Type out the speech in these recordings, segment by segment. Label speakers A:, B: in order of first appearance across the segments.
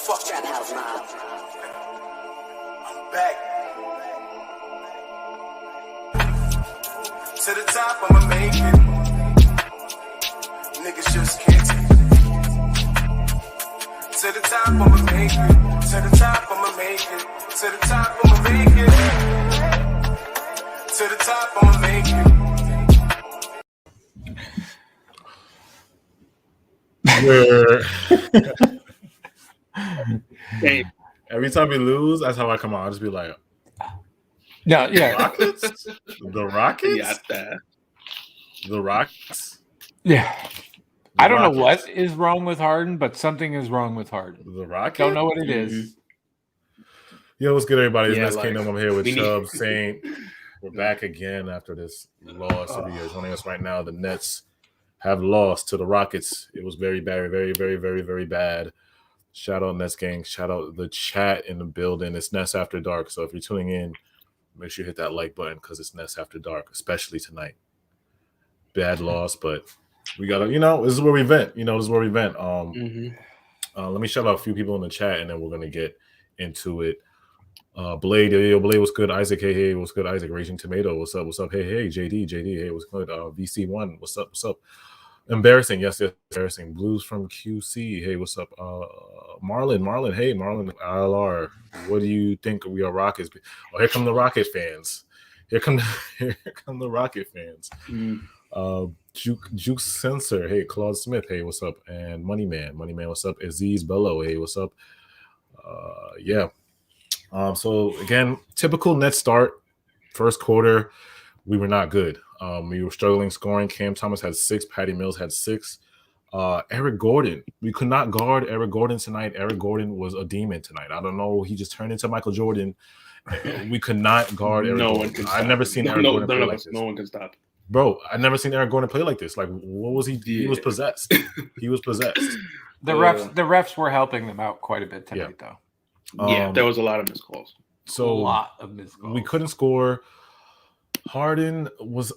A: Fuck that house now. I'm back. To the top, I'ma make it. Niggas just can't take it. To the top, I'ma make it. To the top, I'ma make it. To the top, I'ma make it. To the top, I'ma make it.
B: Hey, every time we lose, that's how I come out. I'll just be like,
C: yeah.
B: Rockets? The Rockets?
D: Yeah, that.
B: The Rockets?
C: Yeah.
B: The
C: I don't know
B: Rockets.
C: what is wrong with Harden, but something is wrong with Harden.
B: The Rockets?
C: Don't know what it is.
B: Yo, what's good, everybody? It's
D: Yeah,
B: Nets
D: like,
B: Kingdom. I'm here with
D: we need-
B: Chubb, Saint. We're back again after this loss. If you're joining us right now, the Nets have lost to the Rockets. It was very bad, very bad. Shout out Nets gang. Shout out the chat in the building. It's Nets After Dark. So if you're tuning in, make sure you hit that like button because it's Nets After Dark, especially tonight. Bad loss, but we gotta, this is where we vent. This is where we vent. Let me shout out a few people in the chat, and then we're gonna get into it. Blade, Blade, what's good? Isaac, hey, what's good? Isaac, Raging Tomato, what's up? Hey, JD, hey, what's good? VC1, what's up? Embarrassing, yes, embarrassing. Blues from QC, hey, what's up? Marlon, hey, Marlon ILR, what do you think we are Rockets? Oh, here come the Rocket fans. Here come the Rocket fans. Juke Sensor, hey, Claude Smith, hey, what's up? And Money Man, what's up? Aziz Bello, hey, what's up? Yeah. So again, typical net start. First quarter, we were not good. We were struggling scoring. Cam Thomas had 6. Patty Mills had 6. Eric Gordon, we could not guard Eric Gordon tonight. Eric Gordon was a demon tonight. I don't know. He just turned into Michael Jordan. We could not guard Eric Gordon.
D: One can stop.
B: I've never seen Eric Gordon play like this.
D: No one can stop.
B: Bro, I've never seen Eric Gordon play like this. Like, what was he? Yeah. He was possessed. He was possessed.
C: The refs were helping them out quite a bit tonight, though.
D: Yeah, there was a lot of missed calls.
B: So
C: a lot of missed calls.
B: We couldn't score. Harden was.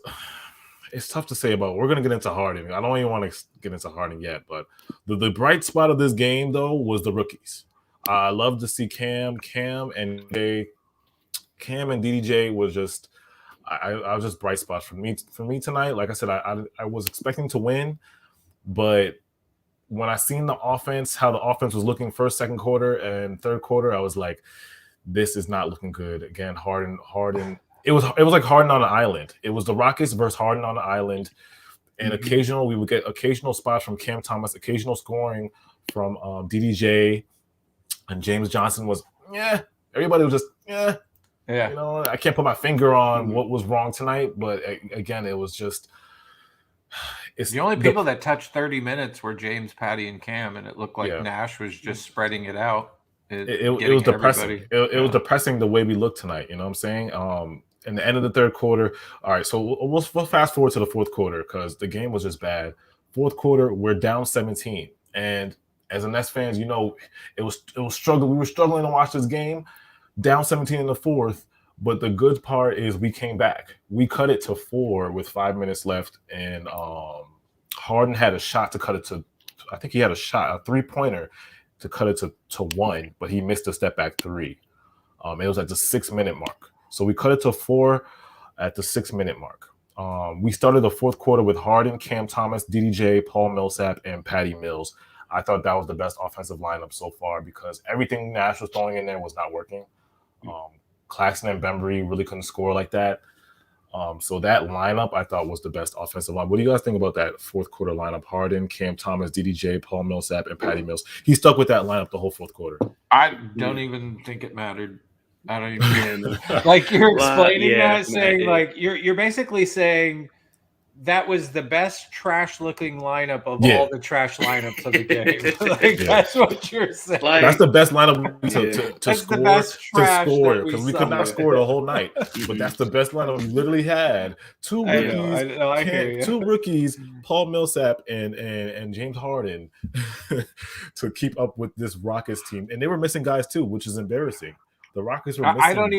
B: It's tough to say about. We're gonna get into Harden. I don't even want to get into Harden yet, but the bright spot of this game though was the rookies. I love to see Cam and DDJ was just. I was just bright spots for me tonight. Like I said, I was expecting to win, but when I seen the offense, how the offense was looking first, second quarter, and third quarter, I was like, this is not looking good. Again, Harden. It was like Harden on an island. It was the Rockets versus Harden on an island, and occasional we would get occasional spots from Cam Thomas, occasional scoring from DDJ, and James Johnson was everybody was just
C: Yeah.
B: I can't put my finger on what was wrong tonight, but again, it was just.
C: It's the only people that touched 30 minutes were James, Patty, and Cam, and it looked like Nash was just spreading it out.
B: It was depressing. It was depressing the way we looked tonight. You know what I'm saying? In the end of the third quarter. All right, so we'll fast forward to the fourth quarter because the game was just bad. Fourth quarter, we're down 17, and as a Nets fans, it was struggle. We were struggling to watch this game. Down 17 in the fourth, but the good part is we came back. We cut it to 4 with 5 minutes left, and Harden had a shot to cut it to. I think he had a 3-pointer to cut it to 1, but he missed a step back 3. It was at the 6-minute mark, so we cut it to 4 at the 6-minute mark. We started the fourth quarter with Harden, Cam Thomas, DDJ, Paul Millsap, and Patty Mills. I thought that was the best offensive lineup so far because everything Nash was throwing in there was not working. Claxton and Bembry really couldn't score like that. So that lineup I thought was the best offensive line. What do you guys think about that fourth quarter lineup? Harden, Cam Thomas, DDJ, Paul Millsap, and Patty Mills. He stuck with that lineup the whole fourth quarter.
C: I don't even think it mattered. I don't even like you're explaining that, saying like you're basically saying that was the best trash-looking lineup of all the trash lineups of the game. That's what you're saying.
B: That's the best lineup to score because we could not score the whole night. But that's the best lineup we literally had. Two rookies, Paul Millsap and James Harden, to keep up with this Rockets team, and they were missing guys too, which is embarrassing. The Rockets were missing. I don't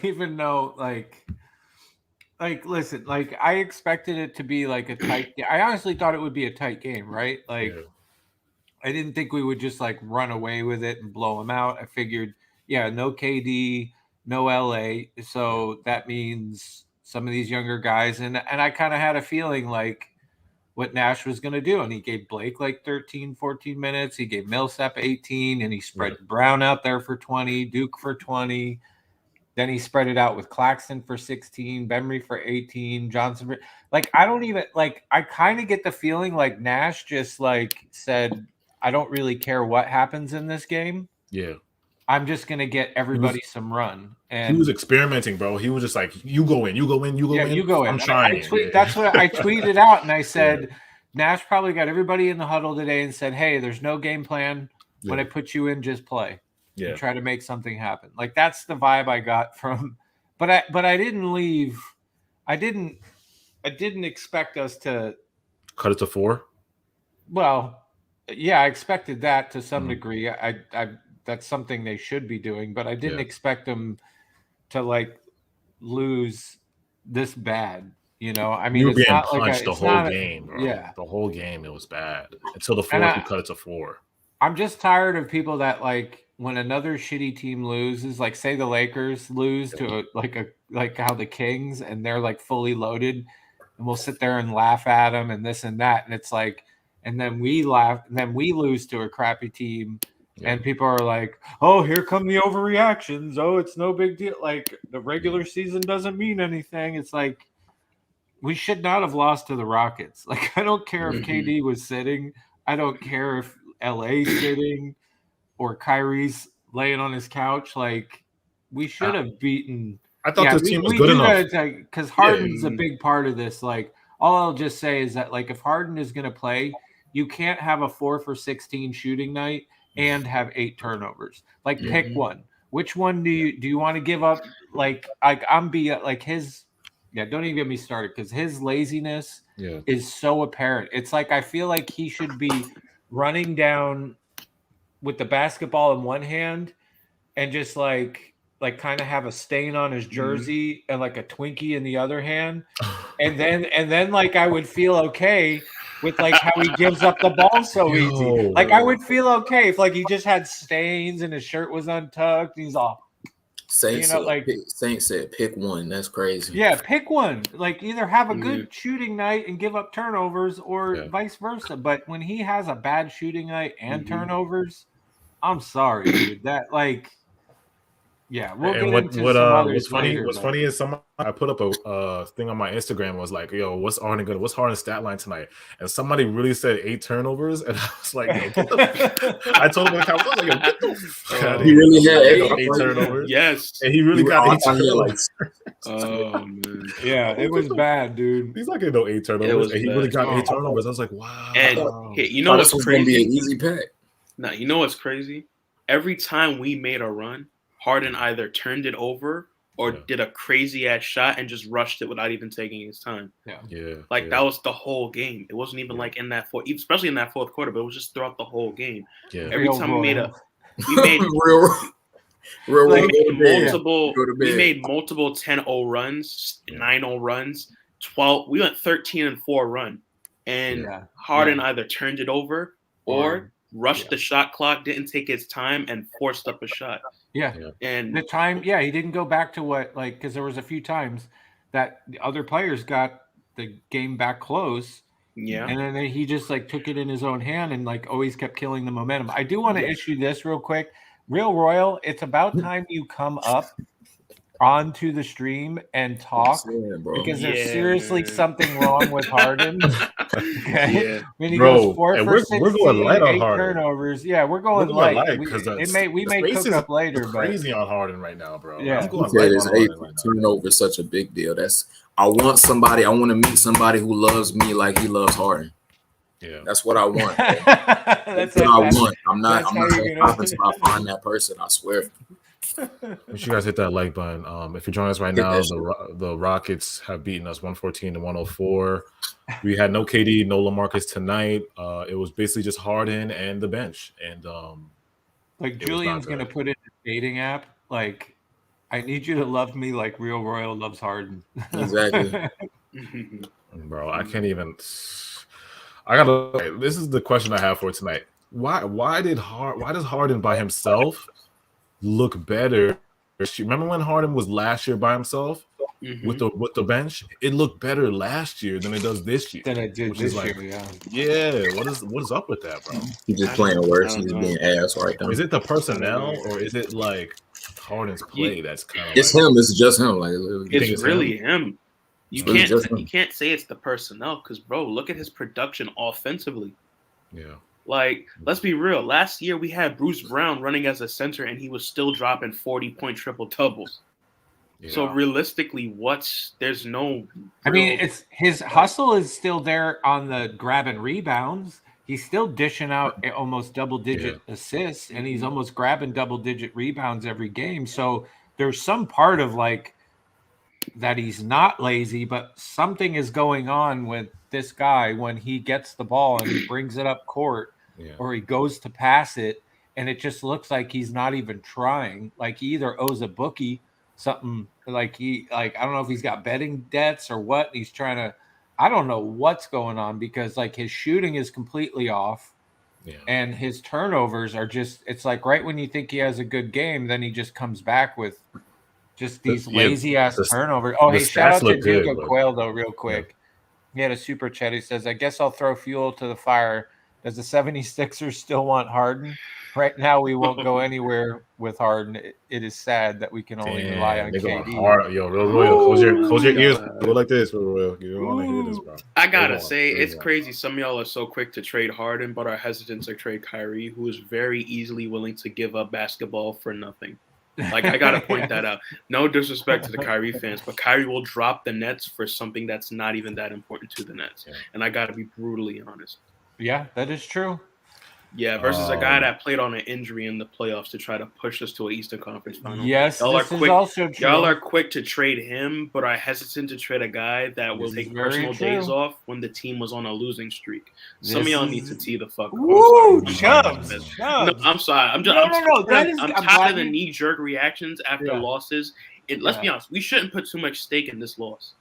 C: even know. Like, listen, like I expected it to be like a tight. I honestly thought it would be a tight game, right? Like, I didn't think we would just like run away with it and blow them out. I figured, yeah, no KD, no LA. So that means some of these younger guys. And I kind of had a feeling like what Nash was going to do. And he gave Blake like 13, 14 minutes. He gave Millsap 18, and he spread Brown out there for 20, Duke for 20. Then he spread it out with Claxton for 16, Bembry for 18, Johnson. Like, I don't even like, I kind of get the feeling like Nash just like said, I don't really care what happens in this game.
B: Yeah.
C: I'm just going to get everybody some run. And
B: he was experimenting, bro. He was just like, you go in.
C: You go in.
B: I'm trying.
C: That's what I tweeted out. And I said, Nash probably got everybody in the huddle today and said, hey, there's no game plan. When I put you in, just play. And try to make something happen. Like, that's the vibe I got from, but I didn't leave. I didn't expect us to
B: cut it to 4.
C: Well, yeah, I expected that to some degree. I that's something they should be doing, but I didn't expect them to like lose this bad. You know, I mean,
B: you were being
C: not
B: punched
C: like
B: the whole game, bro.
C: Yeah,
B: the whole game it was bad until the 4th. We cut it to 4.
C: I'm just tired of people that like when another shitty team loses, like say the Lakers lose to like how the Kings and they're like fully loaded, and we'll sit there and laugh at them and this and that, and it's like, and then we laugh, and then we lose to a crappy team, and people are like, "Oh, here come the overreactions. Oh, it's no big deal. Like the regular season doesn't mean anything." It's like we should not have lost to the Rockets. Like I don't care if KD was sitting. I don't care if LA's sitting or Kyrie's laying on his couch. Like we should have beaten.
B: I thought this team was good enough
C: because Harden's a big part of this. Like all I'll just say is that like if Harden is going to play, you can't have a 4 for 16 shooting night and have 8 turnovers. Like pick one. Which one do you want to give up? Like don't even get me started because his laziness is so apparent. It's like I feel like he should be running down with the basketball in one hand and just like kind of have a stain on his jersey and like a Twinkie in the other hand. And then like I would feel okay with like how he gives up the ball so easy. Like I would feel okay if like he just had stains and his shirt was untucked and he's all
E: Saint said pick one. That's crazy.
C: Yeah, pick one. Like either have a good shooting night and give up turnovers or vice versa. But when he has a bad shooting night and turnovers, I'm sorry, dude. That like we'll get into some others later.
B: What's funny is I put up a thing on my Instagram was like, yo, what's Harden's stat line tonight? And somebody really said 8 turnovers, and I was like, yo, I told him in the comments, I was like, yo, get the fuck out of here.
E: He really had
B: 8 turnovers.
D: Yes.
B: And he really got 8 turnovers.
D: Oh man.
C: Yeah, it was bad, dude.
B: He's not getting no 8 turnovers, and he really got 8 turnovers. I was like, wow.
D: And you know what's crazy?
E: Be an easy pack.
D: Nah, you know what's crazy? Every time we made a run, Harden either turned it over or did a crazy ass shot and just rushed it without even taking his time. That was the whole game. It wasn't even like in that especially in that 4th quarter, but it was just throughout the whole game. Yeah. Every time we made multiple 10-0 runs, 9-0 runs, 12. We went 13-4 run, and Harden either turned it over or rushed the shot clock, didn't take his time, and forced up a shot. And
C: the time, he didn't go back to what, like, because there was a few times that the other players got the game back close. Yeah. And then he just, like, took it in his own hand and, like, always kept killing the momentum. I do want to issue this real quick. Real Royal, it's about time you come up onto the stream and talk because there's seriously something wrong with Harden. Okay, when he goes 4 for 16, we're going light on 8 Harden. Turnovers. Yeah, we're going light because we may cook up later. But
B: crazy on Harden right now, bro.
E: Yeah, I'm going light on Harden right now. Turnover is such a big deal. I want to meet somebody who loves me like he loves Harden. Yeah, that's what I want. That's what I want. I'm not confident until I find that person. I swear.
B: Make sure you guys hit that like button. If you're joining us right now, the Rockets have beaten us 114-104. We had no KD, no LaMarcus tonight. It was basically just Harden and the bench. And
C: like Julian's gonna put in a dating app. Like, I need you to love me like Real Royal loves Harden.
E: Exactly.
B: Bro, I can't even. This is the question I have for tonight. why does Harden by himself look better? Remember when Harden was last year by himself with the bench? It looked better last year than it does this year.
C: Than it did this year,
B: yeah. What is up with that, bro?
E: He's just playing worse. He's being ass right now.
B: Is it the personnel or is it like Harden's play that's kind of
E: it's him? It's just him. Like
D: it's really him. You can't say it's the personnel because, bro, look at his production offensively.
B: Yeah.
D: Like, let's be real. Last year we had Bruce Brown running as a center, and he was still dropping 40-point triple doubles. Yeah. So realistically, there's no.
C: I mean, it's his hustle is still there on the grab and rebounds. He's still dishing out almost double-digit assists, and he's almost grabbing double-digit rebounds every game. So there's some part of like that he's not lazy, but something is going on with this guy when he gets the ball and he brings it up court or he goes to pass it, and it just looks like he's not even trying. Like he either owes a bookie something, like I don't know if he's got betting debts or what. He's trying to, I don't know what's going on because like his shooting is completely off and his turnovers are just, it's like right when you think he has a good game, then he just comes back with just these lazy ass turnovers. Oh, hey, shout out to Diego Quayle though, real quick. He had a super chat. He says, I guess I'll throw fuel to the fire. Does the 76ers still want Harden? Right now, we won't go anywhere with Harden. It is sad that we can only rely on KD.
B: Yo, Real Royal, close your ears. Go like this, Real Royal. You don't want to hear this, bro.
D: I gotta say, it's crazy. Some of y'all are so quick to trade Harden, but are hesitant to trade Kyrie, who is very easily willing to give up basketball for nothing. Like, I gotta point that out. No disrespect to the Kyrie fans, but Kyrie will drop the Nets for something that's not even that important to the Nets. And I gotta be brutally honest.
C: Yeah, that is true.
D: Yeah, versus a guy that played on an injury in the playoffs to try to push us to an Eastern Conference final.
C: Yes,
D: y'all
C: this is also true.
D: Y'all are quick to trade him, but are hesitant to trade a guy that will take personal days off when the team was on a losing streak. Some of y'all need to tee the fuck up.
C: Ooh, Chubbs.
D: No, I'm sorry. I'm tired of the knee-jerk reactions after losses. Let's be honest. We shouldn't put too much stake in this loss.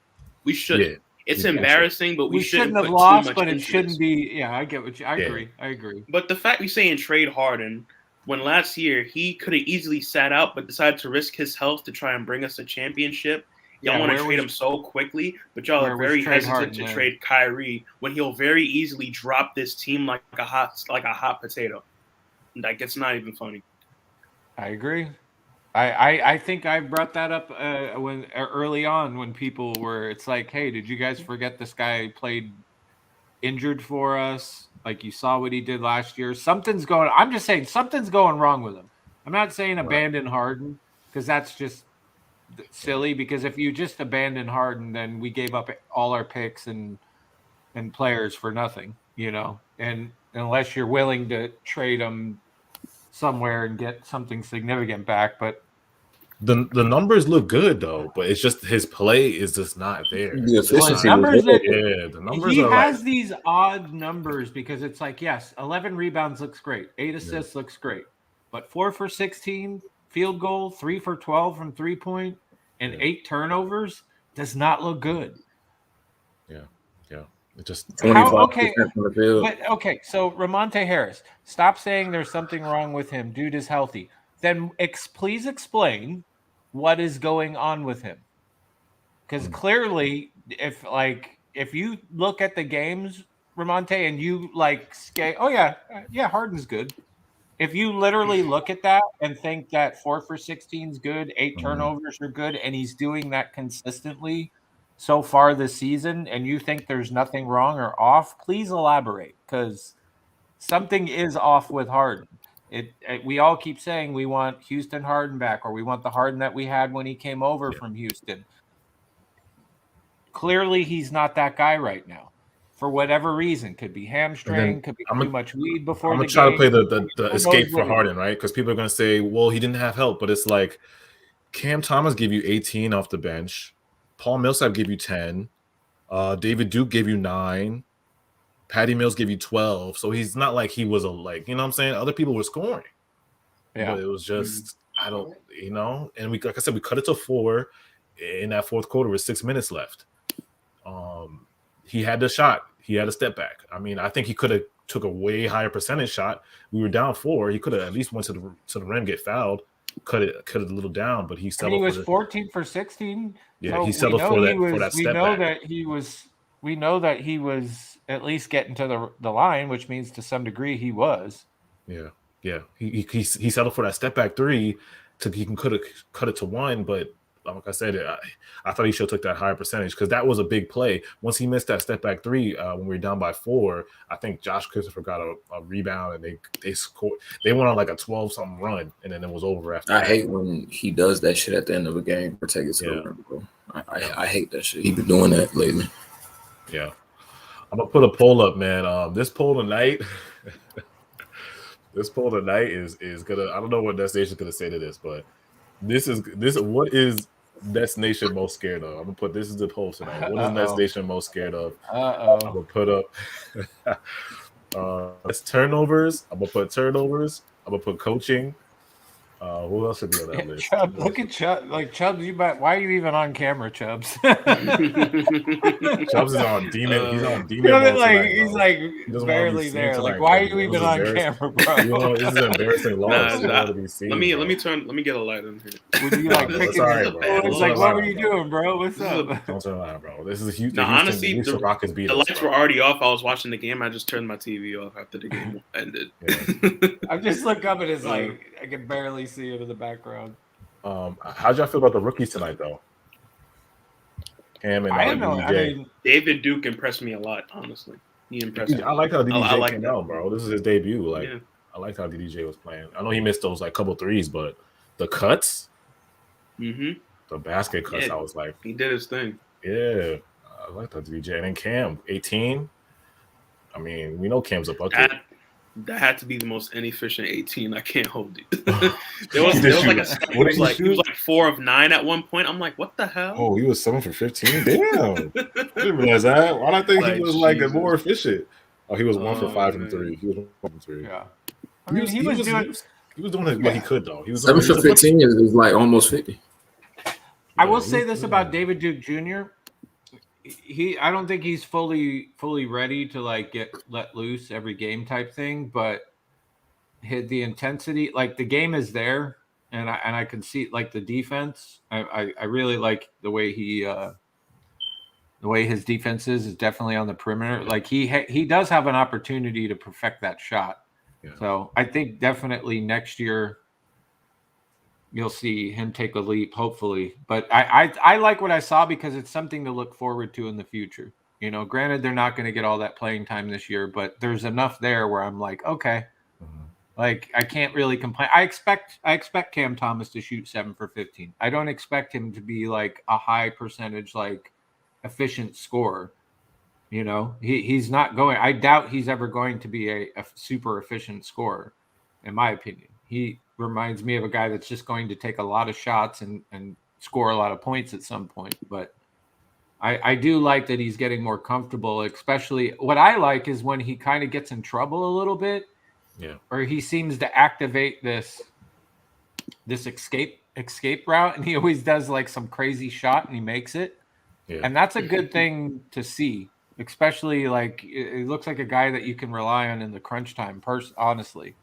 D: We shouldn't. It's embarrassing, but we shouldn't
C: have lost, but it shouldn't be. Yeah, I get what you. I agree.
D: But the fact we say in trade Harden, when last year he could have easily sat out, but decided to risk his health to try and bring us a championship. Y'all want to trade him so quickly, but y'all are very hesitant to trade Kyrie when he'll very easily drop this team like a hot potato. Like, it's not even funny.
C: I agree. I think I brought that up when early on when people were, it's like, hey, did you guys forget this guy played injured for us? Like, you saw what he did last year. I'm just saying something's going wrong with him. I'm not saying abandon Harden because that's just silly, because if you just abandon Harden, then we gave up all our picks and players for nothing, and unless you're willing to trade them somewhere and get something significant back. But
B: the numbers look good though, but it's just his play is just not there.
C: The efficiency the numbers he has these odd numbers because it's like, yes, 11 rebounds looks great, 8 assists looks great, but 4 for 16 field goal, 3 for 12 from 3-point, and 8 turnovers does not look good.
B: It just
C: So Ramonte Harris, stop saying there's something wrong with him. Dude is healthy. Then please explain what is going on with him. Because clearly, if you look at the games, Ramonte, and you Harden's good. If you literally look at that and think that 4 for 16 is good, 8 turnovers are good, and he's doing that consistently so far this season, and you think there's nothing wrong or off, please elaborate, because something is off with Harden. We all keep saying we want Houston Harden back, or we want the Harden that we had when he came over from Houston. Clearly, he's not that guy right now. For whatever reason, could be hamstring, could be too much weed before.
B: I'm gonna try to play the escape for Harden, right? Because people are gonna say, "Well, he didn't have help," but it's like Cam Thomas gave you 18 off the bench. Paul Millsap gave you 10. David Duke gave you 9. Patty Mills gave you 12. So he's not like he was what I'm saying? Other people were scoring. Yeah. But it was just, and we, like I said, we cut it to 4 in that fourth quarter with 6 minutes left. He had the shot. He had a step back. I mean, I think he could have took a way higher percentage shot. We were down 4. He could have at least went to the rim, get fouled, cut it a little down, but he settled.
C: He was 14 for 16.
B: Yeah,
C: so
B: he settled for that
C: we
B: step
C: know
B: back.
C: We know that he was at least getting to the line, which means to some degree he was.
B: Yeah. He settled for that step back 3 to he can cut it to 1, but like I said, I thought he should have took that higher percentage because that was a big play. Once he missed that step back 3 when we were down by 4, I think Josh Christopher got a rebound and they scored. They went on like a 12-something run and then it was over after.
E: I hate when he does that shit at the end of a game or take it to the rim, bro. I hate that shit. He been doing that lately.
B: Yeah, I'm gonna put a poll up, man. This poll tonight. This poll tonight is gonna. I don't know what Destination is gonna say to this, but this. What is Destination most scared of? I'm gonna put this is the poll tonight. What is Destination most scared of? I'm gonna put up. It's turnovers. I'm gonna put turnovers. I'm gonna put coaching. Who else should be on that list?
C: Chubb, look at Chubb. Like Chubbs, why are you even on camera, Chubbs?
B: Chubbs is on demon. He's on demon.
C: He's like barely there. Tonight, like, why are you even on camera, bro?
B: This is an embarrassing loss.
D: Let me get a light in here.
C: Would you like picking like, what were you doing, bro? What's up?
B: Don't turn around, bro. This is a huge.
D: No, honestly, the
B: Rockets beat
D: the lights were already off. I was watching the game. I just turned my TV off after the game ended.
C: I just look up and it's like I can barely see it in the background.
B: How'd y'all feel about the rookies tonight, though? Cam and DJ.
D: David Duke impressed me a lot. Honestly, he impressed me.
B: I like how DJ came out, bro. This is his debut. I liked how DJ was playing. I know he missed those couple threes, but the cuts, the basket cuts, I was like,
D: he did his thing.
B: Yeah, I like that DJ. And then Cam, 18. I mean, we know Cam's a bucket.
D: That had to be the most inefficient 18. I can't hold it. there was like he was like 4 of 9 at one point. I'm like, what the hell?
B: Oh, he was 7 for 15. Damn, I didn't realize that. Why did I think he was more efficient? Oh, he was 1 for 5 from 3. He was 1 from 3.
C: Yeah, I mean, he was doing
B: what he could though. He was
E: 7 for 15 is like almost 50.
C: I will say this about David Duke Jr. I don't think he's fully ready to get let loose every game type thing, but the intensity, the game is there, and I can see the defense. I really like the way his defense is definitely on the perimeter. He does have an opportunity to perfect that shot. Yeah. So I think definitely next year you'll see him take a leap, hopefully. But I like what I saw because it's something to look forward to in the future. Granted, they're not going to get all that playing time this year, but there's enough there where I'm like, okay, I can't really complain. I expect Cam Thomas to shoot 7 for 15. I don't expect him to be a high percentage, efficient scorer. He's not going. I doubt he's ever going to be a super efficient scorer, in my opinion. He reminds me of a guy that's just going to take a lot of shots and score a lot of points at some point. But I do like that he's getting more comfortable, especially what I like is when he kind of gets in trouble a little bit.
B: Yeah.
C: Or he seems to activate this escape route, and he always does some crazy shot and he makes it. Yeah. And that's a good thing to see, especially it looks like a guy that you can rely on in the crunch time, honestly.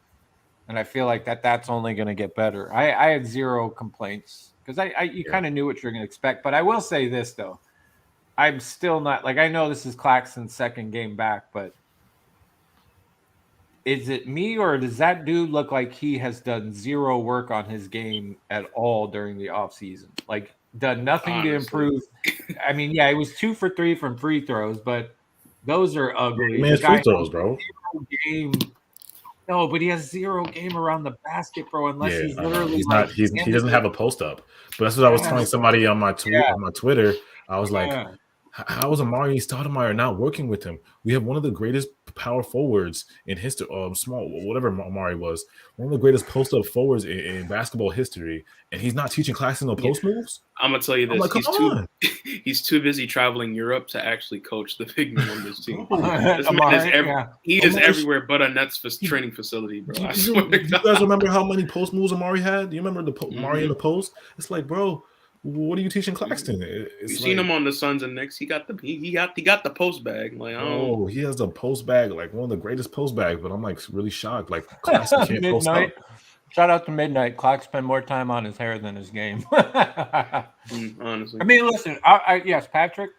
C: And I feel like that's only going to get better. I had zero complaints because you kind of knew what you're going to expect. But I will say this, though. I'm still not I know this is Claxton's second game back, but is it me or does that dude look like he has done zero work on his game at all during the offseason? Done nothing to improve. I mean, yeah, it was 2 for 3 from free throws, but those are ugly.
B: Man, free throws, bro.
C: Game. No, but he has zero game around the basket, bro. Unless he's literally
B: he doesn't have a post up. But that's what I was telling somebody on my Twitter. I was like, how is Amari Stoudemire not working with him? We have one of the greatest power forwards in history, whatever Amari was, one of the greatest post up forwards in basketball history, and he's not teaching Claxton post moves.
D: I'm gonna tell you this: he's too busy traveling Europe to actually coach the big men on this team. He is everywhere but a Nets training facility, bro.
B: You guys remember how many post moves Amari had? Do you remember Amari in the post? It's like, bro, What are you teaching Claxton?
D: You've seen him on the Suns and Knicks. He got the post bag. Like,
B: oh, he has the post bag, like one of the greatest post bags. But I'm like really shocked. Like Claxton can't post up.
C: Shout out to Midnight. Clark spent more time on his hair than his game.
D: Honestly,
C: I mean, listen. Yes, Patrick.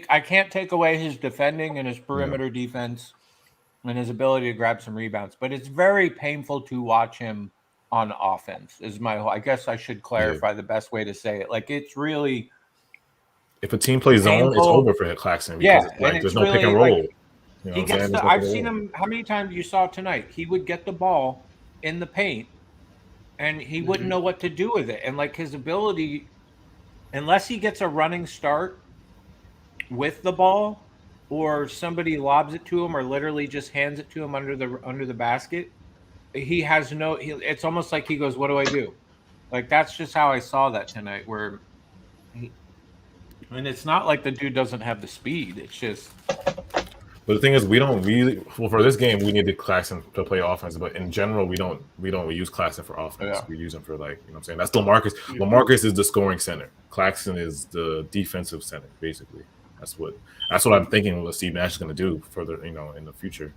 C: I can't take away his defending and his perimeter defense and his ability to grab some rebounds, but it's very painful to watch him on offense. I guess I should clarify the best way to say it. Like, it's really,
B: if a team plays zone, it's over for Claxton because there's no pick and roll.
C: Like, he gets I've seen him. How many times you saw tonight? He would get the ball in the paint, and he wouldn't know what to do with it. And like his ability, unless he gets a running start with the ball, or somebody lobs it to him, or literally just hands it to him under the basket, he has no. It's almost like he goes, "What do I do?" Like that's just how I saw that tonight. And it's not like the dude doesn't have the speed. It's just.
B: But the thing is, we don't really. Well, for this game, we needed Claxton to play offense. But in general, we don't use Claxton for offense. Yeah. We use him for what I'm saying. That's LaMarcus. LaMarcus is the scoring center. Claxton is the defensive center, basically. That's what I'm thinking. What Steve Nash is going to do further, in the future.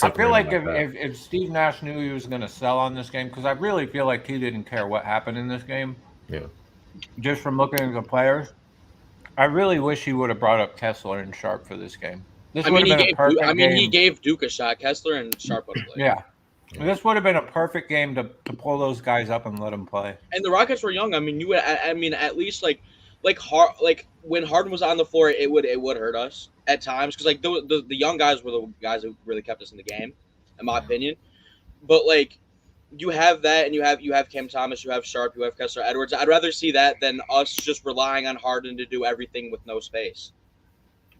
C: I feel like if Steve Nash knew he was going to sell on this game, because I really feel like he didn't care what happened in this game.
B: Yeah.
C: Just from looking at the players, I really wish he would have brought up Kessler and Sharp for this game.
F: He gave Duke a shot. Kessler and Sharp would have played.
C: Yeah. This would have been a perfect game to pull those guys up and let them play.
F: And the Rockets were young. I mean, at least like when Harden was on the floor, it would hurt us at times because like the young guys were the guys who really kept us in the game, in my opinion. But like you have that, and you have Cam Thomas, you have Sharp, you have Kessler Edwards. I'd rather see that than us just relying on Harden to do everything with no space.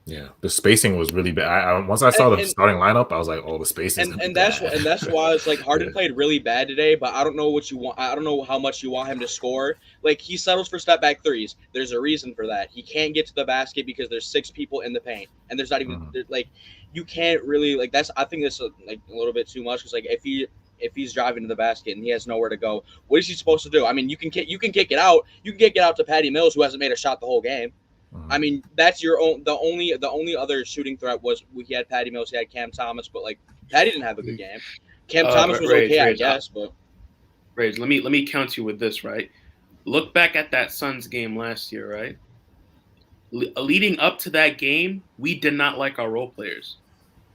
B: Yeah, the spacing was really bad. Once I saw the starting lineup, I was like, "Oh, the spacing."
F: And that's why it's like Harden played really bad today. But I don't know what you want. I don't know how much you want him to score. Like he settles for step back threes. There's a reason for that. He can't get to the basket because there's 6 people in the paint, and there's not even like you can't really like that's. I think that's like a little bit too much because like if he's driving to the basket and he has nowhere to go, what is he supposed to do? I mean, you can kick it out. You can kick it out to Patty Mills, who hasn't made a shot the whole game. I mean, that's your own. The only other shooting threat was he had Patty Mills, he had Cam Thomas, but like Patty didn't have a good game. Cam Thomas was okay, I guess. But
D: Rage, let me count you with this, right? Look back at that Suns game last year, right? Leading up to that game, we did not like our role players.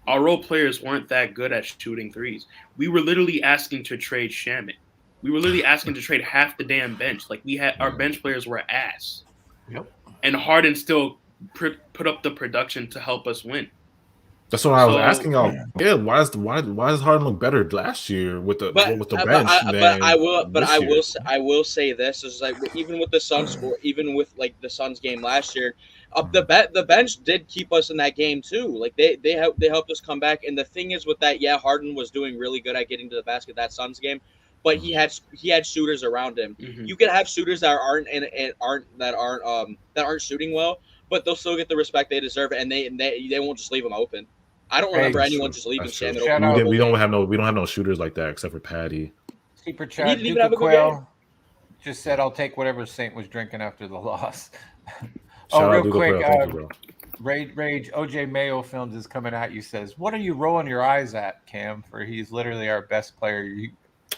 D: Our role players weren't that good at shooting threes. We were literally asking to trade Shamit. We were literally asking to trade half the damn bench. Like our bench players were ass.
C: Yep.
D: And Harden still put up the production to help us win.
B: That's what I was asking. Why does Harden look better last year with the bench?
F: I will say this is like even with the Suns score, even with like the Suns game last year, the bench did keep us in that game too. Like they helped us come back. And the thing is with that, Harden was doing really good at getting to the basket that Suns game. But he had shooters around him. Mm-hmm. You can have shooters that aren't shooting well, but they'll still get the respect they deserve, and they won't just leave them open. I don't remember anyone just leaving Shamit open.
B: We don't have no shooters like that except for Patty.
C: Super chat. Duke Quail just said, "I'll take whatever Saint was drinking after the loss." Real quick, Rage OJ Mayo Films is coming at you. Says, "What are you rolling your eyes at, Cam? For he's literally our best player."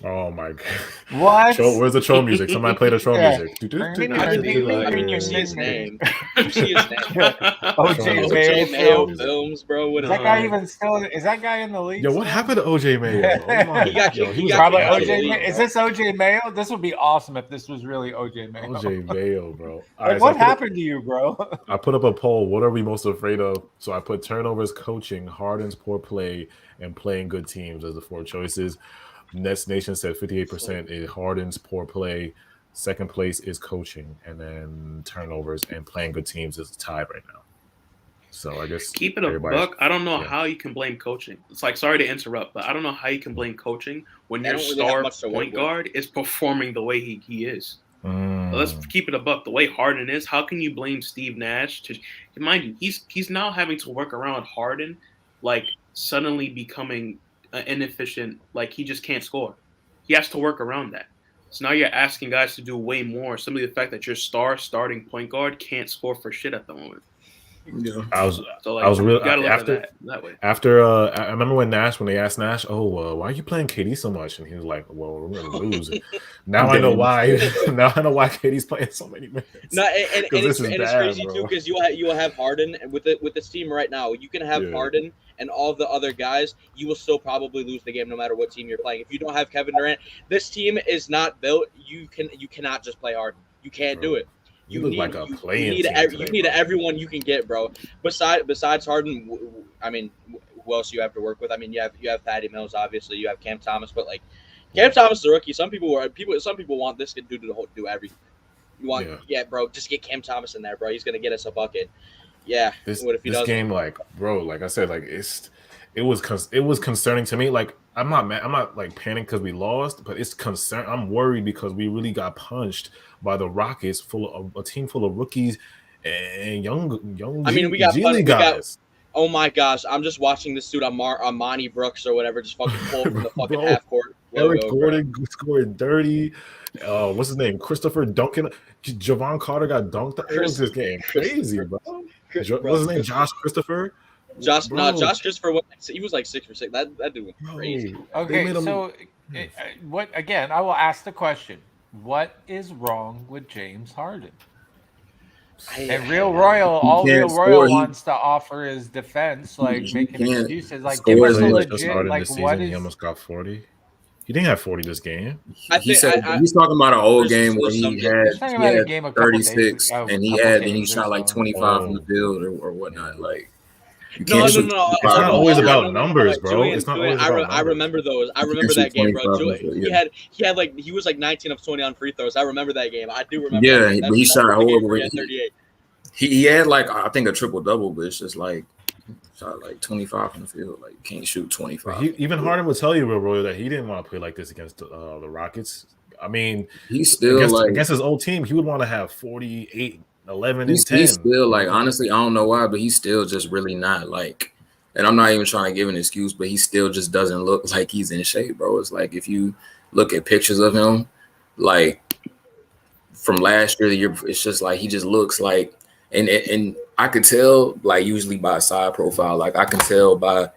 B: Oh my god!
C: What?
B: Where's the troll music? Somebody play the troll music.
F: I mean, you see his name.
C: OJ
F: Mayo Films, bro. What
C: is that guy even still? Is that guy in the league?
B: Yo, what happened to OJ Mayo? Oh my
C: he got probably OJ Mayo. Is this OJ Mayo? This would be awesome if this was really OJ Mayo.
B: OJ Mayo, bro.
C: Right, what happened to you, bro?
B: I put up a poll. What are we most afraid of? So I put turnovers, coaching, Harden's poor play, and playing good teams as the 4 choices. Nets Nation said 58% is Harden's poor play. Second place is coaching, and then turnovers and playing good teams is tied right now. So I guess
D: keep it a buck. I don't know how you can blame coaching. It's like, sorry to interrupt, but I don't know how you can blame coaching when your star point guard is performing the way he is. Let's keep it a buck. The way Harden is, how can you blame Steve Nash? Mind you, he's now having to work around Harden, like suddenly becoming inefficient, like he just can't score. He has to work around that. So now you're asking guys to do way more. Simply the fact that your starting point guard can't score for shit at the moment.
E: Yeah,
B: I was
D: really after that way.
B: After I remember when they asked Nash, why are you playing KD so much? And he was like, well, we're gonna lose. Now I know why. Now I know why KD's playing so many minutes.
F: No, and it's crazy too because you will have Harden and with this team right now. You can have Harden and all the other guys. You will still probably lose the game no matter what team you're playing. If you don't have Kevin Durant, this team is not built. You cannot just play Harden. You can't do it. You need everyone you can get, bro. Besides Harden, I mean, who else you have to work with? I mean, you have Patty Mills, obviously. You have Cam Thomas, but like Cam Thomas is a rookie. Some people want this dude to do everything. You want, bro, just get Cam Thomas in there, bro. He's gonna get us a bucket. Yeah.
B: This game, like, bro, like I said, like it was concerning to me. Like I'm not like panicking because we lost, but it's concern. I'm worried because we really got punched by the Rockets, a team full of rookies and young.
F: I mean, we got guys. Oh my gosh, I'm just watching this dude Amani Brooks or whatever just fucking pull from the fucking half court.
B: Eric Gordon scored dirty. What's his name? Christopher Duncan. Javon Carter got dunked. It was this game crazy, bro. What's his name? Josh Christopher.
F: Josh Christopher. He was like 6 for 6. That dude was crazy.
C: Okay, so what? Again, I will ask the question: what is wrong with James Harden? And Real Royal wants to offer is defense, like making excuses, like give us a legit, like what is?
B: He almost got 40. He didn't have 40 this game.
E: He's talking about an old game where he had 36 and he shot like 25 from the field or whatnot. Like,
F: no.
B: It's not always about numbers, bro. It's not always about numbers.
F: I remember those. I remember that game, bro. He was like 19 of 20 on free throws. I remember that game. I do remember.
E: Yeah, but he shot horrible. He had like I think a triple double, but it's just like shot like 25 from the field. Like can't shoot 25.
B: Even Harden would tell you, Real Royal, that he didn't want to play like this against the Rockets. I mean,
E: he's still
B: against his old team. He would want to have 48, 11, and 10.
E: He's still like honestly, I don't know why, but he's still just really not like. And I'm not even trying to give an excuse, but he still just doesn't look like he's in shape, bro. It's like if you look at pictures of him, like from last year, it's just like he just looks like. And I could tell, like usually by side profile, like I can tell by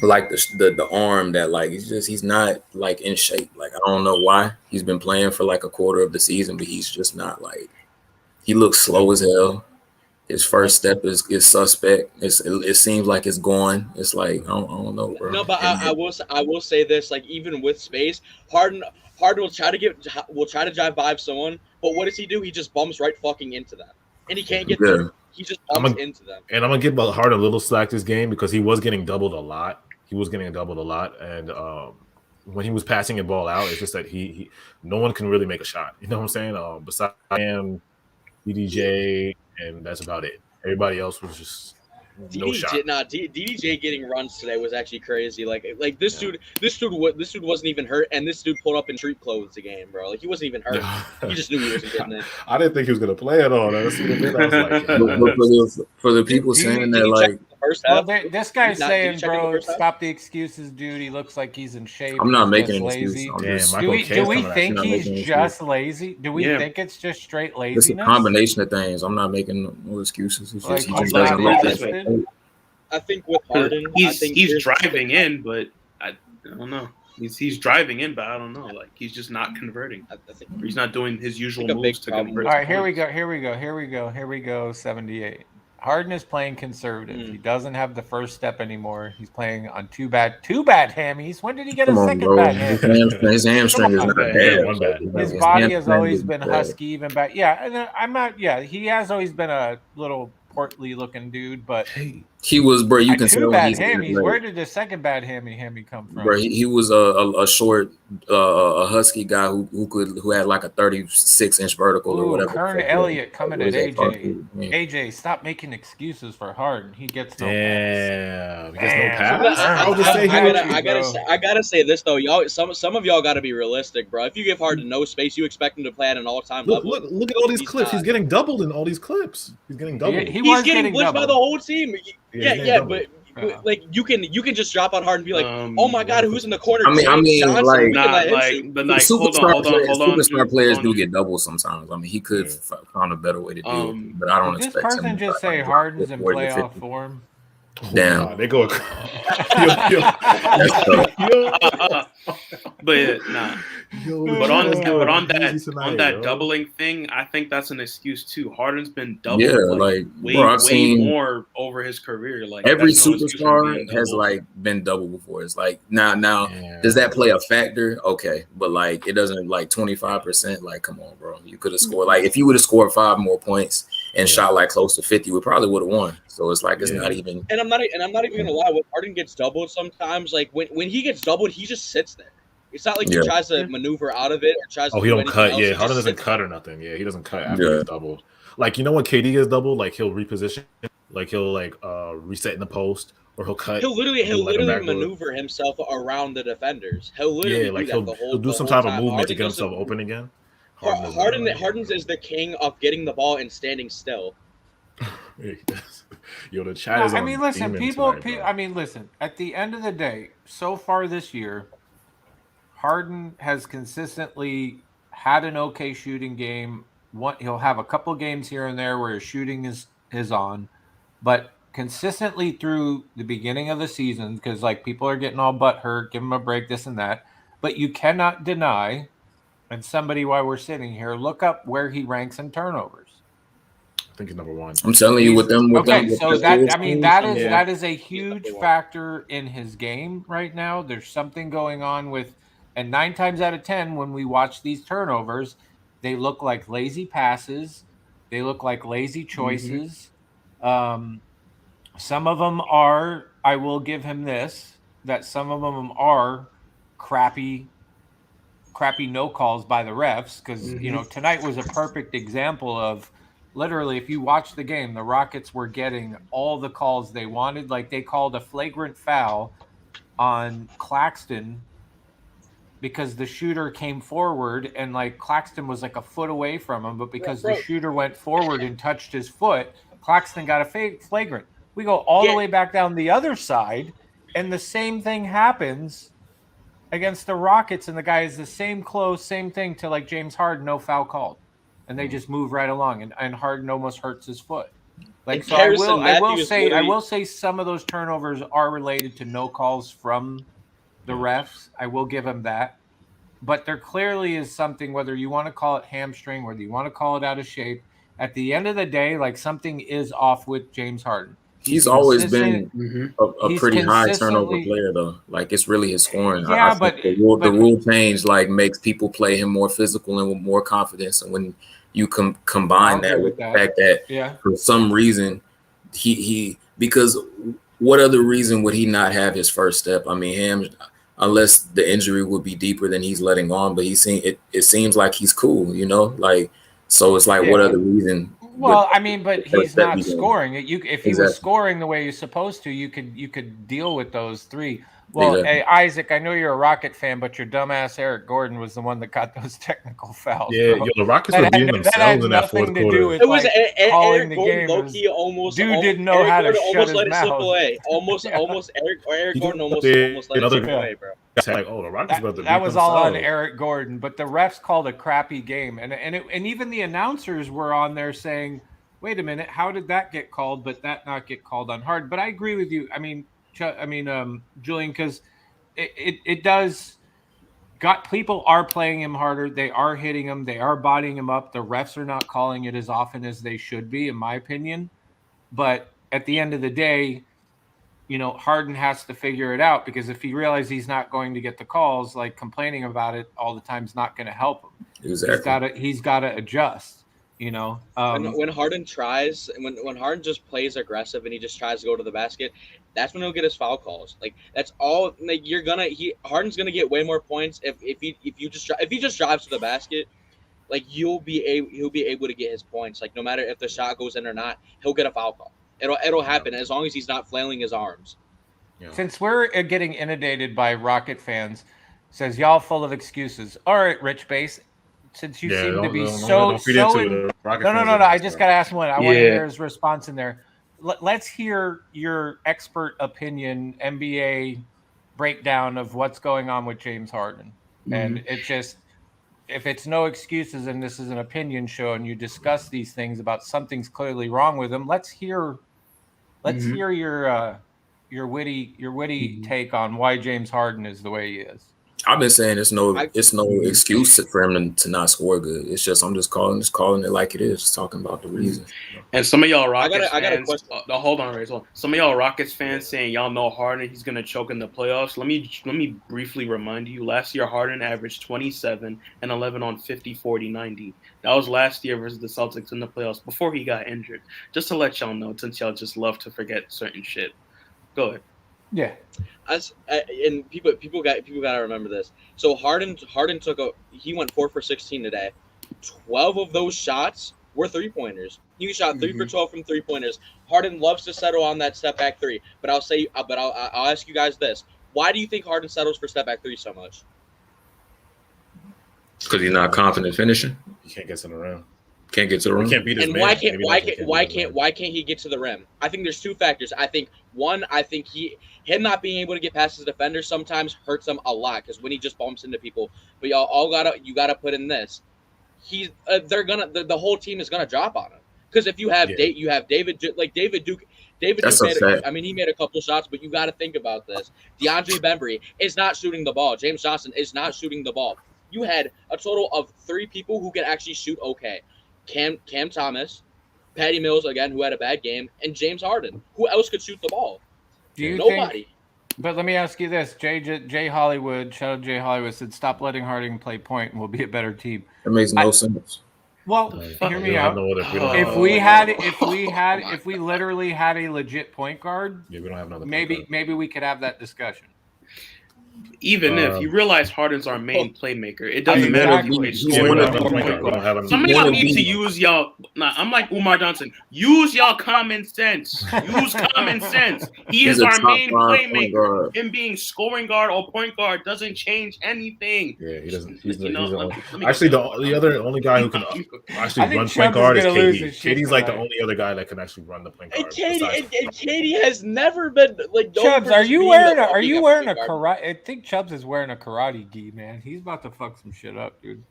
E: like the arm that like he's not like in shape. Like I don't know why he's been playing for like a quarter of the season, but he's just not like he looks slow as hell. His first step is suspect. It seems like it's going. It's like I don't know, bro.
F: No, but I will say this: like even with space, Harden will try to drive by someone, but what does he do? He just bumps right fucking into them. And he can't get them. He just bumps into them.
B: And I'm gonna give Harden a little slack this game because he was getting doubled a lot. And when he was passing the ball out, it's just that he no one can really make a shot. You know what I'm saying? Besides him, DDJ, and that's about it. Everybody else was just no shot.
F: DDJ getting runs today was actually crazy. Like this dude wasn't even hurt, and this dude pulled up in street clothes the game, bro. Like he wasn't even hurt. He just knew he wasn't getting it.
B: I didn't think he was gonna play at all. I was like,
E: for the people saying that, like.
C: This guy's saying, bro, stop the excuses, dude. He looks like he's in shape.
E: I'm not making excuses.
C: Do we think he's just lazy? Do we think it's just straight laziness?
E: It's a combination of things. I'm not making no excuses. It's just, he just doesn't look this way.
F: I think with Harden,
D: he's driving in, but I don't know. He's driving in, but I don't know. Like he's just not converting. I think he's not doing his usual moves to convert.
C: All right, here we go. 78. Harden is playing conservative. He doesn't have the first step anymore. He's playing on two bad hammies. When did he get a second bad hammy?
E: His hamstring is not bad.
C: His body has always been husky, even bad. Yeah, and I'm not. Yeah, he has always been a little portly looking dude, but
E: he was, bro. You can tell
C: two bad hammies. Where did the second bad hammy come from?
E: Bro, he was a short, a husky guy who had like a 36-inch vertical or whatever.
C: Kern Elliott coming at AJ. AJ, stop making excuses for Harden. He gets no pass.
F: I gotta say this though, y'all. Some of y'all gotta be realistic, bro. If you give Harden no space, you expect him to play at an all-time level.
B: Look at all these clips. He's getting doubled in all these clips. He's getting doubled.
F: He's getting blitzed by the whole team. Yeah, but like you can just drop on Harden and be like, oh my god, who's in the corner?
E: I mean, like,
D: superstar
E: players do get doubles sometimes. I mean, he could find a better way to do it, but I don't expect him.
C: This person just say Harden's in playoff form.
E: Damn,
B: they go.
D: But nah. But on that doubling thing, I think that's an excuse too. Harden's been doubled way more over his career. Like
E: every superstar has like been double before. It's like now does that play a factor? Okay, but like it doesn't like 25%. Like come on, bro, you could have scored like if you would have scored 5 more points and shot like close to 50, we probably would have won. So it's like it's not even.
F: And I'm not even gonna lie. When Harden gets doubled, sometimes like when he gets doubled, he just sits there. It's not like he tries to maneuver out of it or tries to.
B: Oh, he don't cut. Yeah, Harden doesn't cut or nothing. Yeah, he doesn't cut after he's doubled. Like you know when KD gets doubled, like he'll reposition, like he'll like reset in the post or he'll cut.
F: He'll literally maneuver himself around the defenders. He'll literally
B: he'll do some type of movement to get himself open again.
F: Harden is the king of getting the ball and standing still.
B: Yo, the chat is.
C: I mean, listen, people. I mean, listen. At the end of the day, so far this year, Harden has consistently had an okay shooting game. He'll have a couple games here and there where his shooting is on, but consistently through the beginning of the season, because like people are getting all butthurt, give him a break, this and that. But you cannot deny, and somebody while we're sitting here, look up where he ranks in turnovers.
B: I think he's number 1.
E: I'm telling you, with them.
C: So that is a huge factor in his game right now. There's something going on with, and 9 times out of 10, when we watch these turnovers, they look like lazy passes. They look like lazy choices. Some of them are. I will give him this. That some of them are crappy no calls by the refs because tonight was a perfect example of. Literally, if you watch the game, the Rockets were getting all the calls they wanted. Like they called a flagrant foul on Claxton because the shooter came forward and like Claxton was like a foot away from him. But because the shooter went forward and touched his foot, Claxton got a flagrant. We go all the way back down the other side and the same thing happens against the Rockets. And the guy is the same thing to like James Harden, no foul called. And they just move right along, and Harden almost hurts his foot. Like so, I will say some of those turnovers are related to no calls from the refs. I will give him that, but there clearly is something. Whether you want to call it hamstring, whether you want to call it out of shape, at the end of the day, like something is off with James Harden.
E: He's always been a pretty high turnover player, though. Like it's really his scoring.
C: Yeah,
E: but the rule change like makes people play him more physical and with more confidence, and when you combine that with the fact that for some reason he because what other reason would he not have his first step? I mean, unless the injury would be deeper than he's letting on, but it seems like he's cool, like so it's like what other reason?
C: Well, I mean, but he's not scoring. If he was scoring the way you're supposed to, you could deal with those 3. Well, hey, Isaac, I know you're a Rocket fan, but your dumbass Eric Gordon was the one that got those technical fouls.
B: Yeah, the Rockets were beating themselves in that fourth quarter.
F: It was Eric Gordon, low-key almost.
C: Dude didn't know how to shut his mouth.
F: Almost Eric Gordon almost let it slip away, bro.
B: Like, oh, the Rockets about to beat
C: that was
B: themselves.
C: all on Eric Gordon, but the refs called a crappy game, and even the announcers were on there saying, "Wait a minute, how did that get called, but that not get called on Harden?" But I agree with you. I mean, Julian, because it does. People are playing him harder. They are hitting him. They are bodying him up. The refs are not calling it as often as they should be, in my opinion. But at the end of the day, Harden has to figure it out because if he realizes he's not going to get the calls, like complaining about it all the time is not going to help him.
E: Exactly.
C: He's got to adjust.
F: When Harden tries, when Harden just plays aggressive and he just tries to go to the basket, that's when he'll get his foul calls. Like that's all. Like Harden's gonna get way more points if he just drives to the basket. Like he'll be able to get his points. Like no matter if the shot goes in or not, he'll get a foul call. It'll happen as long as he's not flailing his arms.
B: Yeah.
C: Since we're getting inundated by Rocket fans, says y'all full of excuses. All right, Rich Base. Since you seem to be no. I just got to ask one. I want to hear his response in there. let's hear your expert opinion, NBA breakdown of what's going on with James Harden. And it's just, if it's no excuses and this is an opinion show and you discuss these things about something's clearly wrong with him, let's hear your witty take on why James Harden is the way he is.
E: I've been saying it's no excuse for him to not score good. It's just I'm just calling it like it is, just talking about the reason.
D: And some of y'all Rockets
F: I got a
D: fans,
F: question.
D: hold on, Ray. Some of y'all Rockets fans saying y'all know Harden, he's gonna choke in the playoffs. Let me briefly remind you. Last year Harden averaged 27 and 11 on 50, 40, 90. That was last year versus the Celtics in the playoffs before he got injured. Just to let y'all know, since y'all just love to forget certain shit. Go ahead.
C: Yeah.
F: And people got to remember this. So Harden he went 4 for 16 today. 12 of those shots were 3-pointers. He shot 3 for 12 from 3-pointers. Harden loves to settle on that step back 3. But I'll ask you guys this: why do you think Harden settles for step back 3 so much?
E: Because he's not confident finishing.
B: He can't get to the rim.
E: Can't get to the rim.
B: He can't beat his
F: and
B: man.
F: why can't he get to the rim? I think there's 2 factors. I think him not being able to get past his defender sometimes hurts him a lot because when he just bumps into people. But you gotta put in this. The whole team is gonna drop on him because if you have David Duke.
E: That's a fact.
F: He made a couple shots, but you got to think about this. DeAndre Bembry is not shooting the ball. James Johnson is not shooting the ball. You had a total of 3 people who can actually shoot okay. Cam Thomas, Patty Mills, again, who had a bad game, and James Harden. Who else could shoot the ball? Nobody.
C: But let me ask you this. Jay Hollywood, shout out Jay Hollywood, said, stop letting Harden play point and we'll be a better team.
E: That makes no sense.
C: Well, hear me out. If we literally had a legit point guard,
B: we don't have another
C: maybe we could have that discussion.
D: Even if you realize Harden's our main playmaker, it doesn't matter if he's scoring. Some of y'all need to use y'all. I'm like Umar Johnson. Use y'all common sense. Use common sense. He is our main playmaker. Him being scoring guard or point guard doesn't change anything.
B: Yeah, he doesn't. Actually, the only guy who can actually run point guard is KD. KD's like the only other guy that can actually run the point guard.
F: And KD has never been like.
C: Chubbs, are you wearing a karate? I think Chubbs is wearing a karate gi, man. He's about to fuck some shit up, dude.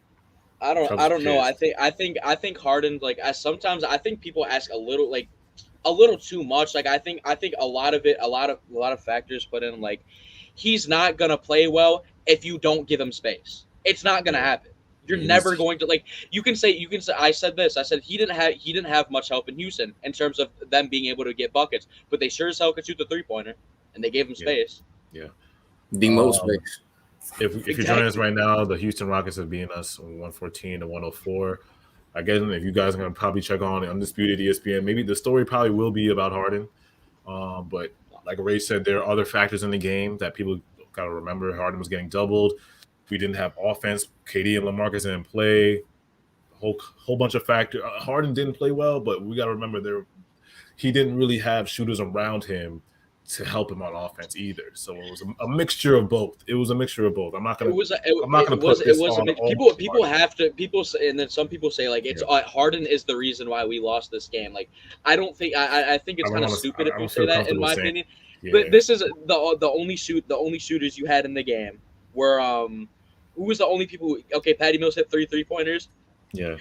F: I don't know. I think Harden, like, sometimes I think people ask a little too much. Like I think a lot of factors put in. Like, he's not gonna play well if you don't give him space. It's not gonna happen. You're never going to, like, you can say I said he didn't have much help in Houston in terms of them being able to get buckets, but they sure as hell could shoot the 3-pointer and they gave him space.
B: Yeah.
E: The most space.
B: If you're joining us right now, the Houston Rockets have beaten us 114 to 104. Again, if you guys are going to probably check on Undisputed ESPN, maybe the story probably will be about Harden. But like Ray said, there are other factors in the game that people got to remember. Harden was getting doubled. We didn't have offense. KD and LaMarcus didn't play. A whole bunch of factors. Harden didn't play well, but we got to remember he didn't really have shooters around him to help him on offense either. So it was a mixture of both. I'm not gonna.
F: People say, and then some people say like it's Harden is the reason why we lost this game. Like I don't think I think it's kind of stupid if you say that in my opinion. Yeah. But this is the only shooters you had in the game were who was the only people? Patty Mills hit 3 3-pointers.
B: Yeah,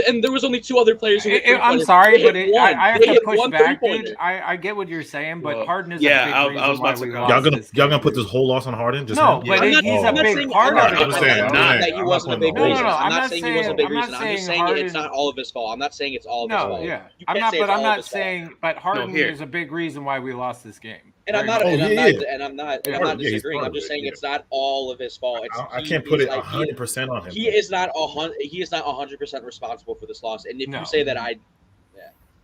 F: and there was only 2 other players who hit
C: I'm sorry, but I have to push back, dude. I get what you're saying, but Harden is a big reason why we lost.
B: Y'all gonna put this whole loss on Harden? Just
C: no, but he's a big part of it.
F: I'm not saying he wasn't a big reason. I'm not saying he wasn't a big reason. I'm just saying it's not all of his fault. I'm not saying it's all of his fault.
C: No, yeah, I'm not saying, but Harden is a big reason why we lost this game.
F: And I'm not disagreeing. I'm just saying it's not all of his fault.
B: I can't put it 100% on him.
F: He is not 100% responsible for this loss. And if you say that, I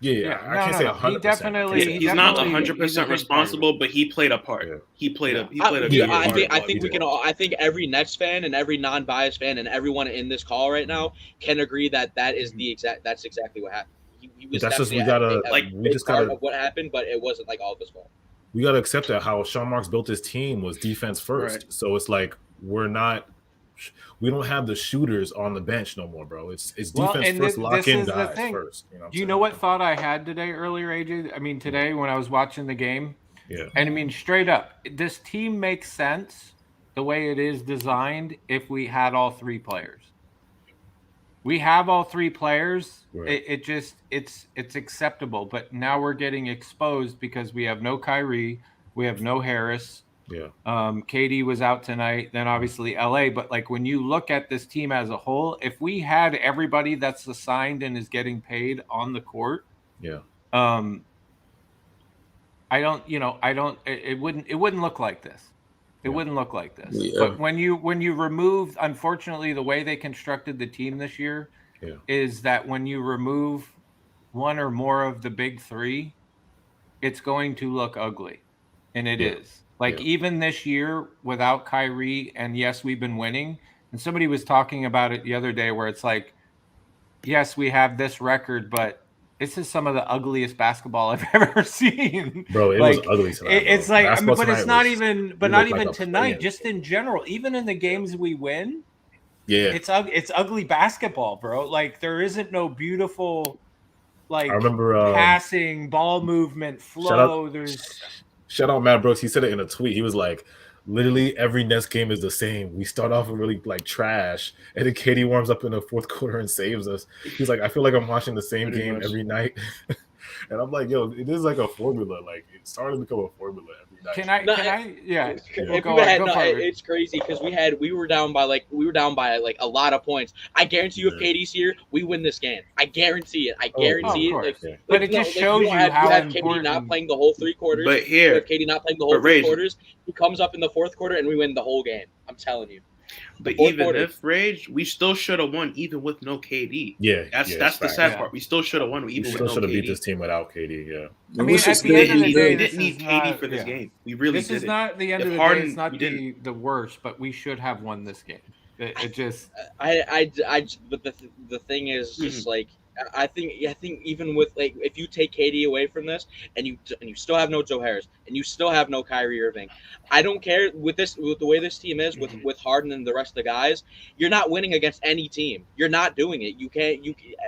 B: can't say 100%.
D: He's not 100% responsible, but he played a part. Yeah. He played a good part.
F: I think every Nets fan and every non-biased fan and everyone in this call right now can agree that is that's exactly what happened. He was definitely we just gotta what happened, but it wasn't like all of his fault.
B: We got to accept that how Sean Marks built his team was defense first. Right. So it's like we're not the shooters on the bench no more, bro. It's defense first, lock in guys first.
C: Do you know what thought I had earlier, AJ? I mean, today when I was watching the game.
B: Yeah.
C: And I mean, straight up, this team makes sense the way it is designed if we had all three players. We have all three players. Right. It's acceptable. But now we're getting exposed because we have no Kyrie, we have no Harris.
B: Yeah.
C: KD was out tonight. Then obviously LA. But like when you look at this team as a whole, if we had everybody that's assigned and is getting paid on the court,
B: yeah.
C: It wouldn't look like this. It wouldn't look like this.
E: Yeah.
C: But when you remove, unfortunately, the way they constructed the team this year is that when you remove one or more of the big three, it's going to look ugly. And it is. Like even this year without Kyrie, and yes, we've been winning. And somebody was talking about it the other day where it's like, yes, we have this record, but this is some of the ugliest basketball I've ever seen.
B: Bro, it was ugly tonight.
C: It's like, I mean, but it's not
B: was,
C: even, but not even tonight. Just in general, even in the games we win, it's ugly basketball, bro. Like there isn't no beautiful, like I remember passing, ball movement, flow.
B: Shout out Matt Brooks. He said it in a tweet. He was like, literally every Nets game is the same. We start off really like trash, and then KD warms up in the fourth quarter and saves us. He's like, I feel like I'm watching the same game every night. And I'm like, yo, it is like a formula. Like it's starting to become a formula every night.
C: Can I? Yeah.
F: It's crazy because we were down by like a lot of points. I guarantee you, if KD's here, we win this game. I guarantee it. I guarantee it.
C: But it just shows you how important.
F: KD not playing the whole 3 quarters.
D: But here,
F: if KD not playing the whole 3 quarters, he comes up in the 4th quarter and we win the whole game. I'm telling you.
D: But even if Rage, we still should have won even with no KD.
B: Yeah,
D: that's the sad part. We still should have won even with no KD.
B: Should have beat this team without KD. Yeah,
C: I mean, at the end of the day,
D: we didn't need KD for this game. We really didn't.
C: This is not the end of the day. It's not the worst, but we should have won this game. It just.
F: But the thing is, just like. I think even with like if you take KD away from this and you still have no Joe Harris and you still have no Kyrie Irving, I don't care with the way this team is with Harden and the rest of the guys, you're not winning against any team. You're not doing it.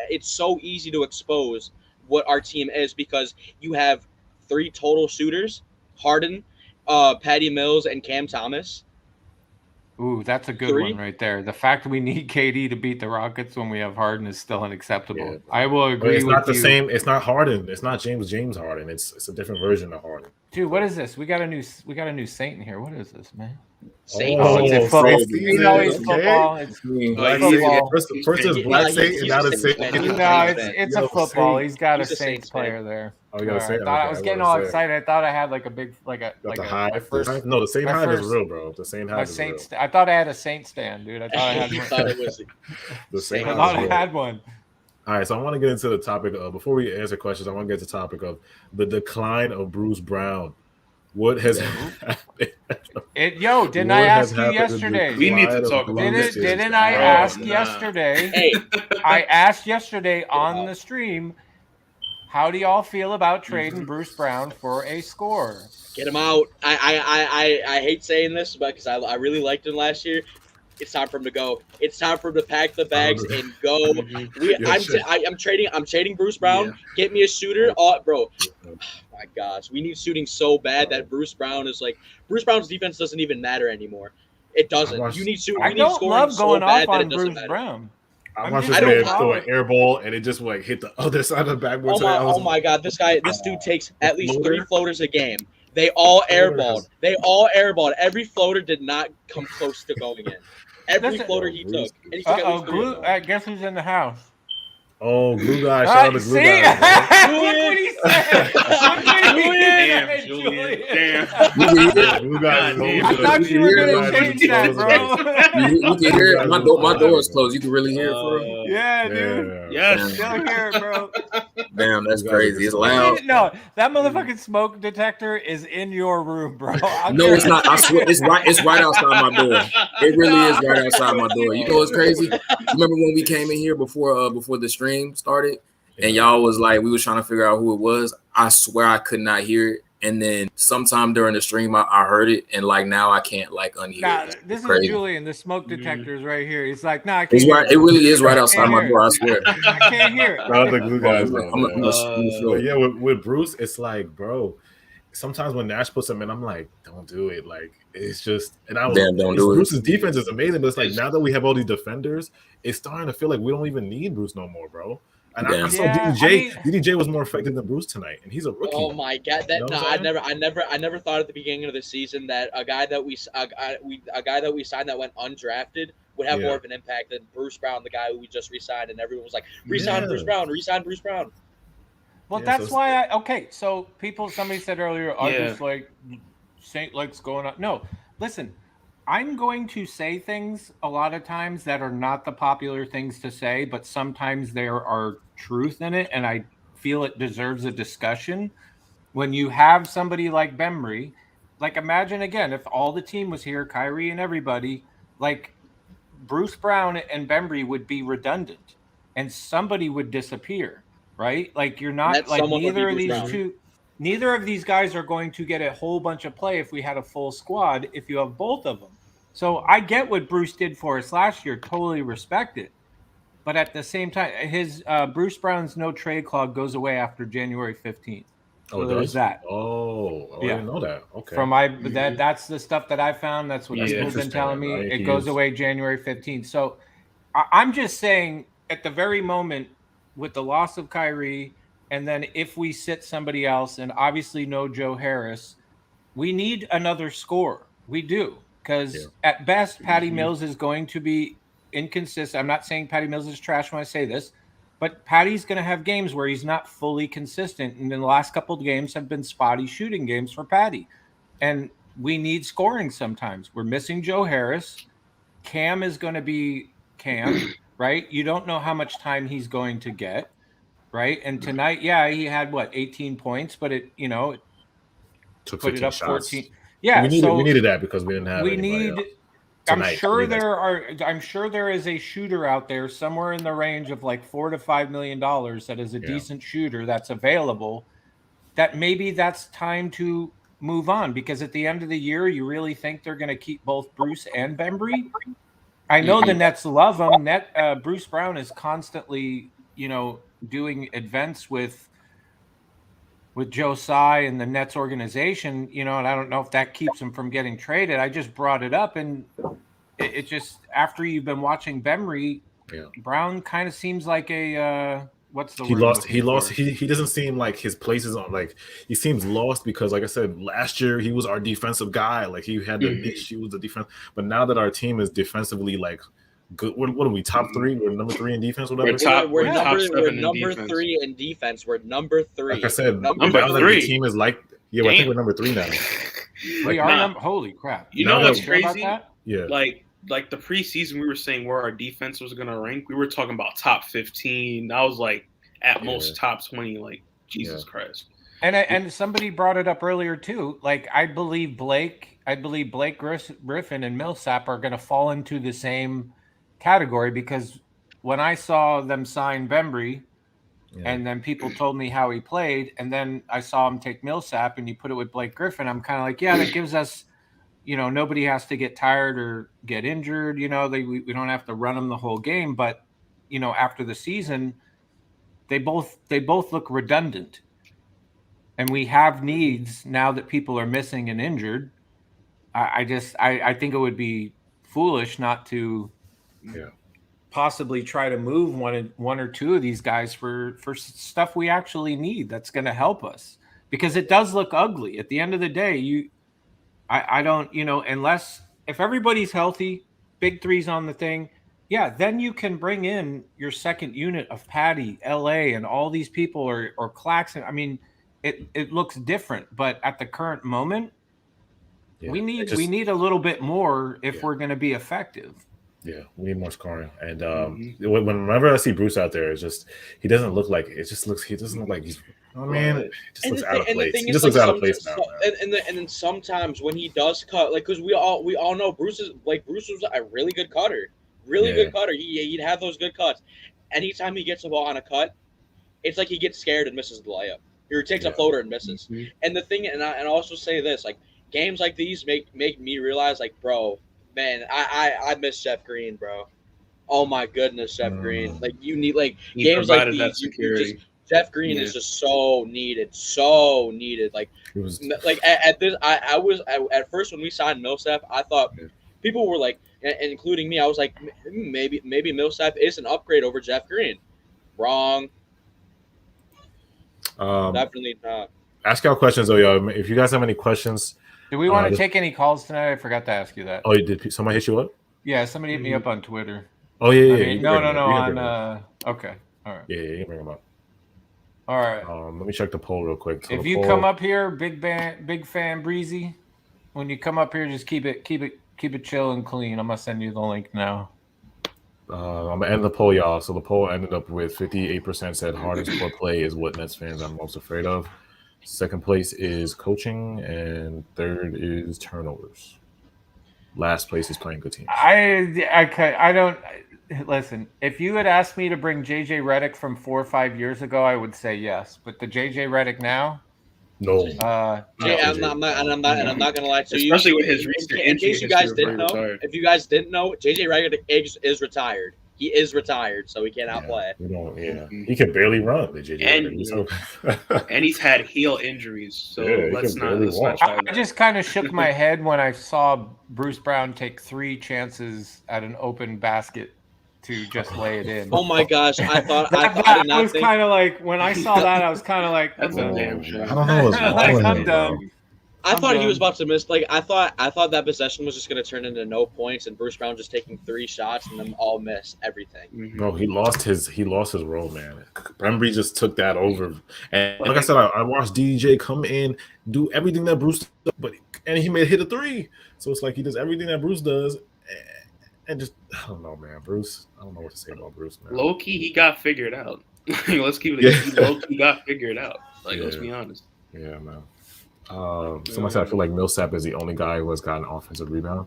F: It's so easy to expose what our team is because you have 3 total shooters: Harden, Patty Mills, and Cam Thomas.
C: Ooh, that's a good one right there. The fact that we need KD to beat the Rockets when we have Harden is still unacceptable. Yeah. I will agree.
B: It's not the same. It's not Harden. It's not James Harden. It's a different version of Harden.
C: Dude, what is this? We got a new Saint in here. What is this, man?
F: Saint.
C: It's football. It's football. It's football.
B: First is Black Saint, and now it's Saint.
C: No, it's a football. He's got a Saints player there.
B: Oh, you got a Saint.
C: I was getting all excited. I thought I had like a big
B: high. No, the Saint high is real, bro. The Saint high is real.
C: I thought I had a Saint stand, dude. I thought I had one. I thought I had one.
B: All right, so I want to get into the topic of, before we answer questions, I want to get to the topic of the decline of Bruce Brown. What has happened?
C: Didn't I ask you yesterday?
D: We need to talk about this.
C: Didn't I ask yesterday? Hey, I asked yesterday on the stream, how do y'all feel about trading Bruce Brown for a scorer?
F: Get him out. I hate saying this, but because I really liked him last year. It's time for him to go. It's time for him to pack the bags and go. I'm trading Bruce Brown. Yeah. Get me a shooter. Oh, bro. Oh, my gosh. We need shooting so bad that Bruce Brown's defense doesn't even matter anymore. It doesn't. You need shooting.
C: I don't love going off on Bruce Brown.
B: I watched this man throw an air ball and it just like hit the other side of the backboard.
F: Oh my god, this dude takes at least 3 floaters a game. They all airballed. Every floater did not come close to going in. Every floater he took. And he took
C: I guess who's in the house.
B: Oh, Glue Guy. Shout out to Glue Guy.
C: Look what he said.
D: Damn, Julian. Damn.
B: Glue Guy.
C: I thought you were going to change that, bro.
E: You can hear it. My door is closed. You can really hear it, bro.
C: Yeah, dude.
D: Yes.
C: Still hear it, bro.
E: Damn, that's crazy. It's loud.
C: No, that motherfucking smoke detector is in your room, bro.
E: No, it's not. I swear, it's right outside my door. It really is right outside my door. You know what's crazy? Remember when we came in here before the stream started, and y'all was like, we was trying to figure out who it was. I swear I could not hear it, And then sometime during the stream, I heard it, and like now I can't like unhear it.
C: This is Julian. The smoke detector is right here. He's like, I can't
E: it's
C: hear
E: right. It really is right outside my door. I swear.
C: I can't hear it.
B: No, the glue guys.
E: Yeah,
B: with Bruce, it's like, bro. Sometimes when Nash puts him in, I'm like, don't do it. Like it's just, and I was
E: don't do
B: Bruce's defense is amazing, but it's like now that we have all these defenders, it's starting to feel like we don't even need Bruce no more, bro. And I saw DDJ was more effective than Bruce tonight, and he's a rookie.
F: Oh my god! I never thought at the beginning of the season that a guy that we signed that went undrafted would have more of an impact than Bruce Brown, the guy who we just re-signed, and everyone was like, re-sign Bruce Brown, re-sign Bruce Brown.
C: Well, that's why so somebody said earlier, I just like Saint likes going on. No, listen, I'm going to say things a lot of times that are not the popular things to say, but sometimes there are truth in it, and I feel it deserves a discussion. When you have somebody like Bembry, like imagine again, if all the team was here, Kyrie and everybody, like Bruce Brown and Bembry would be redundant and somebody would disappear. Right? Like you're not like neither of these guys are going to get a whole bunch of play if we had a full squad, if you have both of them. So I get what Bruce did for us last year, totally respect it. But at the same time, his Bruce Brown's no trade clause goes away after January 15th. So there's that.
B: Oh, I didn't know that. Okay.
C: That's the stuff that I found. That's what people have been telling me. It goes away January 15th. So I'm just saying at the very moment, with the loss of Kyrie, and then if we sit somebody else, and obviously no Joe Harris, we need another scorer. We do, because at best, Patty Mills is going to be inconsistent. I'm not saying Patty Mills is trash when I say this, but Patty's going to have games where he's not fully consistent, and in the last couple of games have been spotty shooting games for Patty. And we need scoring sometimes. We're missing Joe Harris. Cam is going to be Cam. Right? You don't know how much time he's going to get, right? And tonight, he had 18 points, but it
B: took
C: put it up
B: shots.
C: 14. Yeah,
B: we needed that because we didn't have.
C: I'm sure there is a shooter out there somewhere in the range of like $4 to $5 million that is a decent shooter that's available. That maybe that's time to move on, because at the end of the year, you really think they're going to keep both Bruce and Bembry? I know the Nets love him. Bruce Brown is constantly, doing events with Joe Tsai and the Nets organization, and I don't know if that keeps him from getting traded. I just brought it up, and it just, after you've been watching Bembry, Brown kind of seems like a what's the word?
B: He lost. He doesn't seem like his place is on. Like he seems lost because, like I said, last year he was our defensive guy. Like he had the niche. He was the defense. But now that our team is defensively like good, what are we, top 3? We're number 3 in defense. Whatever.
F: We're number 3 in defense. We're number 3.
B: Like I said,
D: number 3.
B: Like the team is like I think we're number 3 now.
C: We are holy crap!
D: You know what's crazy?
B: Yeah,
D: like the preseason, we were saying where our defense was going to rank. We were talking about top 15. I was like at most top 20. Like Jesus Christ.
C: And somebody brought it up earlier too. Like I believe Blake Griffin and Millsap are going to fall into the same category, because when I saw them sign Bembry, and then people told me how he played, and then I saw him take Millsap and you put it with Blake Griffin, I'm kind of like, that gives us. Nobody has to get tired or get injured. We don't have to run them the whole game. But, after the season, they both look redundant. And we have needs now that people are missing and injured. I think it would be foolish not to possibly try to move one or two of these guys for stuff we actually need that's going to help us. Because it does look ugly. At the end of the day, I don't, unless if everybody's healthy, big three's on the thing, then you can bring in your second unit of Patty, LA, and all these people, or Claxton. I mean, it looks different, but at the current moment, we need a little bit more if we're going to be effective.
B: Yeah, we need more scoring. And whenever I see Bruce out there, it's just he doesn't look like he doesn't look like he's. Oh man, it just looks out of place. He just looks out of place now.
F: And then sometimes when he does cut, like, because we all know Bruce was a really good cutter, good cutter. He'd have those good cuts. Anytime he gets the ball on a cut, it's like he gets scared and misses the layup. He takes a floater and misses. Mm-hmm. And the thing, and I also say this, like games like these make me realize, like, bro, man, I miss Jeff Green, bro. Oh my goodness, Jeff Green. Like you need games like these. Jeff Green is just so needed. Like at first when we signed Millsap, I thought people were like, and including me, I was like, maybe Millsap is an upgrade over Jeff Green. Wrong. Definitely not.
B: Ask y'all questions though, y'all. If you guys have any questions,
C: do we want to take any calls tonight? I forgot to ask you that.
B: Oh, did somebody hit you up?
C: Yeah, somebody hit me up on Twitter.
B: Oh yeah.
C: No. Okay, all right.
B: Yeah, you can bring them up.
C: All right.
B: Let me check the poll real quick. So
C: if you come up here, big fan Breezy, when you come up here, just keep it chill and clean. I'm gonna send you the link now.
B: I'm gonna end the poll, y'all. So the poll ended up with 58% said Harden's poor play is what Nets fans are most afraid of. Second place is coaching, and third is turnovers. Last place is playing good teams.
C: I don't listen. If you had asked me to bring JJ Redick from 4 or 5 years ago, I would say yes. But the JJ Redick now,
B: no.
F: I'm not gonna lie to you.
D: Especially with his recent
F: in case you guys didn't know, if you guys didn't know, JJ Redick is retired. He is retired, so he cannot play.
B: He can barely run.
D: And he's had heel injuries, so let's not.
C: I just kind of shook my head when I saw Bruce Brown take 3 chances at an open basket to just lay it in.
F: Oh my gosh!
C: I was kind of like, when I saw that, I was kind of like,
B: that's a damn shame. I don't know what's wrong with
C: I'm done.
F: I thought he was about to miss. Like I thought that possession was just going to turn into no points, and Bruce Brown just taking 3 shots and them all miss everything.
B: No, he lost his role, man. Brembry just took that over, and like I said, I watched DJ come in, do everything that Bruce does, and he made hit a 3. So it's like he does everything that Bruce does, and just I don't know, man. Bruce, I don't know what to say about Bruce, man.
D: Low key, he got figured out. Let's keep it. He low key got figured out. Let's be honest.
B: Yeah, man. Somebody said I feel like Millsap is the only guy who has gotten offensive rebound.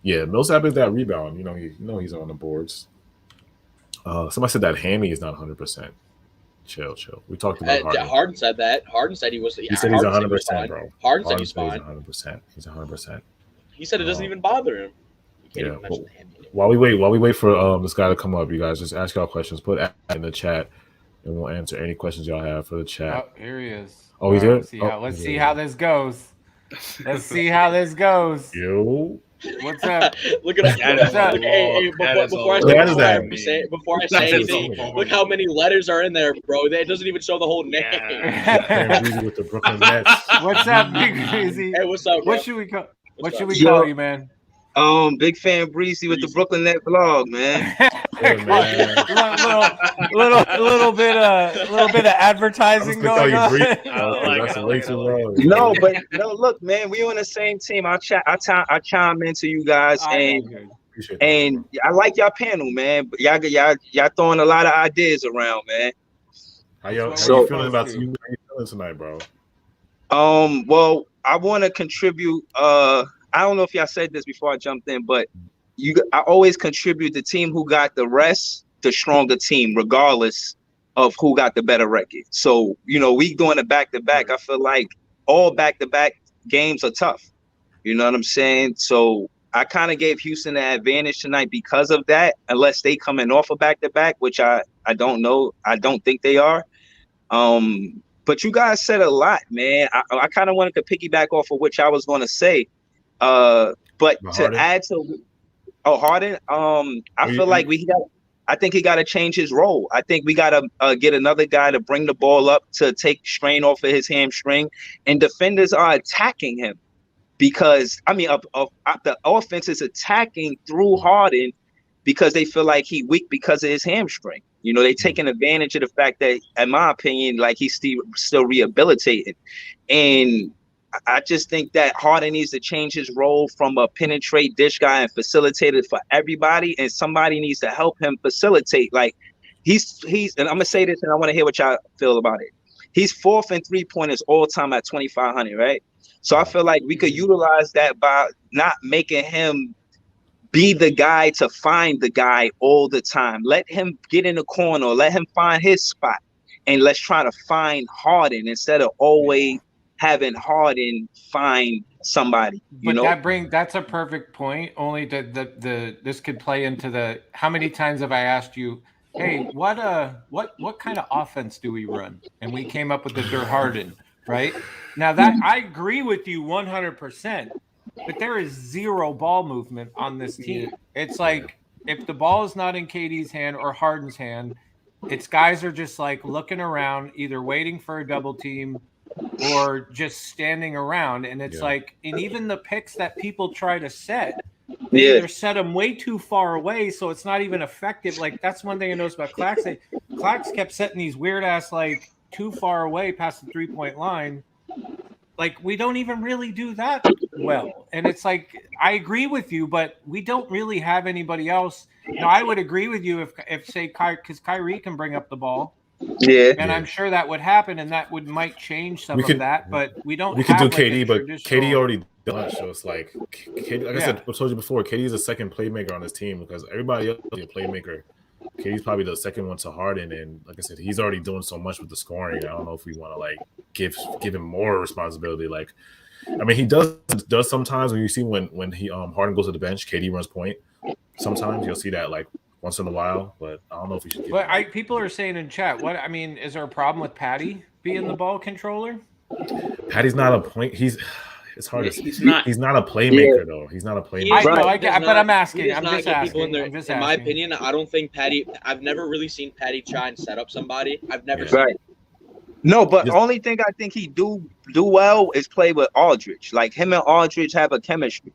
B: Yeah, Millsap is that rebound. He's on the boards. Somebody said that Hammy is not 100%. Chill. We talked about Harden.
F: Harden said that. Harden said he was.
B: He said he's 100%, bro.
F: Harden said he's fine.
B: 100%. He's 100%.
F: He said it doesn't even bother him.
B: Yeah. While we wait for this guy to come up, you guys just ask y'all questions. Put in the chat, and we'll answer any questions y'all have for the chat.
C: Oh, here he is.
B: Oh, he's here?
C: Let's see how this goes. Let's see how this goes.
B: Yo.
C: What's up?
F: Look at that. Before I say anything, look how many letters are in there, bro. It doesn't even show the whole name.
B: With the Brooklyn Nets.
C: What's up, Big Crazy?
F: Hey, what's up, bro?
C: What should we call you, man?
G: Big fan Breezy with the Brooklyn Net vlog, man.
C: little bit of advertising going on.
G: No, look, man, we on the same team. I chime into you guys, and I like y'all panel, man. But y'all throwing a lot of ideas around, man.
B: How you feeling about you? How you feeling tonight, bro?
G: Well, I want to contribute. I don't know if y'all said this before I jumped in, but I always contribute the team who got the rest, the stronger team, regardless of who got the better record. So, we doing a back-to-back. I feel like all back-to-back games are tough. You know what I'm saying? So I kind of gave Houston the advantage tonight because of that, unless they coming off a back-to-back, which I don't know. I don't think they are. But you guys said a lot, man. I kind of wanted to piggyback off of which I was going to say. But to add to Harden, I feel like I think he got to change his role. I think we got to get another guy to bring the ball up to take strain off of his hamstring, and defenders are attacking him because the offense is attacking through Harden because they feel like he weak because of his hamstring. They taking advantage of the fact that, in my opinion, like he's still rehabilitating, and I just think that Harden needs to change his role from a penetrate dish guy and facilitator for everybody, and somebody needs to help him facilitate. Like he's and I'm gonna say this, and I want to hear what y'all feel about it. He's 4th in 3-pointers all time at 2,500, right? So I feel like we could utilize that by not making him be the guy to find the guy all the time. Let him get in the corner, let him find his spot. and let's try to find Harden instead of always having Harden find somebody. You know,
C: that's a perfect point. Only this could play into the how many times have I asked you, hey, what kind of offense do we run? And we came up with the Harden, right? Now that I agree with you 100%, but there is zero ball movement on this team. It's like if the ball is not in KD's hand or Harden's hand, it's guys are just like looking around, either waiting for a double team or just standing around. And it's like, and even the picks that people try to set, they either set them way too far away, so it's not even effective. Like, that's one thing I noticed about Claxton. Clax kept setting these weird ass, like, too far away past the 3-point line. Like, we don't even really do that well. And it's like, I agree with you, but we don't really have anybody else. Now, I would agree with you if say, because Kyrie can bring up the ball.
G: Yeah,
C: and I'm sure that would happen, and that might change some of that. But we don't.
B: We could do KD, but KD already done. So it's like, KD, like I said, I told you before, KD is the second playmaker on this team because everybody else is a playmaker. KD's probably the second one to Harden, and like I said, he's already doing so much with the scoring. I don't know if we want to like give him more responsibility. Like, I mean, he does sometimes when you see when he Harden goes to the bench, KD runs point. Sometimes you'll see that like once in a while, but I don't know if we should.
C: But people are saying in chat, is there a problem with Patty being the ball controller?
B: Patty's not a point. It's hard to say. He's not a playmaker though. He's not a playmaker.
C: But I'm asking. I'm just
F: asking.
C: In
F: my opinion, I don't think Patty. I've never really seen Patty try and set up somebody. I've never seen.
G: Right. No, but the only thing I think he do well is play with Aldridge. Like him and Aldridge have a chemistry.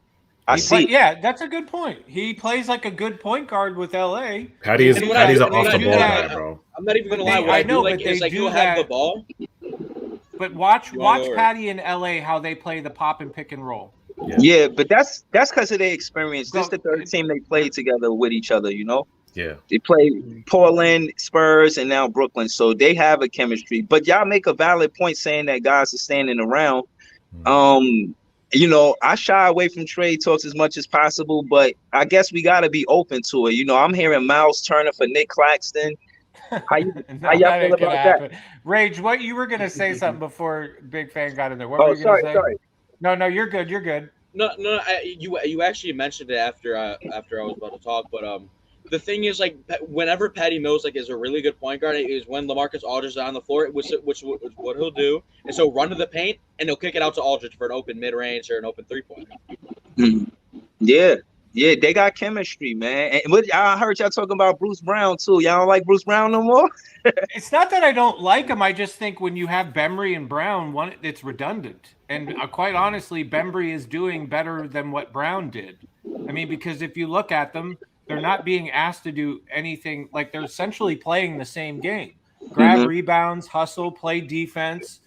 C: Yeah, that's a good point. He plays like a good point guard with LA.
B: Patty's an off the ball guy, bro.
F: I'm not even gonna lie. What I know, like is like he'll have the ball.
C: But watch Patty in LA how they play the pop and pick and roll.
G: Yeah, but that's because of their experience. This is the third team they played together with each other, you know?
B: Yeah.
G: They play Portland, Spurs, and now Brooklyn. So they have a chemistry. But y'all make a valid point saying that guys are standing around. You know, I shy away from trade talks as much as possible, but I guess we got to be open to it. You know, I'm hearing Miles Turner for Nick Claxton. How y'all feel about that?
C: Rage, what you were going to say something before Big Fan got in there. What were you going to say? Sorry. No, you're good. You're good.
F: No, you actually mentioned it after I was about to talk, but the thing is, like, whenever Patty Mills like is a really good point guard is when LaMarcus Aldridge is on the floor, which what he'll do, and so run to the paint and he'll kick it out to Aldridge for an open mid range or an open 3-pointer.
G: Yeah, they got chemistry, man. And I heard y'all talking about Bruce Brown too. Y'all don't like Bruce Brown no more?
C: It's not that I don't like him. I just think when you have Bembry and Brown, it's redundant. And quite honestly, Bembry is doing better than what Brown did. I mean, because if you look at them, they're not being asked to do anything. Like, they're essentially playing the same game. Grab rebounds, hustle, play defense,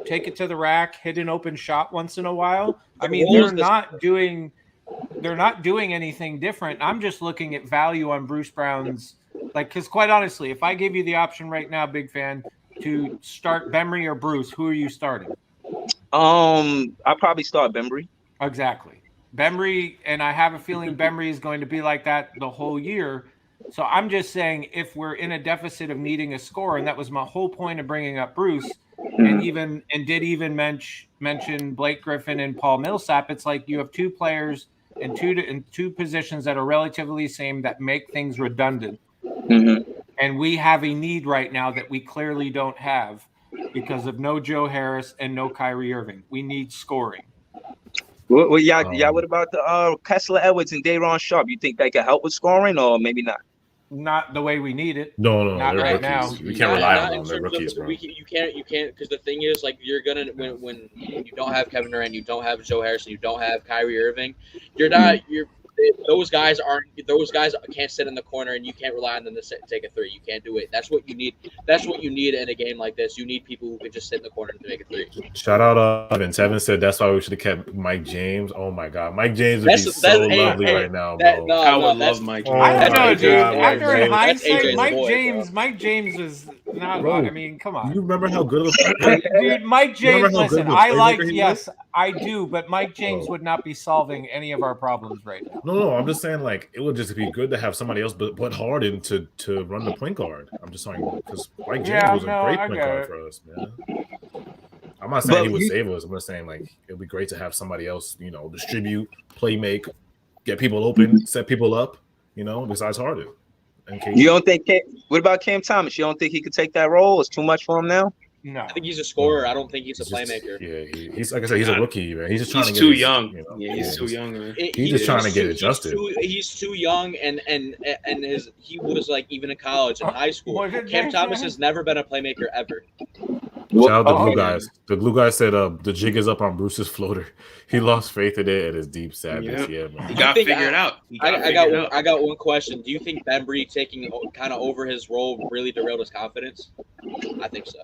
C: take it to the rack, hit an open shot once in a while. I mean, they're not doing anything different. I'm just looking at value on Bruce Brown's, like, because quite honestly, if I give you the option right now, Big Fan, to start Bembry or Bruce, who are you starting?
G: I'll probably start Bembry.
C: Exactly. Bembry, and I have a feeling Bembry is going to be like that the whole year. So I'm just saying, if we're in a deficit of needing a score, and that was my whole point of bringing up Bruce, and did even mention Blake Griffin and Paul Millsap, it's like you have two players in two positions that are relatively the same that make things redundant. And we have a need right now that we clearly don't have because of no Joe Harris and no Kyrie Irving. We need scoring.
G: What about the Kessler Edwards and Day'Ron Sharpe? You think they could help with scoring, or maybe not?
C: Not the way we need it.
B: No,
C: not right now.
B: We can't rely on them. They're rookies, bro.
F: You can't because the thing is, like, you're gonna when you don't have Kevin Durant, you don't have Joe Harris, and you don't have Kyrie Irving, those guys can't sit in the corner, and you can't rely on them to take a three. You can't do it. That's what you need. That's what you need in a game like this. You need people who can just sit in the corner to make a three.
B: Shout out Evan. Evan said that's why we should have kept Mike James. Oh my God, Mike James would be so lovely right now, bro.
D: I would love Mike James.
C: I don't know, dude. After in hindsight, Mike James was not. Bro, I mean, come on.
B: You remember how good it
C: was? Dude, Mike James. Listen, I do, but Mike James would not be solving any of our problems right now.
B: No. I'm just saying, like, it would just be good to have somebody else but Harden to run the point guard. I'm just saying because Mike James was a great point guard for us, man. I'm not saying he would save us. I'm just saying, like, it'd be great to have somebody else, distribute, play make, get people open, set people up, besides Harden. And
G: you don't think? What about Cam Thomas? You don't think he could take that role? It's too much for him now.
C: No,
F: I think he's a scorer. I don't think he's a playmaker.
B: He's like I said, he's a rookie, man. He's just trying to get
D: too young. He's too young, man.
B: He's just trying to get adjusted.
F: He's too young, and he was like even in college and high school. Cam Thomas has never been a playmaker ever.
B: Shout out the glue guys. The glue guy said the jig is up on Bruce's floater. He lost faith in it at his deep sadness. Yeah, man.
D: He got figured out.
F: I got one question. Do you think Bembry taking kind of over his role really derailed his confidence? I think so.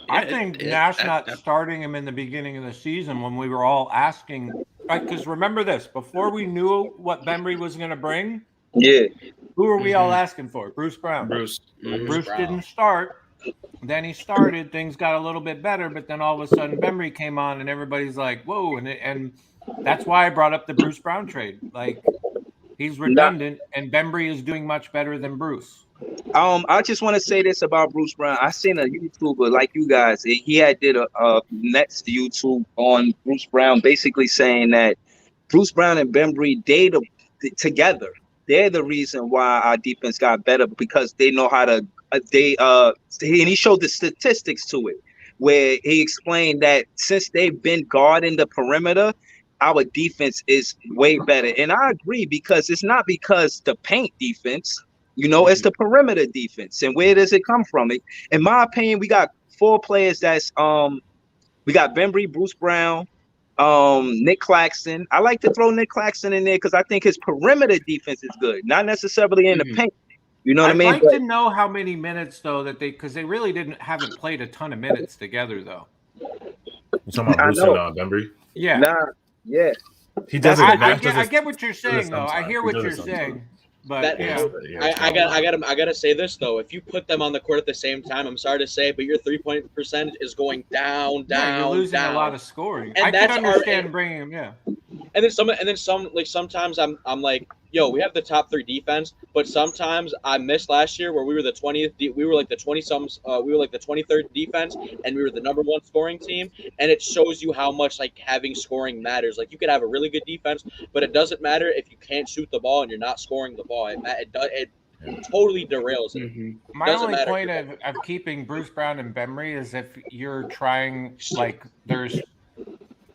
C: I think Nash not starting him in the beginning of the season when we were all asking, right? Because remember this, before we knew what Bembry was going to bring, who were we all asking for? Bruce Brown. Bruce didn't start. Then he started. Things got a little bit better, but then all of a sudden Bembry came on, and everybody's like, "Whoa!" And that's why I brought up the Bruce Brown trade. Like, he's redundant, and Bembry is doing much better than Bruce.
G: I just want to say this about Bruce Brown. I seen a YouTuber like you guys. He did a next YouTube on Bruce Brown, basically saying that Bruce Brown and Bembry together. They're the reason why our defense got better because they know how to. And he showed the statistics to it, where he explained that since they've been guarding the perimeter, our defense is way better. And I agree because it's not because the paint defense. It's the perimeter defense. And where does it come from? In my opinion, we got 4 players that's we got Bembry, Bruce Brown, Nick Claxton. I like to throw Nick Claxton in there because I think his perimeter defense is good, not necessarily in the paint. You know what I mean?
C: I'd like to know how many minutes though because they really haven't played a ton of minutes together though.
B: You talking about Bruce and Bembry?
C: Yeah.
G: Yeah.
B: He doesn't.
C: I get what you're saying though. I hear what you're saying. But
F: I gotta say this though. If you put them on the court at the same time, I'm sorry to say, but your 3-point percentage is going down.
C: You're losing a lot of scoring.
F: And
C: I can understand bringing him,
F: And then sometimes I'm like, yo, we have the top 3 defense, but sometimes I missed last year where we were the 20th. We were like the 20-some. We were like the 23rd defense, and we were the number 1 scoring team. And it shows you how much like having scoring matters. Like you could have a really good defense, but it doesn't matter if you can't shoot the ball and you're not scoring the ball. It totally derails it.
C: Mm-hmm. My only point of keeping Bruce Brown and Bembry is if you're trying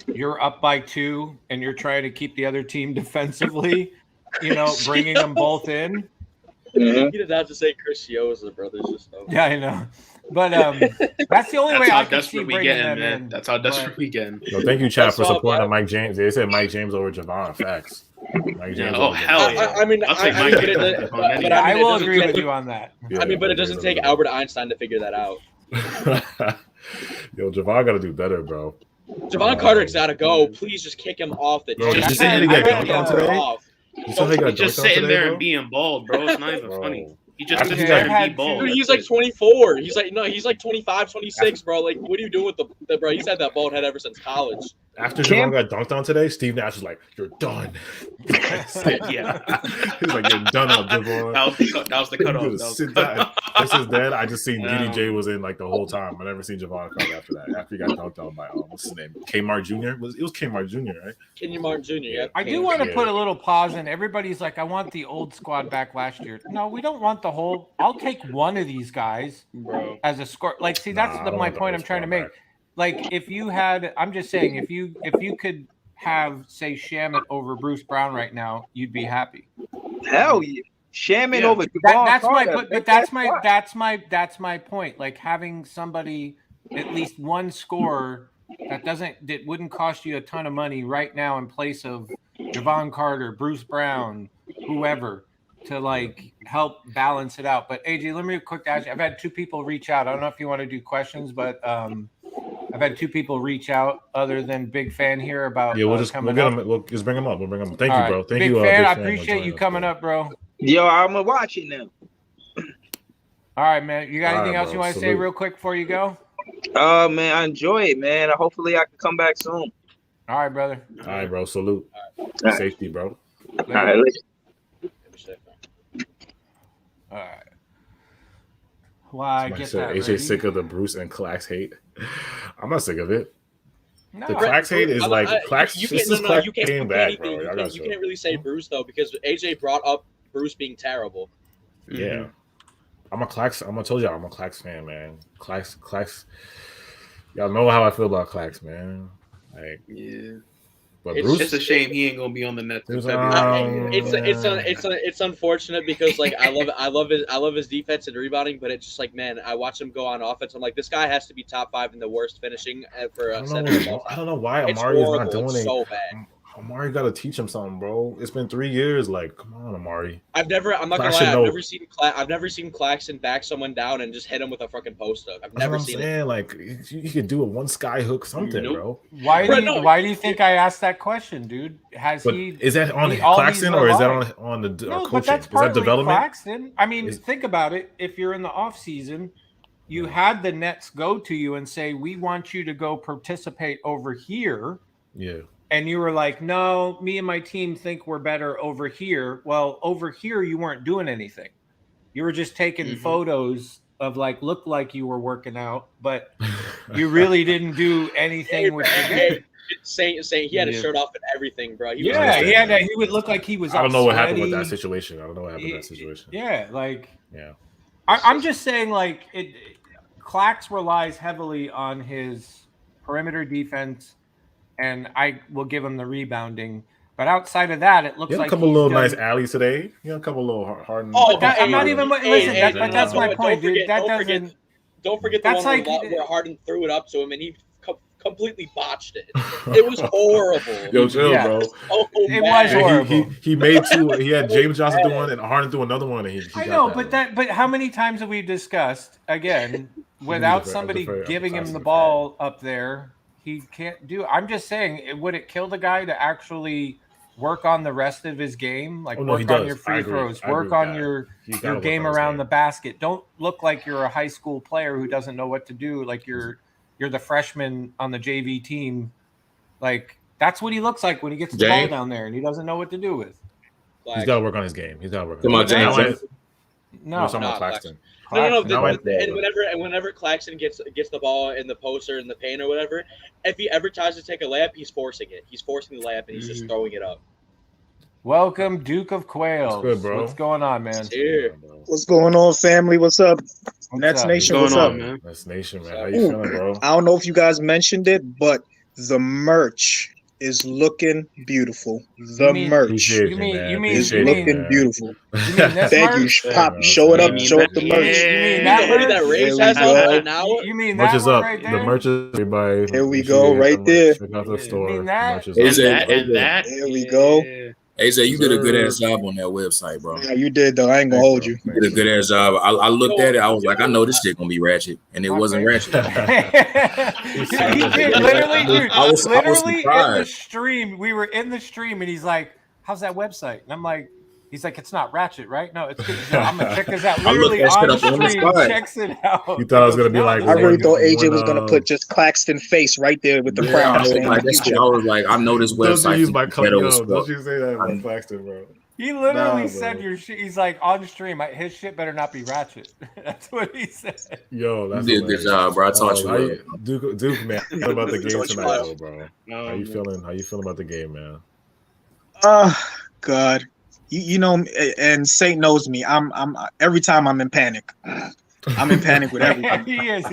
C: you're up by 2 and you're trying to keep the other team defensively. Bringing them both in.
F: You didn't have to say Chris Yoza, brothers.
C: Yeah, I know. But that's the only way I can see bringing them in.
D: That's how desperate we get.
B: Yo, thank you, chat, for supporting Mike James. They said Mike James over Javon. Facts. Mike James.
D: Oh, hell yeah.
F: I'll take Mike James.
C: But I will agree with you on that.
F: Yeah, but it doesn't take Albert Einstein to figure that out.
B: Yo, Javon got to do better, bro.
F: Javon Carter's got to go. Please just kick him off the team.
D: He's just sitting there and being bald, bro. It's not even funny. He just sits there and be bald.
F: Dude, he's like 24. He's like 25, 26, bro. Like, what are you doing with the bro? He's had that bald head ever since college.
B: After Javon got dunked on today, Steve Nash was like, "You're done."
D: Yeah,
B: he was like, "You're done up, Javon."
D: That was the cutoff.
B: This is dead. I just seen DDJ was in like the whole time. I never seen Javon come after that. After he got dunked on by what's his name? Kmart Jr. It was Kmart Jr. Right?
F: Kmart Jr. Yeah.
C: I do want to put a little pause in. Everybody's like, "I want the old squad back last year." No, we don't want the whole. I'll take one of these guys as a score. Like, see, that's my point I'm trying to make. Like, if you had, I'm just saying, if you could have, say, Shamet over Bruce Brown right now, you'd be happy.
G: Hell yeah, Shamet over.
C: That's my point. Like, having somebody, at least one scorer that wouldn't cost you a ton of money right now in place of Javon Carter, Bruce Brown, whoever, to like help balance it out. But AJ, let me quick ask you. I've had 2 people reach out. I don't know if you want to do questions, but I've had 2 people reach out other than Big Fan here about
B: we'll just bring them up. Thank you, bro. Thank you,
C: Big Fan. I appreciate you coming up, bro.
G: Yo, I'm gonna watch it now.
C: All right, man. You got anything else you want to say real quick before you go?
G: Man, I enjoy it, man. Hopefully I can come back soon.
C: All right, brother.
B: All right, bro. Salute. Safety, bro.
G: All right.
C: All right. Well, I get that.
B: AJ sick of the Bruce and Clax hate. I'm not sick of it.
C: No,
B: the Clax hate is like Clax.
F: You can't really say Bruce though because AJ brought up Bruce being terrible.
B: Yeah, I'm a Clax. I'm gonna tell y'all I'm a Clax fan, man. Clax. Y'all know how I feel about Clax, man. Like,
D: yeah.
B: But
D: It's just a shame he ain't gonna be on the Nets.
F: It's unfortunate because like I love his defense and rebounding, but it's just like, man, I watch him go on offense. I'm like, this guy has to be top 5 in the worst finishing for a center.
B: I don't know why Amari is not doing it.
F: So bad.
B: Amari got to teach him something, bro. It's been 3 years. Like, come on, Amari.
F: I'm not gonna lie. I've never seen Claxton back someone down and just hit him with a fucking post up. I've never seen it.
B: Like, you could do a one sky hook something, bro.
C: Why do you think I asked that question, dude?
B: Is that on Claxton or is that on the coaching?
C: But that's
B: is that development?
C: Claxton. I mean, think about it. If you're in the off season, you had the Nets go to you and say, "We want you to go participate over here."
B: Yeah.
C: And you were like, no, me and my team think we're better over here. Well, over here, you weren't doing anything. You were just taking photos of looked like you were working out, but you really didn't do anything with the game.
F: Saying he had his shirt off and everything, bro. He
C: would look like he was.
B: I don't know what happened with that situation.
C: Yeah,
B: yeah.
C: I'm just saying, Clax relies heavily on his perimeter defense. And I will give him the rebounding, but outside of that, it looks like
B: a couple little nice alleys today. A couple little Harden.
C: I'm not even. Listen, but that's my point, dude.
F: Don't forget the one where Harden threw it up to him and he completely botched it. It was horrible.
B: Yo, chill, bro.
C: It was horrible.
B: He made 2. He had James Johnson do one and Harden do another one. And
C: I know, but how many times have we discussed again without somebody giving him the ball up there? He can't do it. I'm just saying, would it kill the guy to actually work on the rest of his game? Work on your free throws, work on your game around the basket. Don't look like you're a high school player who doesn't know what to do. Like you're the freshman on the JV team. Like that's what he looks like when he gets the ball down there and he doesn't know what to do with.
B: He's got to work on his game. He's got to work
E: on his game.
C: No,
B: Claxton.
F: No. Whenever Claxton gets the ball in the post or in the paint or whatever, if he ever tries to take a layup, he's forcing it. He's forcing the layup and he's just throwing it up.
C: Welcome, Duke of Quails.
B: Good, bro.
C: What's going on, man?
H: What's going on, family? What's up? Nets Nation, what's up,
B: man? Nets Nation, man. How you feeling, bro?
H: I don't know if you guys mentioned it, but the merch is looking beautiful. The merch is looking beautiful. Thank you. Pop, show it up. Show up the merch.
C: You mean that
F: Raves has up now?
C: You mean
B: merch
C: that
B: is up.
C: right there?
B: The merch is everybody.
H: Here we go, right there.
B: Check out the store.
C: You mean that?
H: Here we go.
E: AJ, you did a good ass job on that website, bro.
H: Yeah, you did though. I ain't gonna hold you.
E: You did a good ass job. I looked at it. I was like, I know this shit gonna be ratchet, and it wasn't ratchet.
C: He did literally, dude.
E: I was
C: Literally in the stream. We were in the stream, and he's like, "How's that website?" And I'm like, "He's like, it's not ratchet, right? No, it's good. No, I'm gonna check this out." Literally on stream, checks it out.
B: You thought I was gonna be like,
H: I really thought AJ was gonna put just Claxton face right there with the crown.
E: I was like, I know this website.
B: Don't you say that about Claxton, bro?
C: He literally said your shit. He's like on stream. His shit better not be ratchet. That's what he said.
B: Yo, that's
E: you did a good job, bro. I taught you.
B: Duke, man, how about the game tonight, bro? How you feeling? How you feeling about the game, man?
H: God. You know, and Saint knows me. I'm every time I'm in panic. I'm in panic with everything.
C: He is.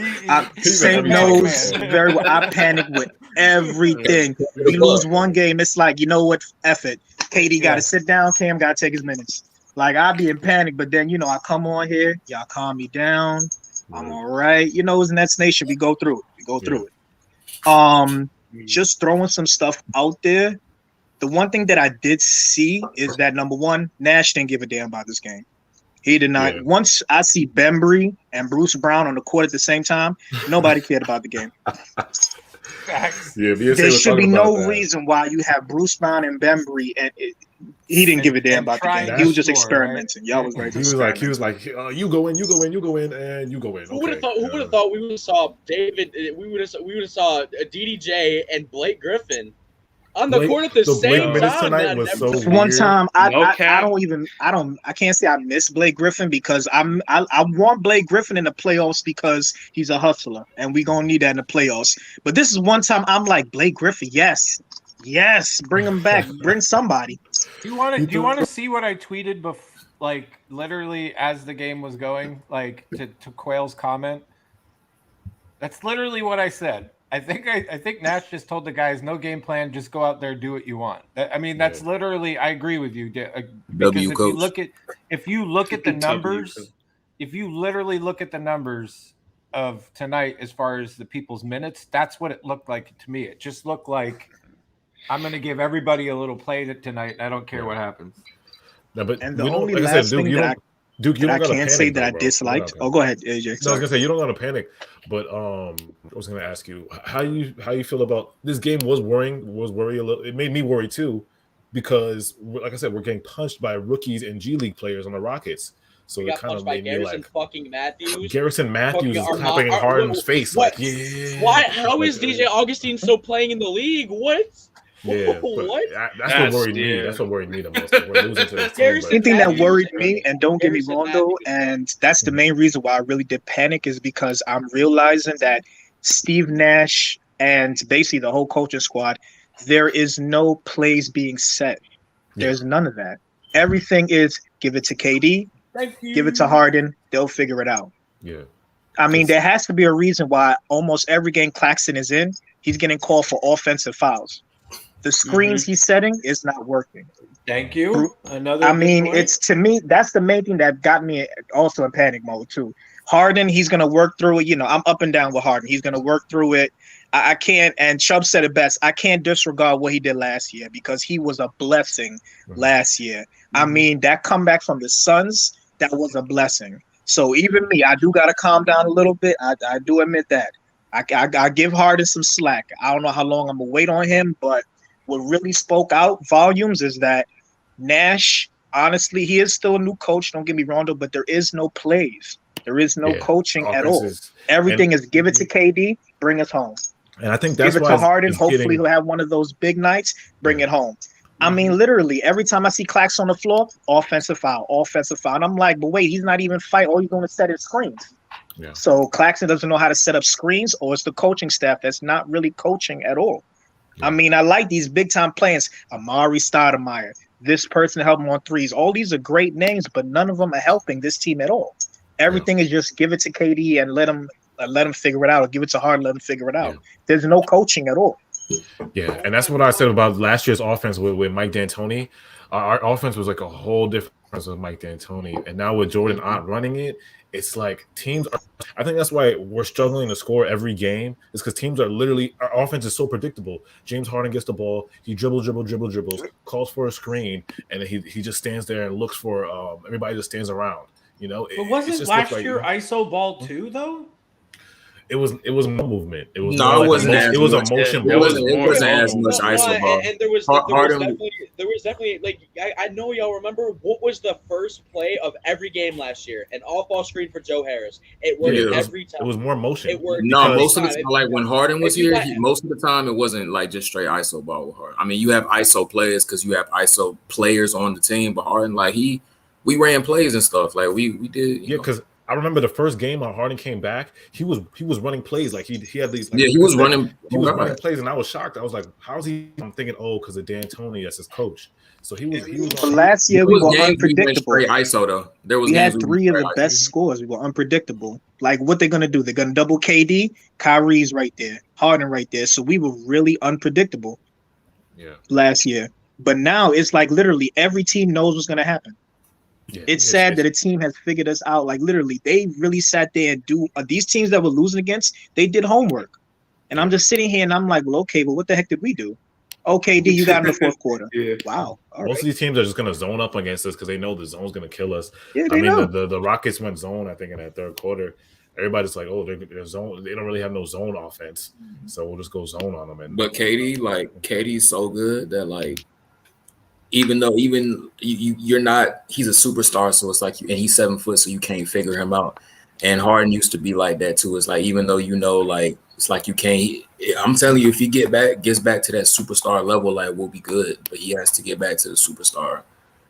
H: Saint knows very well. I panic with everything. We lose one game, it's like, you know what? F it. KD got to sit down. Cam got to take his minutes. Like, I'll be in panic, but then, I come on here. Y'all calm me down. I'm all right. It's Nets Nation. We go through it. Just throwing some stuff out there. The one thing that I did see is that, number one, Nash didn't give a damn about this game. He did not. Yeah. Once I see Bembry and Bruce Brown on the court at the same time, nobody cared about the game. There should be no reason why you have Bruce Brown and Bembry, and he didn't give a damn about the game. He was just experimenting. Y'all was right.
B: He was like, you go in, and you go in.
F: Who would have thought we would have saw David? We would have saw DDJ and Blake Griffin. on the court at the same
B: minutes
F: time.
B: Tonight was so weird.
H: One time, I can't say I miss Blake Griffin because I want Blake Griffin in the playoffs because he's a hustler and we gonna need that in the playoffs. But this is one time I'm like Blake Griffin, yes, bring him back, bring somebody.
C: Do you want to see what I tweeted like literally as the game was going, like to Quayle's comment? That's literally what I said. I think Nash just told the guys, no game plan, just go out there, do what you want. I mean, that's literally. I agree with you. Because if you look at the numbers, if you literally look at the numbers of tonight as far as the people's minutes, that's what it looked like to me. It just looked like I'm going to give everybody a little play tonight, and I don't care what happens.
B: No, but
H: and the only last thing that I can't say that I disliked. Oh, go ahead, AJ.
B: No, I was gonna say you don't gotta panic, but I was gonna ask you how you feel about this game. Was worry a little. It made me worry too, because like I said, we're getting punched by rookies and G League players on the Rockets. So it kind of made me like
F: fucking Matthews.
B: Garrison Matthews is clapping in Harden's face.
F: What?
B: Like, yeah.
F: Why? How is DJ Augustine still playing in the league? What?
B: Yeah, what? That's what worried me. That's what worried me the most. We're losing to this team,
H: the thing that worried me, and don't get me wrong though, and that's the main reason why I really did panic, is because I'm realizing that Steve Nash and basically the whole coaching squad, there is no plays being set. There's none of that. Everything is give it to KD, give it to Harden, they'll figure it out.
B: Yeah.
H: I mean, there has to be a reason why almost every game Claxton is in, he's getting called for offensive fouls. The screens he's setting is not working.
C: Thank you.
H: I mean, it's to me, that's the main thing that got me also in panic mode too. Harden, he's going to work through it. You know, I'm up and down with Harden. He's going to work through it. I can't, and Chubb said it best, I can't disregard what he did last year because he was a blessing last year. I mean, that comeback from the Suns, that was a blessing. So even me, I do got to calm down a little bit. I do admit that. I give Harden some slack. I don't know how long I'm going to wait on him, but what really spoke out volumes is that Nash, honestly, he is still a new coach. Don't get me wrong, though, but there is no plays. There is no coaching at all. Everything is give it to KD, bring us home.
B: And I think that's
H: give it to Harden. Hopefully, he'll have one of those big nights. Bring it home. I mean, literally, every time I see Claxton on the floor, offensive foul. And I'm like, but wait, he's not even fighting. All he's going to set is screens. Yeah. So Claxton doesn't know how to set up screens, or it's the coaching staff that's not really coaching at all. I mean, I like these big-time players. Amari Stoudemire, this person help him on threes. All these are great names, but none of them are helping this team at all. Everything is just give it to KD and let him figure it out, or give it to Harden, let him figure it out. There's no coaching at all.
B: Yeah, and that's what I said about last year's offense with Mike D'Antoni. Our offense was like a whole different with Mike D'Antoni, and now with Jordan Ott running it, it's like teams are. I think that's why we're struggling to score every game. Is because teams are literally, our offense is so predictable. James Harden gets the ball, he dribbles, calls for a screen, and then he just stands there and looks for everybody just stands around. You know,
C: but wasn't last year ISO ball too though?
B: It was movement. It was
E: it wasn't.
B: It was a motion.
E: It wasn't as much ISO ball.
F: And there was definitely like I know y'all remember what was the first play of every game last year? An off-ball screen for Joe Harris. It worked every time.
B: It was more motion.
F: It worked.
E: No, most of the time, like when Harden was here, most of the time it wasn't like just straight ISO ball with Harden. I mean, you have ISO players because you have ISO players on the team, but Harden, like we ran plays and stuff. Like we did.
B: Yeah, because I remember the first game when Harden came back, he was running plays like he had these. Like,
E: he was running
B: plays, and I was shocked. I was like, "How's he?" I'm thinking, "Oh, because of D'Antoni as his coach." So he was.
H: Last year we were unpredictable.
E: ISO though.
H: We had three of the best scores. We were unpredictable. Like what they're gonna do? They're gonna double KD. Kyrie's right there. Harden right there. So we were really unpredictable.
B: Yeah. Last
H: year, but now it's like literally every team knows what's gonna happen. Yeah, it's sad that a team has figured us out. Like literally, they really sat there and these teams that we're losing against, they did homework. And I'm just sitting here and I'm like, well, okay, but what the heck did we do? Okay, D, you got in the fourth quarter. Wow.
B: Most of these teams are just going to zone up against us because they know the zone's going to kill us.
H: Yeah, I mean,
B: the Rockets went zone, I think, in that third quarter. Everybody's like, oh, they're zone. They don't really have no zone offense. So we'll just go zone on them.
E: But KD's so good that like, even though you're not, he's a superstar, so it's like and he's 7 foot, so you can't figure him out. And Harden used to be like that too. It's like even though like It's like you can't. I'm telling you, if he gets back to that superstar level, like we'll be good. But he has to get back to the superstar